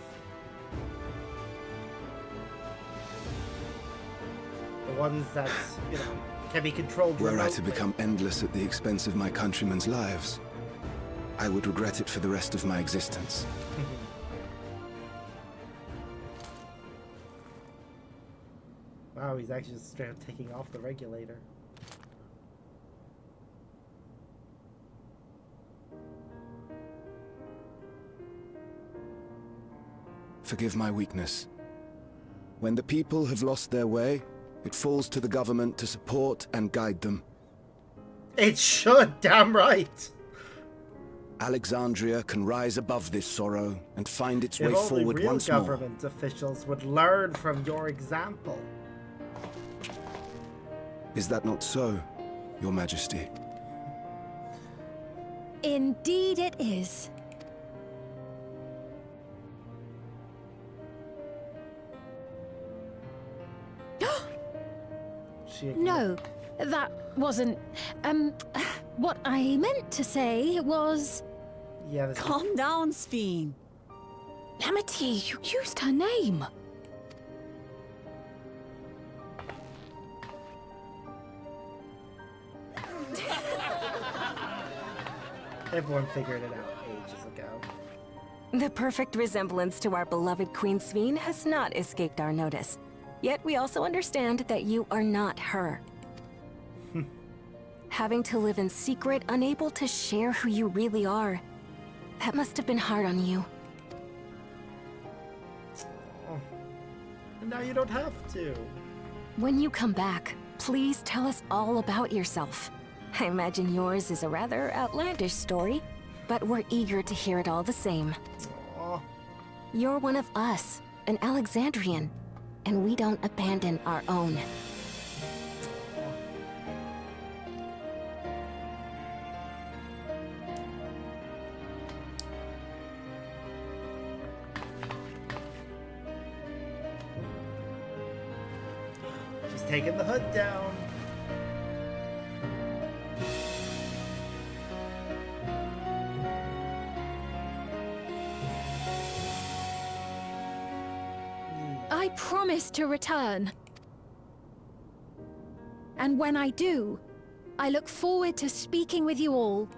The ones that, you know, can be controlled remotely. Were I to become endless at the expense of my countrymen's lives, I would regret it for the rest of my existence. Wow, he's actually just straight up taking off the regulator. Forgive my weakness. When the people have lost their way, It falls to the government to support and guide them. It should, damn right! Alexandria can rise above this sorrow and find its way If only forward real once more. government officials would learn from your example. Is that not so, Your Majesty? Indeed it is. No, that wasn't... what I meant to say was... Yeah, Calm down, Sphene. Amity, you used her name. Everyone figured it out ages ago. The perfect resemblance to our beloved Queen Sphene has not escaped our notice. Yet we also understand that you are not her. Having to live in secret, unable to share who you really are. That must have been hard on you. Oh. And now you don't have to. When you come back, please tell us all about yourself. I imagine yours is a rather outlandish story, but we're eager to hear it all the same. Aww. You're one of us, an Alexandrian, and we don't abandon our own. Just taking the hood down. I promise to return. And when I do, I look forward to speaking with you all.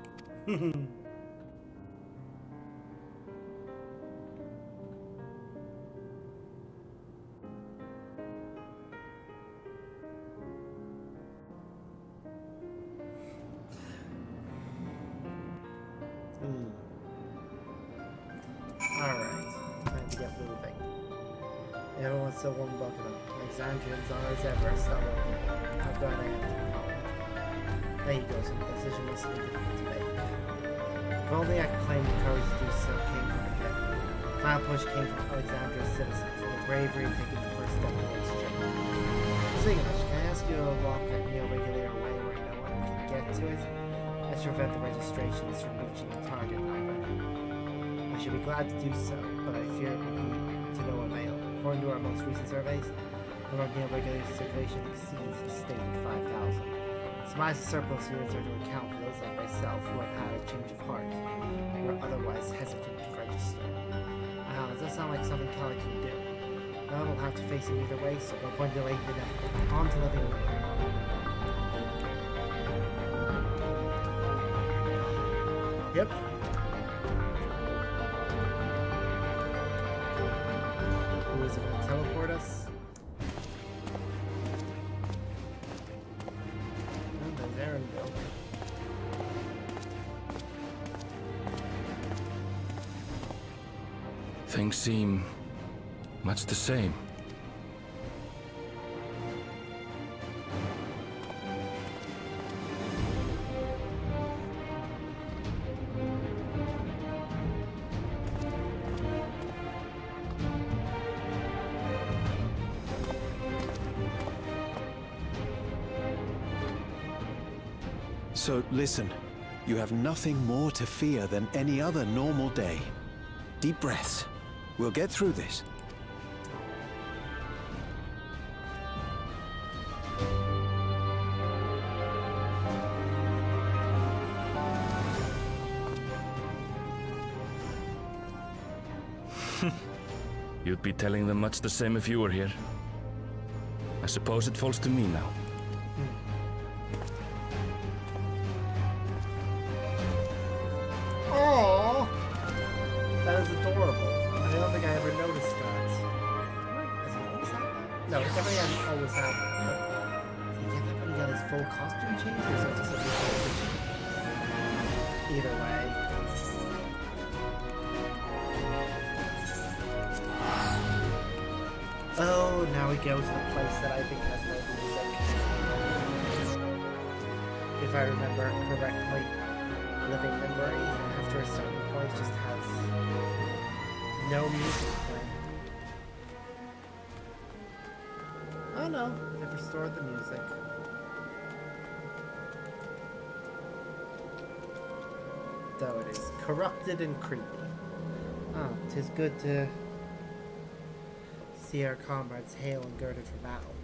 Alright, time to get moving. Everyone's so warm welcome. Alexandrians are as ever stubborn. How glad I am to be home. There you go, some decision must be difficult to make. If only I could claim the courage to do so came from the pit. The final push came from Alexandria's citizens, and the bravery in taking the first step towards change. Speaking of which, can I ask you to walk a regular way where no one can get to it? That should prevent the registrations from reaching the target number. I should be glad to do so, but I fear it will be to no avail. According to our most recent surveys, the Neil regular circulation exceeds the stated 5,000. Surmise the surplus units are to account for those like myself who have had a change of heart, or are otherwise hesitant to register. Does that sound like something Kelly can do? Well, we'll have to face him either way, so no point delaying the next. On to living room. Yep. Who is it going to teleport us? Oh, there's Aaron Bill. Things seem much the same. So listen, you have nothing more to fear than any other normal day. Deep breaths. We'll get through this. You'd be telling them much the same if you were here. I suppose it falls to me now. Aww! That is adorable. I don't think I ever noticed that. Has he always had that? No, he definitely hasn't always had that. Did he get that when he got his full costume change, or is that just a visual addition? Either way. Oh, now we go to the place that I think has no music. If I remember correctly, Living Memory, after a certain point, just has no music playing. Oh no, they've restored the music. Though it is corrupted and creepy. Oh, 'tis good to see our comrades hale and girded for battle.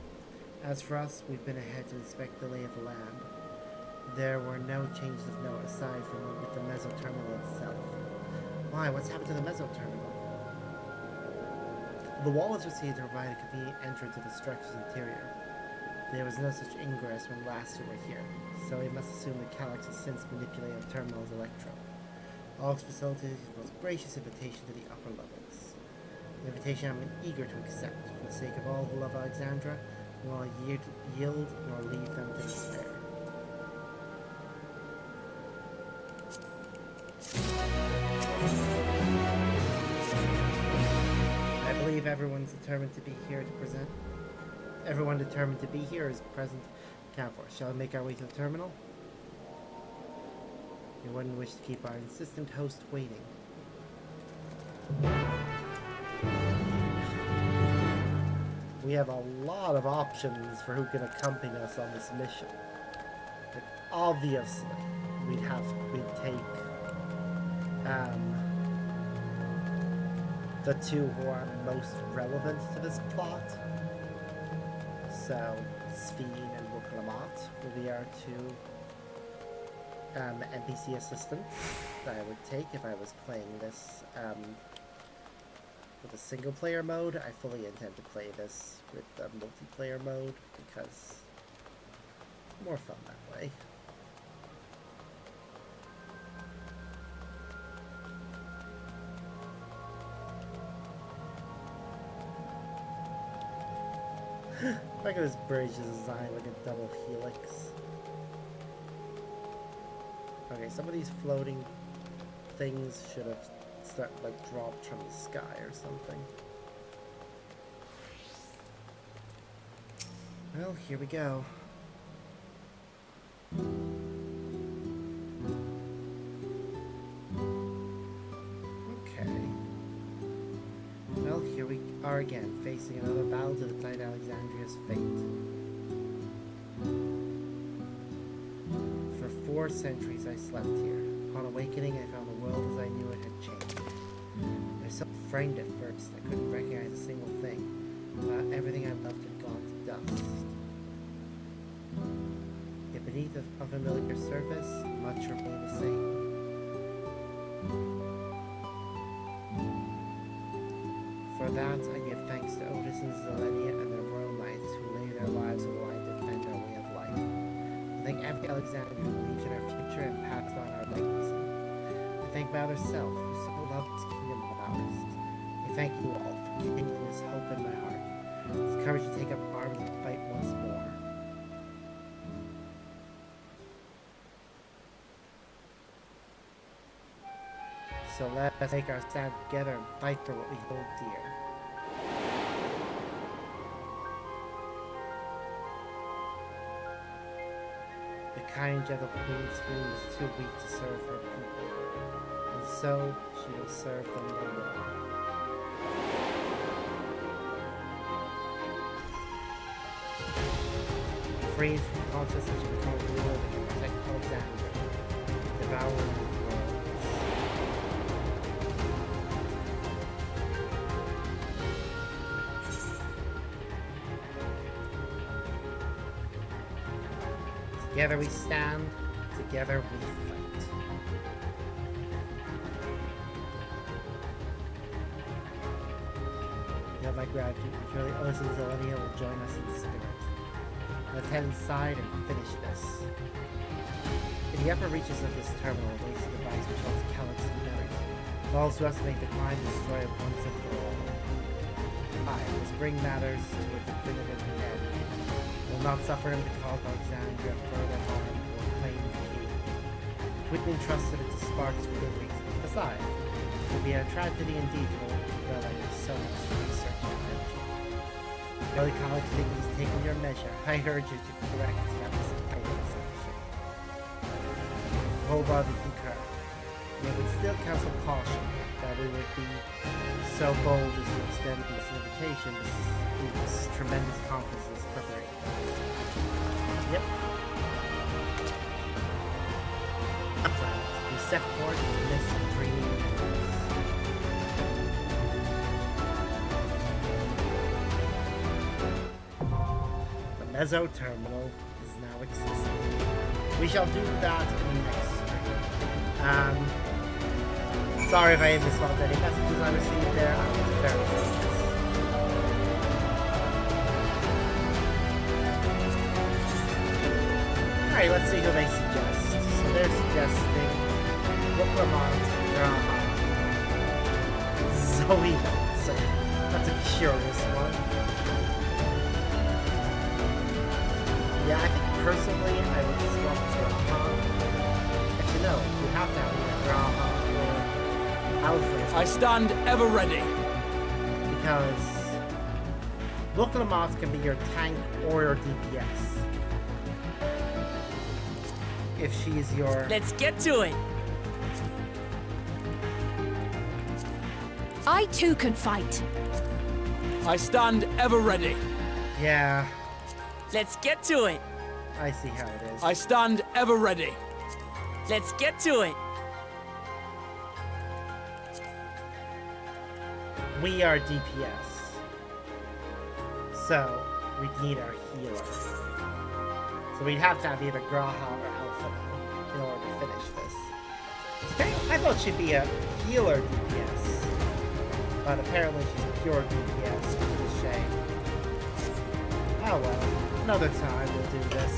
As for us, we've been ahead to inspect the lay of the land. There were no changes of note aside from with the mesoterminal itself. Why, what's happened to the mesoterminal? The wall is received to provide a convenient entrance to the structure's interior. There was no such ingress when last we were here, so we must assume that Calyx has since manipulated the terminal's electro. All its facilities the most gracious invitation to the upper levels. An invitation I'm eager to accept. For the sake of all who love Alexandra, we will not yield nor leave them to despair. I believe everyone's determined to be here to present. Everyone determined to be here is present to count for. Shall we make our way to the terminal? We wouldn't wish to keep our insistent host waiting. We have a lot of options for who can accompany us on this mission. Like, obviously, we'd take the two who are most relevant to this plot. So, Sphene and Wuklamat will be our two NPC assistants that I would take if I was playing this with a single player mode. I fully intend to play this with the multiplayer mode because more fun that way. Look at this bridge is designed like a double helix. Okay, some of these floating things should have dropped from the sky or something. Well, here we go. Okay. Well, here we are again, facing another battle to decide Alexandria's fate. For 4 centuries I slept here. Upon awakening, I found the world as I knew it had changed. I was so frightened at first, I couldn't recognize a single thing. Everything I loved had gone to dust. Yet beneath a familiar surface, much remained the same. For that, I give thanks to Otis and Zelenia and their royal knights who lay their lives on the line to defend our way of life. I thank every Alexander who believes in our future and passed on our legacy. I thank Mother Self, who so loved this kingdom of ours. I thank you all for kindling this hope in my heart, this courage to take up arms and fight once more. So let us take our stand together and fight for what we hold dear. The kind, gentle Queen Sphene is too weak to serve her people, and so she will serve them no more. Freed from consciousness, she become a ruler that can protect Alexandria, devouring the world. Together we stand, together we fight. You have my gratitude, and surely Otis and Zelenia will join us in spirit. Let's head inside and finish this. In the upper reaches of this terminal waits a device which holds Calyx's memories. It falls to us to make the climb and destroy it once and for all. I must bring matters to a definitive end. Will not suffer him to cause Alexandria further harm or claim the key. We've been trusted it to sparks for good reason. Besides, it would be a tragedy indeed to hold relic so much research and energy. Early college thinking is taking your measure. I urge you to correct that misapprehension. Whole body concur. Yet would still counsel caution that we would be so bold as to extend this invitation with this tremendous conference's preparation. Yep. We set forth in this dream. The Mezzo Terminal is now existing. We shall do that in the next stream. Sorry if I misspelled any messages I received there. I was very serious. Alright, let's see who they suggest. So they're suggesting Lamont, Zoe. So that's a curious one. Yeah, I think personally I would swap Graha. Actually, no, you have to have either Graha or Alfred. I stand ever ready. Because Lamont can be your tank or your DPS. If she's your... Let's get to it! I too can fight. I stand ever ready. Yeah. Let's get to it! I see how it is. I stand ever ready. Let's get to it! We are DPS. So, we need our healer. So we'd have to have either Graha or Alpha in order to finish this. I thought she'd be a healer DPS. But apparently she's pure DPS, which is a shame. Oh well, another time we'll do this.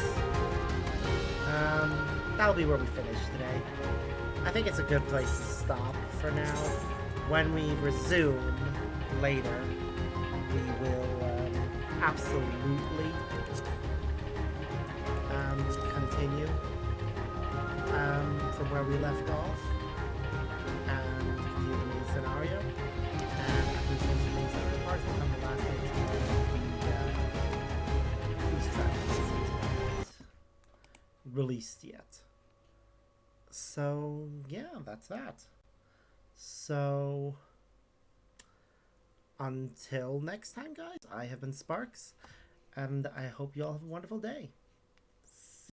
That'll be where we finish today. I think it's a good place to stop for now. When we resume later, we will absolutely continue from where we left off and continue the main scenario. And after this main scenario parts become the last main scenario whose track isn't released yet. So yeah, that's that. So until next time, guys, I have been Sparks, and I hope you all have a wonderful day.